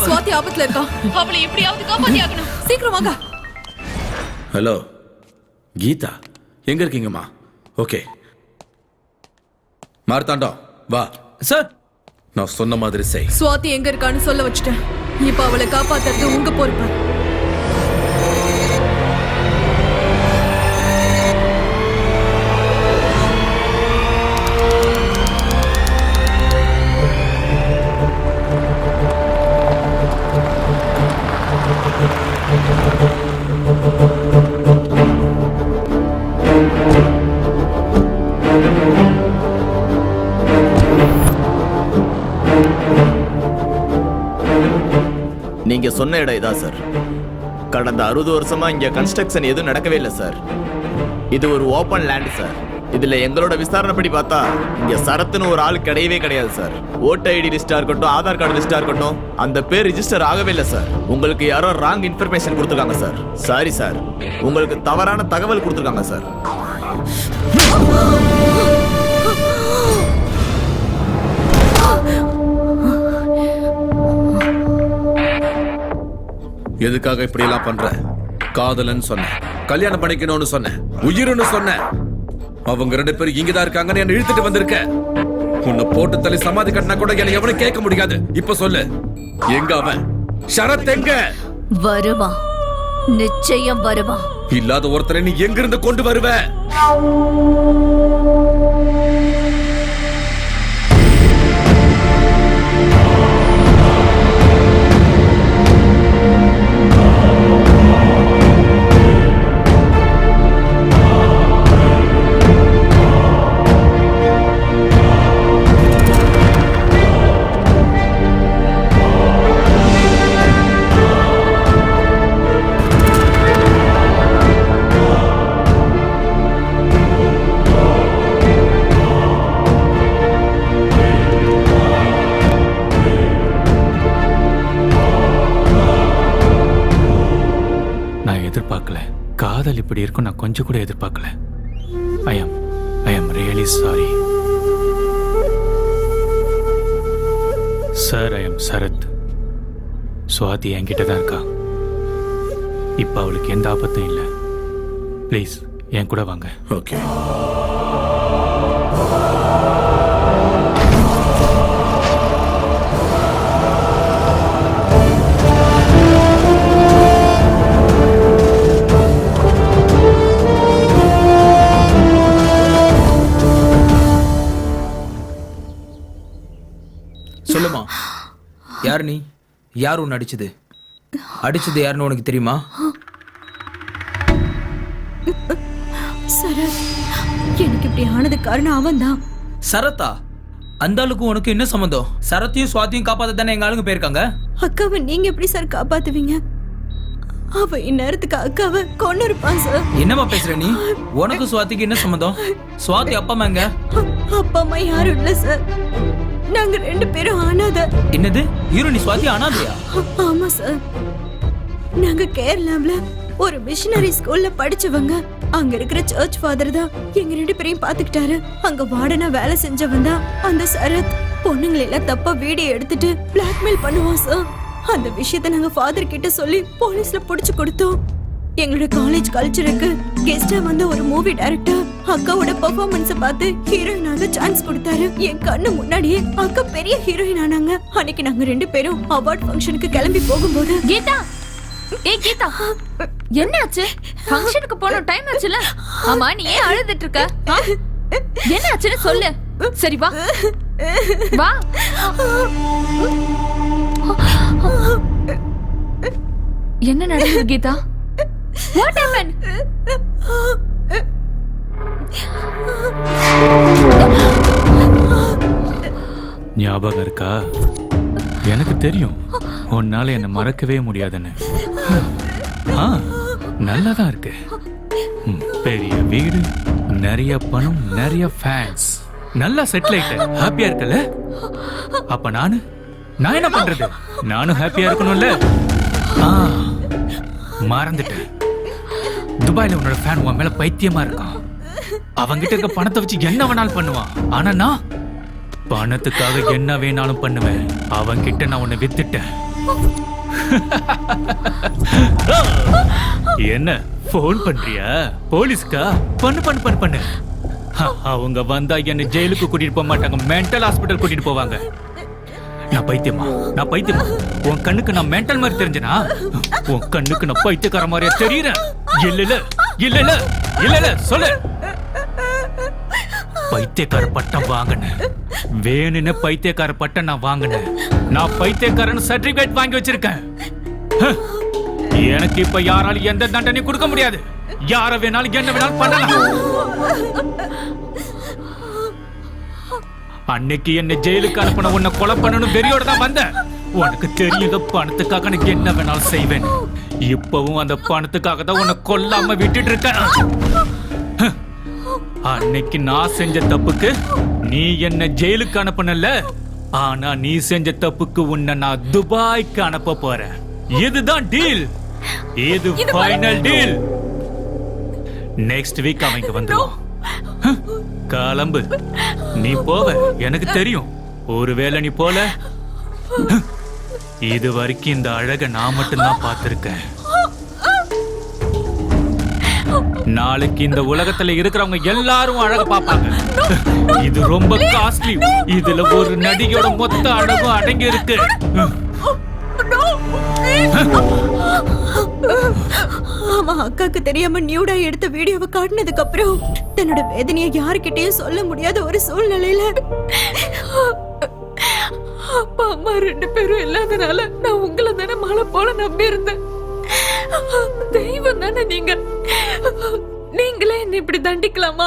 சுவாதி ஆபத்துல இருக்கா. அவளை எப்படியாவது காப்பாத்தி ஆகணும். சீக்கிரம் வாங்க. ஹலோ கீதா, எங்க இருக்கீங்கம்மா? ஓகே மார்த்தாண்டம் வா. சார் நான் சொன்ன மாதிரி செய். சுவாதி எங்க இருக்கான்னு சொல்ல வச்சுட்டேன். இப்ப அவளை காப்பாத்துறது உங்க பொறுப்பு. நீங்க சொன்ன இடம் இதான் சார். கடந்த 60 வருஷமா இங்க கன்ஸ்ட்ரக்ஷன் எதுவும் நடக்கவே இல்லை சார். இது ஒரு ஓபன் லேண்ட் சார். இதுல எங்களோட விசாரணைப்படி பார்த்தா இங்க சரத்துன்னு ஒரு ஆள் கிடையவே கிடையாது சார். ஓட்டர் ஐடி லிஸ்டா இருக்கட்டும், ஆதார் கார்டு லிஸ்டா இருக்கட்டும், அந்த பேர் ரிஜிஸ்டர் ஆகவே இல்லை சார். உங்களுக்கு யாரோ ராங் இன்ஃபர்மேஷன் கொடுத்துருக்காங்க சார். சாரி சார், உங்களுக்கு தவறான தகவல் கொடுத்துருக்காங்க சார். எதுக்காக இப்படி எல்லாம் பண்ற? காதலன்னு சொன்ன, கல்யாணம் பண்ணிக்கணும்னு சொன்ன, உயிர்னு சொன்ன. அவங்க 2 பேரும் இங்கதான் இருக்காங்கன்னு என்ன இழுத்துட்டு வந்திருக்க. உன்னை போட்டு தள்ளி சமாதி கட்டினா கூட என்ன எவனும் கேட்க முடியாது. இப்ப சொல்லு, எங்க அவன்? ஷரத் எங்க? வருவான், நிச்சயம் வருவான். இல்லாத ஒருத்தரை நீ எங்கிருந்து கொண்டு வருவ? இப்படி இருக்கும் நான் கொஞ்சம் கூட எதிர்பார்க்கல. I am really sorry sir. I am Sarath. Swathi என்கிட்ட தான் இருக்கா. இப்போ அவளுக்கு எந்த ஆபத்தும் இல்லை. ப்ளீஸ் என் கூட வாங்க. ஓகே. சொல்லுமா, யார் நீ? யார் உன்னை அடிச்சது? அடிச்சது யாருன்னு உனக்கு தெரியுமா? சரத், எனக்கு இப்படி ஆனது காரணம் அவன் தான். சரத்தா? அந்த ஆளுக்கு உனக்கு என்ன சம்மந்தம்? சரத்தையும் சுவாத்தியும் காப்பாத்த தானே எங்க ஆளுங்க போயிருக்காங்க. அக்காவை நீங்க எப்படி சார் காப்பாத்துவீங்க? அவ இந்நேரத்துக்கு அக்காவை கொண்டு இருப்பான் சார். என்னமா பேசுற நீ? உனக்கு சுவாத்திக்கு என்ன சம்மந்தம்? சுவாதி அப்பா அம்மா எங்க? அப்பா அம்மா யாரும் இல்ல சார். நாங்க 2 பேரும் அனாதை. என்னது? ஹீரோ நீ சுவாதி அனாதையா? ஆமா சார். நாங்க கேரளாவுல ஒரு மிஷனரி ஸ்கூல்ல படிச்சவங்க. அங்க இருக்கிற சர்ச் ஃபாதர் தான் எங்க 2 பேரையும் பாத்துக்கிட்டாரு. அங்க வார்டனா வேலை செஞ்சவன் தான் அந்த சரத். பொண்ணுங்களை எல்லாம் தப்பா வீடியோ எடுத்துட்டு பிளாக்மெயில் பண்ணுவான் சார். அந்த விஷயத்தை நாங்க ஃபாதர் கிட்ட சொல்லி போலீஸ்ல புடிச்சு கொடுத்தோம். எங்களோட காலேஜ் கல்ச்சருக்கு கெஸ்டா வந்த ஒரு மூவி டைரக்டர் அக்காவோட பெர்ஃபார்மன்ஸ பார்த்து ஹீரோயின் ஆக சான்ஸ் கொடுத்தாரு. என் கண்ணு முன்னாடியே அக்கா பெரிய ஹீரோயின் ஆனாங்க. அன்னைக்கு நாங்க 2 பேரும் அவார்ட் ஃபங்க்ஷனுக்கு கிளம்பி போகும்போது கீதா, ஏய் கீதா, என்னாச்சு? ஃபங்க்ஷனுக்கு போன டைம் ஆச்சுல. ஆமா, நீ ஏன் அழுதுட்டு இருக்க? என்னாச்சுன்னு சொல்லு. சரி வா வா. என்ன நடந்தது கீதா? What happened? ஞாபகம் இருக்கா? எனக்கு தெரியும் உன்னால என்ன மறக்கவே முடியாதுன்னு. நல்லா தான் இருக்கு. பெரிய வீடு, நிறைய பணம், நிறைய ஃபேன்ஸ், நல்லா செட்டில் ஆயிட்ட, ஹாப்பியா இருக்கல? அப்ப நான் என்ன பண்றது? நானும் ஹாப்பியா இருக்கணும்ல. மறந்துட்டேன். துபாயில உன்னோட ஃபேன் உன் மேல பைத்தியமா இருக்கான். அவங்கிட்ட இருக்க பணத்தை வச்சு என்ன வேணாலும் பண்ணுவான். ஆனா நான் பணத்துக்காக என்ன வேணாலும் பண்ணுவேன். அவங்கிட்ட நான் உன்னை வித்துட்டேன். என்ன போன் பண்றியா? போலீஸ்கா? பண்ணு பண்ணு பண்ணு பண்ணு. அவங்க வந்தா என்ன ஜெயிலுக்கு கூட்டிட்டு போக மாட்டாங்க, மென்டல் ஹாஸ்பிட்டல் கூட்டிட்டு போவாங்க. நான் பைத்தியமா? நான் பைத்தியமா? உன் கண்ணுக்கு நான் மென்டல் மாதிரி தெரிஞ்சனா? உன் கண்ணுக்கு நான் பைத்தியக்கார மாதிரியா தெரியறேன்? இல்ல இல்ல இல்ல இல்ல இல்ல இல்ல சொல்லு. பைத்தியக்கார பட்டம் வாங்கினேன். வேணுன்னு பைத்தியக்கார பட்டம் நான் வாங்கினேன். நான் பைத்தியக்காரன் சர்டிபிகேட் வாங்கி வச்சிருக்கேன். எனக்கு இப்ப யாராலும் எந்த தண்டனையும் கொடுக்க முடியாது. யார வேணாலும் என்ன வேணாலும் பண்ணலாம். அன்னைக்கு என்ன ஜெயிலுக்கு அனுப்பின உன்னை கொலை பண்ணணும் வெறியோட தான் வந்தேன். உனக்கு தெரியுங்க, பணத்துக்காக எனக்கு என்ன வேணாலும் செய்வேன். இப்பவும் அந்த பணத்துக்காக தான் உன்னை கொல்லாம விட்டுட்டு இருக்கேன். அன்னைக்கு நான் செஞ்ச தப்புக்கு நீ என்ன ஜெயிலுக்கு அனுப்பினல, ஆனா நீ செஞ்ச தப்புக்கு உன்னை நான் துபாய்க்கு அனுப்ப போறேன். இதுதான் டீல். இது ஃபைனல் டீல். நெக்ஸ்ட் வீக் அவன் இங்க வந்துருவான். கிளம்பு. நீ போவ எனக்கு தெரியும். ஒருவேளை நீ போல, இது வரைக்கும் இந்த அழக நான் மட்டும்தான் பார்த்திருக்கேன். நாளைக்கு இந்த உலகத்துல இருக்கிறவங்க எல்லாரும் அழக பாப்பாங்க. இது ரொம்ப காஸ்ட்லி. இதுல ஒரு நடிகையோட மொத்த அழகும் அடங்கி இருக்கு. ஆமா, அக்காக்கு தெரியாம நியூடா எடுத்த வீடியோவை காட்டினதுக்கு அப்புறம் தன்னோட வேதனையை யாருக்கிட்டையும் சொல்ல முடியாத ஒரு சூழ்நிலையில அப்பா அம்மா 2 பேரும் இல்லாதனால நான் உங்களை தானே மழை போல நம்பி இருந்தேன். தெய்வம் தானே நீங்க. நீங்களே என்ன இப்படி தண்டிக்கலாமா?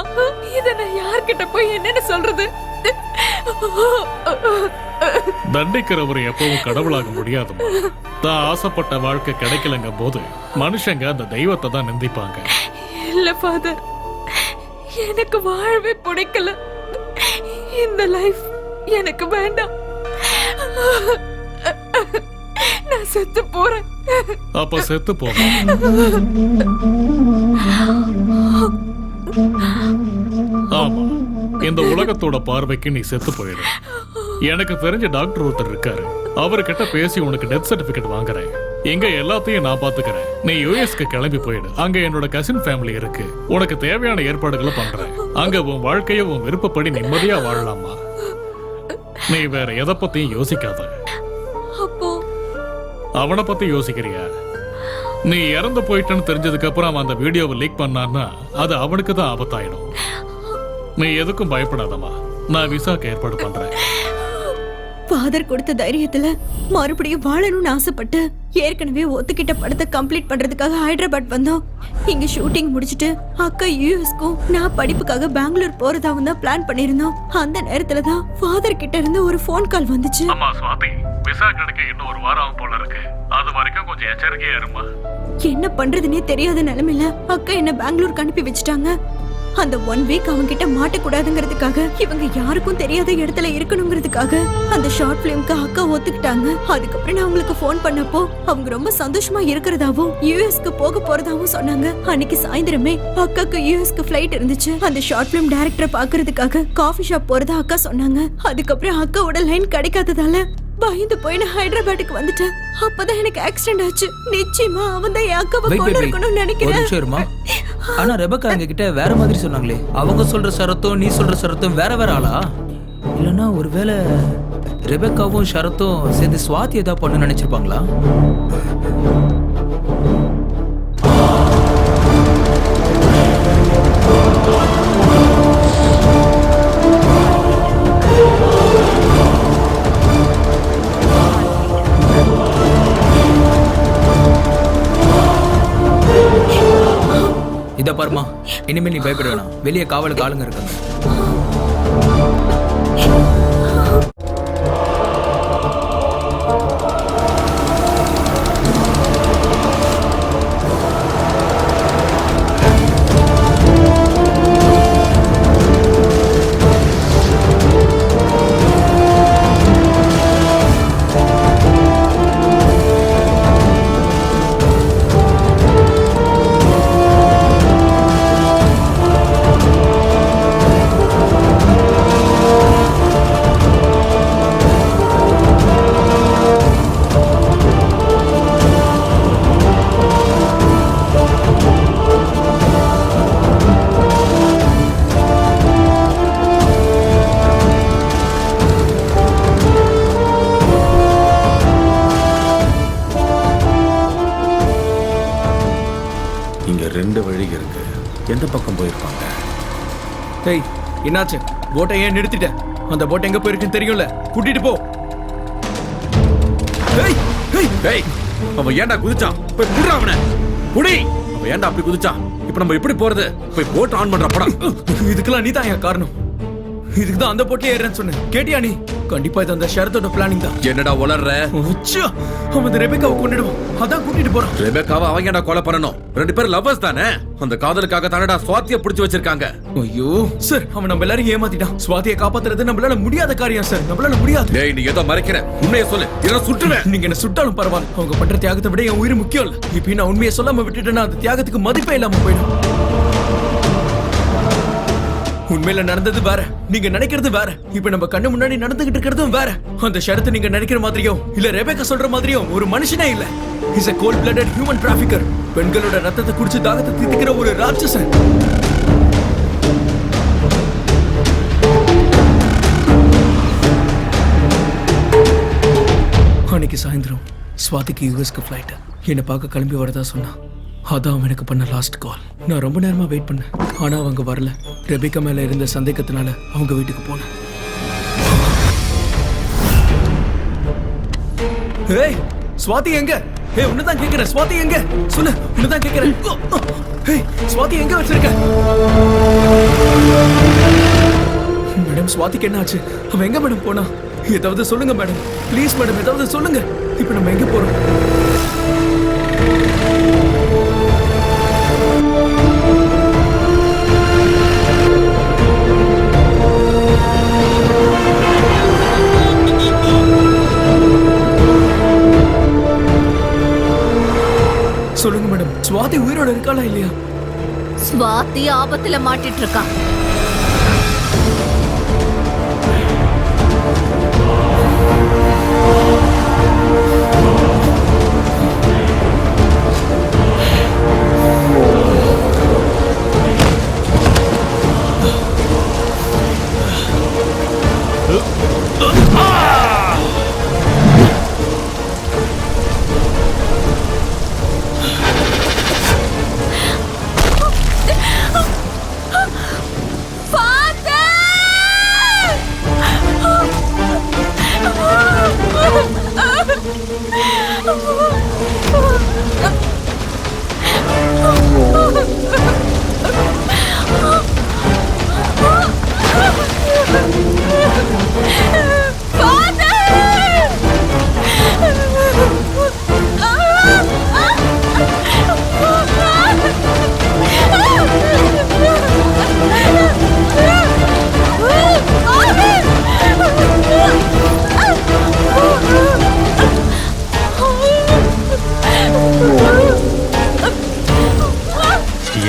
இத நான் யார்கிட்ட போய் என்னன்னு சொல்றது? தண்டிக்கிறவர் எப்பவும் கடவுளாக முடியாது. தான் ஆசைப்பட்ட வாழ்க்கை கிடைக்கலங்க போது மனுஷங்க அந்த தெய்வத்தை தான் நிந்திப்பாங்க. இல்ல ஃபாதர், எனக்கு வாழவே பிடிக்கல. இந்த லைஃப் எனக்கு வேண்டாம். நான் செத்து போறேன். அப்ப செத்து போறேன். ஆமா, இந்த உலகத்தோட பார்வைக்கு நீ செத்து போயிடு. எனக்கு தெரிஞ்ச டாக்டர் ஒருத்தர் இருக்காரு, அவர்கிட்ட பேசி உனக்கு டெத் சர்டிபிகேட் வாங்குறேன். எங்க எல்லாத்தையும் நான் பாத்துக்கிறேன். நீ யுஎஸ்க்கு கிளம்பி போயிடு. அங்க என்னோட கசின் ஃபேமிலி இருக்கு. உனக்கு தேவையான ஏற்பாடுகளை பண்றேன். அங்க உன் வாழ்க்கைய உன் விருப்பப்படி நிம்மதியா வாழலாமா. நீ வேற எதை பத்தியும் யோசிக்காத. அப்போ அவனை பத்தி யோசிக்கிறியா? நீ இறந்து போயிட்டன்னு தெரிஞ்சதுக்கு அப்புறம் அவன் அந்த வீடியோவை லீக் பண்ணான்னா அது அவனுக்கு தான் ஆபத்தாயிடும். நீ எதுக்கும் பயப்படாதம்மா, நான் விசாக்கு ஏற்பாடு பண்றேன். ஃபாதர் கொடுத்த தைரியத்துல மறுபடியும் வாழணும்னு ஆசைப்பட்டு ஏற்கனவே ஒத்துக்கிட்ட படத்தை கம்ப்ளீட் பண்றதுக்காக ஹைதராபாத் வந்தோம். இங்க ஷூட்டிங் முடிச்சிட்டு அக்கா யூஎஸ்க்கும் நான் படிப்புக்காக பெங்களூர் போறதாவும் தான் பிளான் பண்ணிருந்தோம். அந்த நேரத்துல தான் ஃபாதர் கிட்ட இருந்து ஒரு ஃபோன் கால் வந்துச்சு. அம்மா சுவாதி, விசா கிடைக்க இன்னும் ஒரு வாரம் போல இருக்கு. அது வரைக்கும் கொஞ்சம் எச்சரிக்கையா இருமா. என்ன பண்றதுன்னே தெரியாத நிலைமையில அக்கா என்ன பெங்களூருக்கு அனுப்பி வச்சுட்டாங்க. அந்த 1 வீக் அவங்க கிட்ட மாட்டக்கூடாதுங்கிறதுக்காக, இவங்க யாருக்கும் தெரியாத இடத்துல இருக்கணுங்கிறதுக்காக அந்த ஷார்ட் பிலிம்க்கு அக்கா ஒத்துக்கிட்டாங்க. அதுக்கப்புறம் நான் அவங்களுக்கு ஃபோன் பண்ணப்போ அவங்க ரொம்ப சந்தோஷமா இருக்கிறதாவும் யூஎஸ்க்கு போக போறதாவும் சொன்னாங்க. அன்னைக்கு சாயந்தரமே அக்காக்கு யூஎஸ்க்கு ஃபிளைட் இருந்துச்சு. அந்த ஷார்ட் பிலிம் டைரக்டரை பாக்குறதுக்காக காஃபி ஷாப் போறதா அக்கா சொன்னாங்க. அதுக்கப்புறம் அக்காவோட லைன் கிடைக்காததால பயந்து போய் நான் ஹைதராபாத்துக்கு வந்துட்டேன். அப்பதான் எனக்கு ஆக்சிடென்ட் ஆச்சு. நிச்சயமா அவன் தான் என் அக்காவை கொண்டு இருக்கணும்னு நினைக்கிறேன். ஆனா ரெபக்கா எங்க கிட்ட வேற மாதிரி சொன்னாங்களே. அவங்க சொல்ற ஷரத்தும் நீ சொல்ற ஷரத்தும் வேற வேற ஆளா? இல்லனா ஒருவேளை ரெபக்காவும் ஷரத்தும் சேர்ந்து சுவாதி ஏதாவது பண்ண நினைச்சிருப்பாங்களா? இத பாருமா, இனிமேல் நீ பயப்பட வேணாம். வெளியே காவலுக்கு ஆளுங்க இருக்காங்க. எந்த பக்கம் போயிருப்பாங்க? டேய், என்னாச்சு? போட்டை ஏன் நிறுத்திட்ட? அந்த போட் எங்க போயிருக்குன்னு தெரியும்ல, கூட்டிட்டு போ. டேய் டேய் டேய், அவன் ஏன்டா குதிச்சான்? போய் புடிடா அவனை. புடி. அவன் ஏன்டா அப்படி குதிச்சான்? இப்போ நம்ம எப்படி போறது? போய் போட் ஆன் பண்ற படம். இதுக்கெல்லாம் நீ தான் காரணம். இதுக்கு தான் அந்த போட்லயே ஏறேன்னு சொன்னேன். கேட்டியா நீ? கண்டிப்பா இது அந்த ஷரத்தோட பிளானிங் தான். என்னடா உளறற? அவன் அந்த ரெபெக்காவை கொன்னிடுவான். அதான் கூட்டிட்டு போறான். ரெபெக்காவை அவங்க ஏன்டா கொலை பண்ணணும்? ரெண்டு பேரும் லவ்வர்ஸ் தானே. அந்த காதலுக்காக தானடா சுவாதியை பிடிச்சு வச்சிருக்காங்க. ஐயோ சார், அவன் நம்ம எல்லாரும் ஏமாத்திட்டான். சுவாதியை காப்பாத்துறது நம்மளால முடியாத காரியம் சார். நம்மளால முடியாது. டேய், நீ ஏதோ மறைக்கிற. உண்மையை சொல்லு, இல்ல சுட்டுவேன். நீங்க என்ன சுட்டாலும் பரவாயில்ல. அவங்க பண்ற தியாகத்தை விட என் உயிர் முக்கியம் இல்ல. இப்ப நான் உண்மையை சொல்லாம விட்டுட்டேன்னா அந்த தியாகத்துக்கு மதிப்பே இல்லாம போயிடும். உண்மையில நடந்தது வேற, நீங்க நினைக்கிறது வேற. இப்ப நம்ம கண்ணு முன்னாடி நடந்துகிட்டு இருக்கிறதும் வேற. அந்த ஷரத்து நீங்க நினைக்கிற மாதிரியோ இல்ல ரெபெக்கா சொல்ற மாதிரியோ ஒரு மனுஷனே இல்ல. Is a cold blooded human trafficker. பெண்களோட ரத்தத்தை குடிச்சு தாகத்தை தீர்க்கிற ஒரு ராட்சசன். அன்னைக்கு சாயந்தரம் ஸ்வாதிக்கு யூஎஸ்க்கு ஃபிளைட். என்னை பார்க்க கிளம்பி வரதா சொன்னா. அதான் அவன் எனக்கு பண்ண லாஸ்ட் கால். நான் ரொம்ப நேரமா வெயிட் பண்ணேன், ஆனா அவங்க வரல. ரெபெக்கா மேல இருந்த சந்தேகத்தினால அவங்க வீட்டுக்கு போனேன். ஏய் ஸ்வாதி எங்க? ஏய் உன்னதான் கேக்குறேன், ஸ்வாதி எங்க? சொல்லு, உன்னதான் கேக்குறேன். ஏய் ஸ்வாதி எங்க வச்சிருக்க? மேடம், ஸ்வாதிக்கு என்ன ஆச்சு? அவன் எங்க மேடம் போனா? ஏதாவது சொல்லுங்க மேடம், ப்ளீஸ் மேடம், ஏதாவது சொல்லுங்க. இப்போ நம்ம எங்க போறோம்? சொல்லுங்க மேடம், சுவாதி உயிரோட இருக்காளா இல்லையா? ஸ்வாதி ஆபத்துல மாட்டிட்டு இருக்கான்.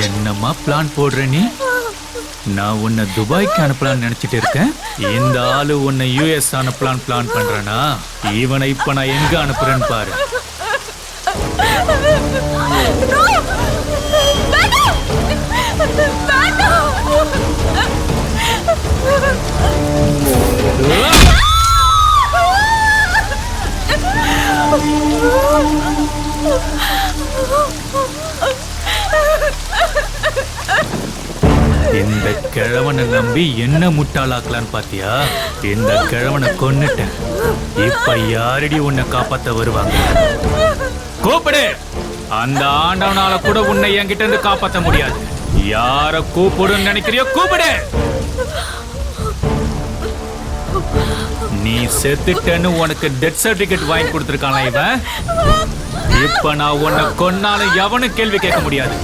என்னம்மா பிளான் போடுற நீ? நான் உன்னை துபாய்க்கு அனுப்பலான்னு நினைச்சிட்டு இருக்கேன். இந்த ஆளு உன்னை யூஎஸ் அனுப்பலான்னு பிளான் பண்றேனா? இவனை இப்ப நான் எங்க அனுப்புறேன்னு பாரு. இந்த கிழவனை நம்பி என்ன முட்டாளாக்கலான்னு பாத்தியா? இந்த கிழவனை கொன்னுட்டேன். இப்ப யாரடி உன்னை காப்பாத்த வருவாங்க? கூப்பிடு. அந்த ஆண்டவனால கூட உன்னை என்கிட்ட இருந்து காப்பாத்த முடியாது. யார கூப்பிடுன்னு நினைக்கிறியோ கூப்பிடு. நீ செத்துட்டேன்னு உனக்கு டெத் சர்டிபிகேட் வாங்கி கொடுத்துருக்கான இவன். இப்ப நான் உன்னை கொன்னாலும் எவனும் கேள்வி கேட்க முடியாது.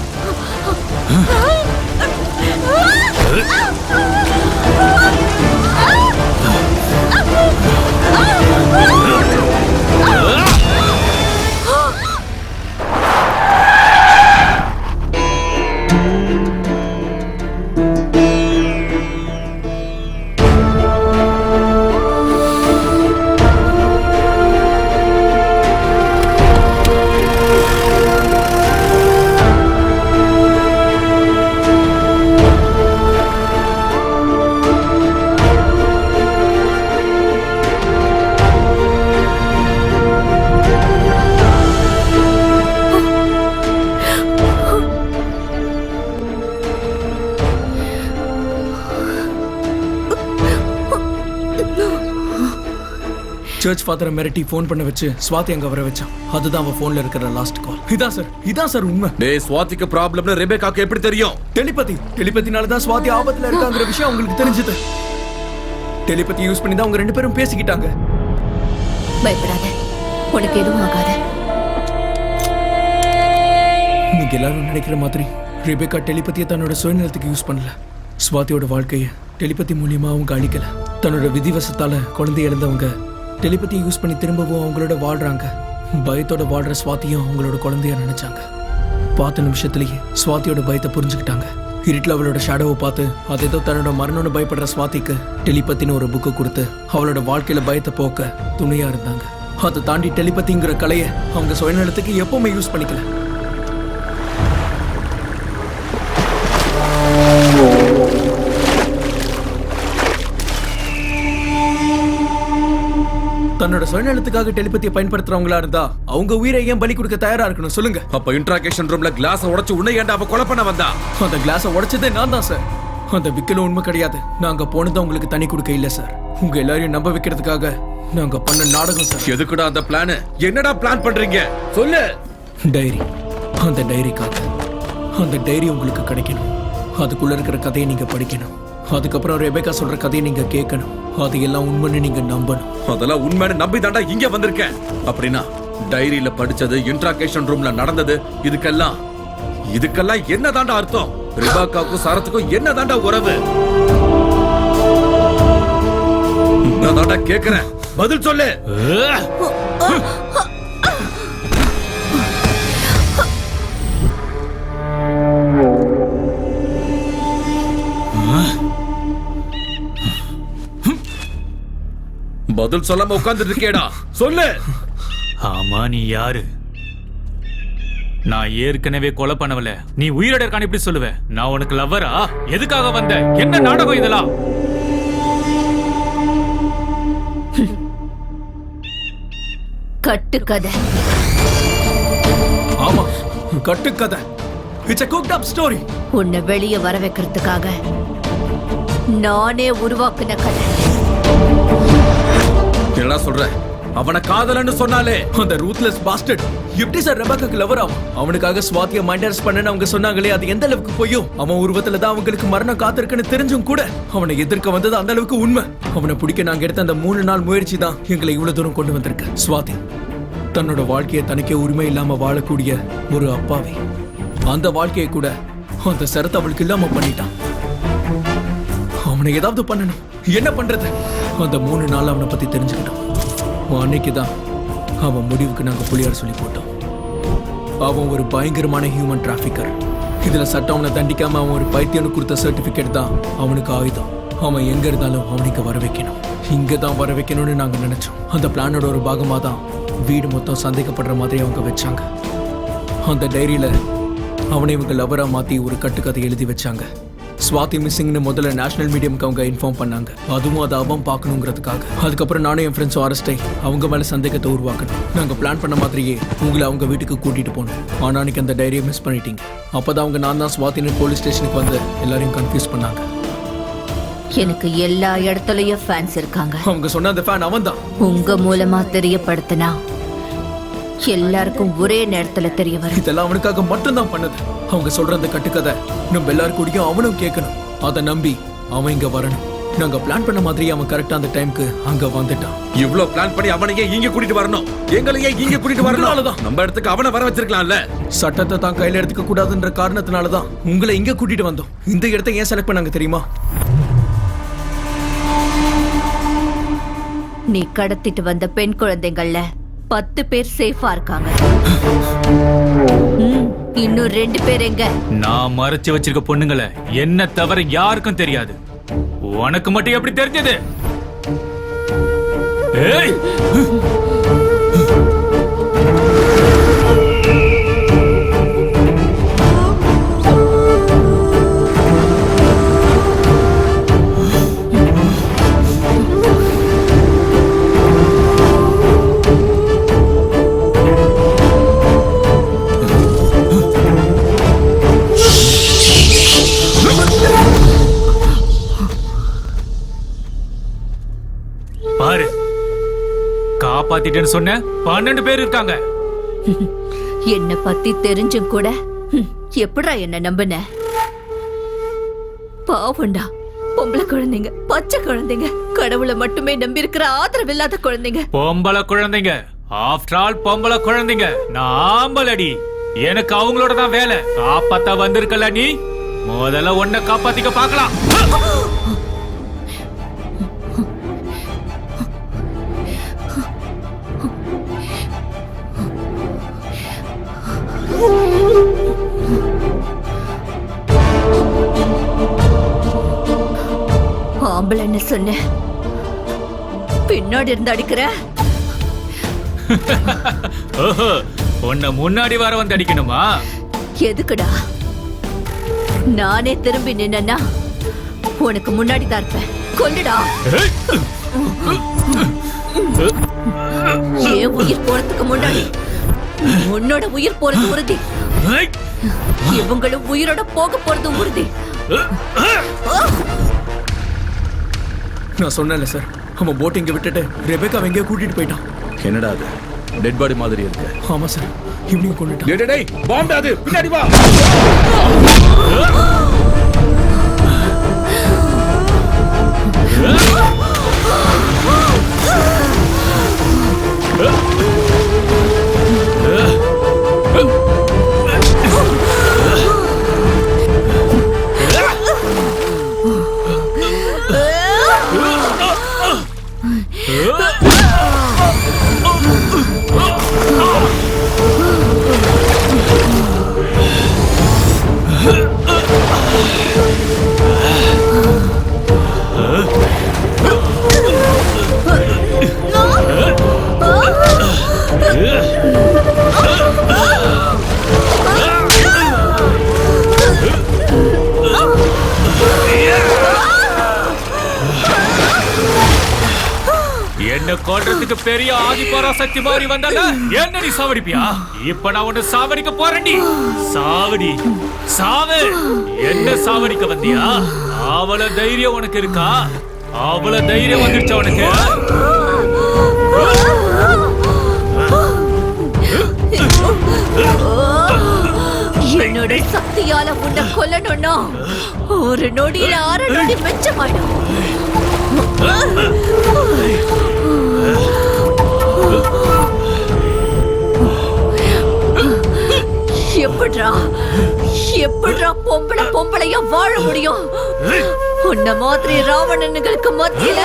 சர்ச் ஃபாதரை மிரட்டி ஃபோன் பண்ண வச்சு ஸ்வாதி அங்க வர வச்சான். அதுதான் அவன் போன்ல இருக்கிற லாஸ்ட் கால். இதான் சார் உண்மை. டேய், ஸ்வாதிக்கு ப்ராப்ளம்னு ரெபேக்காக்கு எப்படி தெரியும்? டெலிபதினால தான் ஸ்வாதி ஆபத்துல இருக்காங்கற விஷயம் உங்களுக்கு தெரிஞ்சது. டெலிபதி யூஸ் பண்ணி தான் அவங்க ரெண்டு பேரும் பேசிக்கிட்டாங்க. பயப்படாத, உனக்கு எதுவும் ஆகாது. நீங்க எல்லாரும் நினைக்கிற மாதிரி ரெபேக்கா டெலிபதியை தன்னோட சுயநலத்துக்கு யூஸ் பண்ணல. ஸ்வாதியோட வாழ்க்கையை டெலிபதி மூலியமா அவங்க அழிக்கல. தன்னோட விதிவசத்தால குழந்தை இழந்தவங்க டெலிபதியை யூஸ் பண்ணி திரும்பவும் அவங்களோட வாழ்றாங்க. பயத்தோட வாழ்ற ஸ்வாதியும் அவங்களோட குழந்தையா நினைச்சாங்க. பார்த்த நிமிஷத்துலயே ஸ்வாதியோட பயத்தை புரிஞ்சுக்கிட்டாங்க. இருட்டில் அவளோட ஷேடோவை பார்த்து அது ஏதோ தன்னோட மரணம்னு பயப்படுற ஸ்வாதிக்கு டெலிபத்தின்னு ஒரு புக்கு கொடுத்து அவளோட வாழ்க்கையில பயத்தை போக்க துணையா இருந்தாங்க. அதை தாண்டி டெலிபதிங்கிற கலையை அவங்க சுயநலத்துக்கு எப்பவுமே யூஸ் பண்ணிக்கல. தன்னோட சுயநலத்துக்காக டெலிபதியை பயன்படுத்துறவங்களா இருந்தா அவங்க உயிரை ஏன் பலி கொடுக்க தயாரா இருக்கணும் சொல்லுங்க? அப்ப இன்ட்ராகேஷன் ரூம்ல கிளாஸ் உடைச்சு உன்னை ஏன்டா அவ கொலை பண்ண வந்தா? அந்த கிளாஸை உடைச்சதே நான் தான் சார். அந்த விக்கல உண்மை கிடையாது. நாங்க போனது உங்களுக்கு தனி கொடுக்க இல்ல சார். உங்க எல்லாரையும் நம்ப வைக்கிறதுக்காக நாங்க பண்ண நாடகம் சார். எதுக்குடா அந்த பிளான்? என்னடா பிளான் பண்றீங்க சொல்லு. டைரி. அந்த டைரிக்காக. அந்த டைரி உங்களுக்கு கிடைக்கணும். அதுக்குள்ள இருக்கிற கதையை நீங்க படிக்கணும். அதுக்கப்புறம் ரெபேக்கா சொல்ற கதையை நீங்க கேட்கணும். அது எல்லாம் உண்மைன்னு நீங்க நம்பணும். அதெல்லாம் உண்மைன்னு நம்பி தாண்டா இங்க வந்திருக்கேன். அப்படின்னா டைரியில படிச்சது, இன்ட்ராகேஷன் ரூம்ல நடந்தது, இதுக்கெல்லாம் என்ன தாண்டா அர்த்தம்? ரெபேக்காவுக்கும் சரத்துக்கும் என்ன தாண்டா உறவு? நான் தாண்டா கேக்குறேன், பதில் சொல்லு. பதில் சொல்லாம உட்கார்ந்துட்டு இருக்கேடா, சொல்லு. ஆமா, நீ யாரு? நான் ஏற்கனவே கொலை பண்ணவல, நீ உயிரோட இருக்கான்னு எப்படி சொல்லுவ? நான் உனக்கு லவ்வரா? எதுக்காக வந்த? என்ன நாடகம் இதெல்லாம்? கட்டுக்கதை. ஆமா, கட்டுக்கதை. It's a cooked up story. உன்னை வெளியே வர வைக்கிறதுக்காக நானே உருவாக்குன கதை. என்ன சொல்ற? அவனை காதலன்னு சொன்னாலே அந்த ரூத்லெஸ் பாஸ்டர்ட் எப்படி சார் ரெபேக்காக்கு லவர் ஆகும்? அவனுக்காக ஸ்வாதியை மைண்ட் அரெஸ்ட் பண்ணன்னு அவங்க சொன்னாங்களே, அது எந்த அளவுக்கு போயோ? அவன் உருவத்துல தான் அவங்களுக்கு மரணம் காத்திருக்குன்னு தெரிஞ்சும் கூட அவனை எதிர்க்க வந்தது அந்த அளவுக்கு உண்மை. அவனை பிடிக்க நாங்க எடுத்த அந்த 3 நாள் முயற்சி தான் எங்களை இவ்வளவு தூரம் கொண்டு வந்திருக்கு. ஸ்வாதி தன்னோட வாழ்க்கையை தனக்கே உரிமை இல்லாம வாழக்கூடிய ஒரு அப்பாவி, அந்த வாழ்க்கையை கூட அந்த சரத்தை அவளுக்கு இல்லாம பண்ணிட்டான். அவனை ஏதாவது பண்ணணும். என்ன பண்றது? அந்த 3 நாள் அவனை பத்தி தெரிஞ்சுக்கிட்டோம். அன்னைக்குதான் அவன் முடிவுக்கு நாங்க புளியார் சொல்லி போட்டோம். அவன் ஒரு பயங்கரமான ஹியூமன் டிராபிக்கர். இதுல சட்டம் அவனை தண்டிக்காம அவன் ஒரு பைத்தியனு கொடுத்த சர்டிபிகேட் தான் அவனுக்கு ஆயுதம். அவன் எங்க இருந்தாலும் அவனுக்கு வர வைக்கணும், இங்கதான் வர வைக்கணும்னு நாங்க நினைச்சோம். அந்த பிளானோட ஒரு பாகமா தான் வீடு மொத்தம் சந்தேகப்படுற மாதிரி அவங்க வச்சாங்க. அந்த டைரியில அவனை இவங்க லவரா மாத்தி ஒரு கட்டுக்கதை எழுதி வச்சாங்க. ஸ்வாதி மிஸ்ஸிங்னு முதல்ல நேஷனல் மீடியம்க்கு அவங்க இன்ஃபார்ம் பண்ணாங்க. அதுவும் அதை அவன் பார்க்கணுங்கிறதுக்காக. அதுக்கப்புறம் நானும் என் ஃப்ரெண்ட்ஸும் அரெஸ்ட் ஆகி அவங்க மேல சந்தேகத்தை உருவாக்கணும். நாங்க பிளான் பண்ண மாதிரியே உங்களை அவங்க வீட்டுக்கு கூட்டிட்டு போனோம். ஆனா அன்னைக்கு அந்த டைரியை மிஸ் பண்ணிட்டீங்க. அப்பதான் அவங்க நான் தான் ஸ்வாதின்னு போலீஸ் ஸ்டேஷனுக்கு வந்து எல்லாரையும் கன்ஃபியூஸ் பண்ணாங்க. எனக்கு எல்லா இடத்துலயும் ஃபேன்ஸ் இருக்காங்க. அவங்க சொன்ன அந்த ஃபேன் அவன் தான். உங்க மூலமா தெரியப்படுத்தினா எல்லாருக்கும் ஒரே நேரத்துல தெரிய வரும். இதெல்லாம் அவனுக்காக மட்டும்தான் பண்ணது. அவங்க சொல்ற அந்த கட்டுக்கதை நம்ம எல்லாரும் கூடயும் அவனும் கேட்கணும். அதை நம்பி அவன் இங்க வரணும். நாங்க பிளான் பண்ண மாதிரி அவன் கரெக்டா அந்த டைம்க்கு அங்க வந்துட்டான். இவ்ளோ பிளான் பண்ணி அவனையே இங்க கூட்டிட்டு வரணும், எங்களையே இங்க கூட்டிட்டு வரணும். நம்ம இடத்துக்கு அவனை வர வச்சிருக்கலாம்ல. சட்டத்தை தான் கையில எடுத்துக்க கூடாதுன்ற காரணத்தினாலதான் உங்களை இங்க கூட்டிட்டு வந்தோம். இந்த இடத்தை ஏன் செலக்ட் பண்ணாங்க தெரியுமா? நீ கடத்திட்டு வந்த பெண் குழந்தைங்கள்ல 10 பேர் சேஃபா இருக்காங்க. இன்னும் 2 பேர் எங்க? நான் மறைச்சு வச்சிருக்க பொண்ணுங்களை என்ன தவிர யாருக்கும் தெரியாது. உனக்கு மட்டும் எப்படி தெரிஞ்சது? ஏய், பாரு, காப்பாத்திட்டேன்னு சொன்ன 12 பேர் இருக்காங்க. என்ன பத்தி தெரிஞ்சும் கூட எப்படா என்ன நம்பின? பாவண்டா, பொம்பளை குழந்தைங்க, பச்சை குழந்தைங்க, கடவுளை மட்டுமே நம்பி இருக்கிற ஆதரவு இல்லாத குழந்தைங்க. பொம்பளை குழந்தைங்க, ஆஃப்டர் ஆல் பொம்பளை குழந்தைங்க. நான் ஆம்பளடி, எனக்கு அவங்களோட தான் வேலை. காப்பாத்த வந்திருக்கல நீ, முதல்ல உன்னை காப்பாத்திக்க பார்க்கலாம். ஆம்பளைன்னு சொன்ன, பின்னாடி இருந்து அடிக்கிற. ஓஹோ, உன்னை முன்னாடி வர வந்து அடிக்கணுமா? எதுக்குடா? நானே திரும்பி நின்னா உனக்கு முன்னாடி தான் இருப்பேன். கொல்லுடா. ஏன் உயிர் போறதுக்கு முன்னாடி உன்னோட உயிர் போறது உறுதி. இவங்களும் உயிரோட போக போறது உறுதி. நான் சொன்னேன்ல சார், அவன் போட்டிங்க விட்டுட்டு ரெபேக்கா எங்கேயோ கூட்டிட்டு போயிட்டான். என்னடா அது? டெட் பாடி மாதிரி இருக்கு. ஆமா சார், இவனையும் கொண்டுட்டான். டேய் டேய், பாம்பு அது, பின்னாடி வா. பெரிய ஆதிபராசக்தி மாதிரி வந்தால என்ன நீ சாவடிப்பியா? இப்ப நான் உன்னை சாவடிக்க போறேன்டி. சாவடி, சாவு. என்ன சாவடிக்க வந்தியா? அவள தைரியம் உனக்கு இருக்கா? அவள தைரியம் வந்துருச்சா உனக்கு? என்னோட சக்தியால உன்னை கொல்லணும்னா ஒரு நொடியில 6 நொடி மிச்சமாயிடும். எப்படிடா பொம்பளையா வாழ முடியும்? உன்ன மாதிரி ராவணனுங்களுக்கு மத்தியில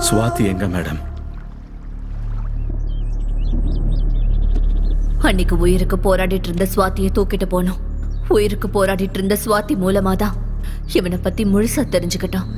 சுவாதி எங்க மேடம்? அன்னைக்கு உயிருக்கு போராடிட்டு இருந்த சுவாதியை தூக்கிட்டு போனோம். உயிருக்கு போராடிட்டு இருந்த சுவாதி மூலமாதான் இவனை பத்தி முழுசா தெரிஞ்சுக்கிட்டான்.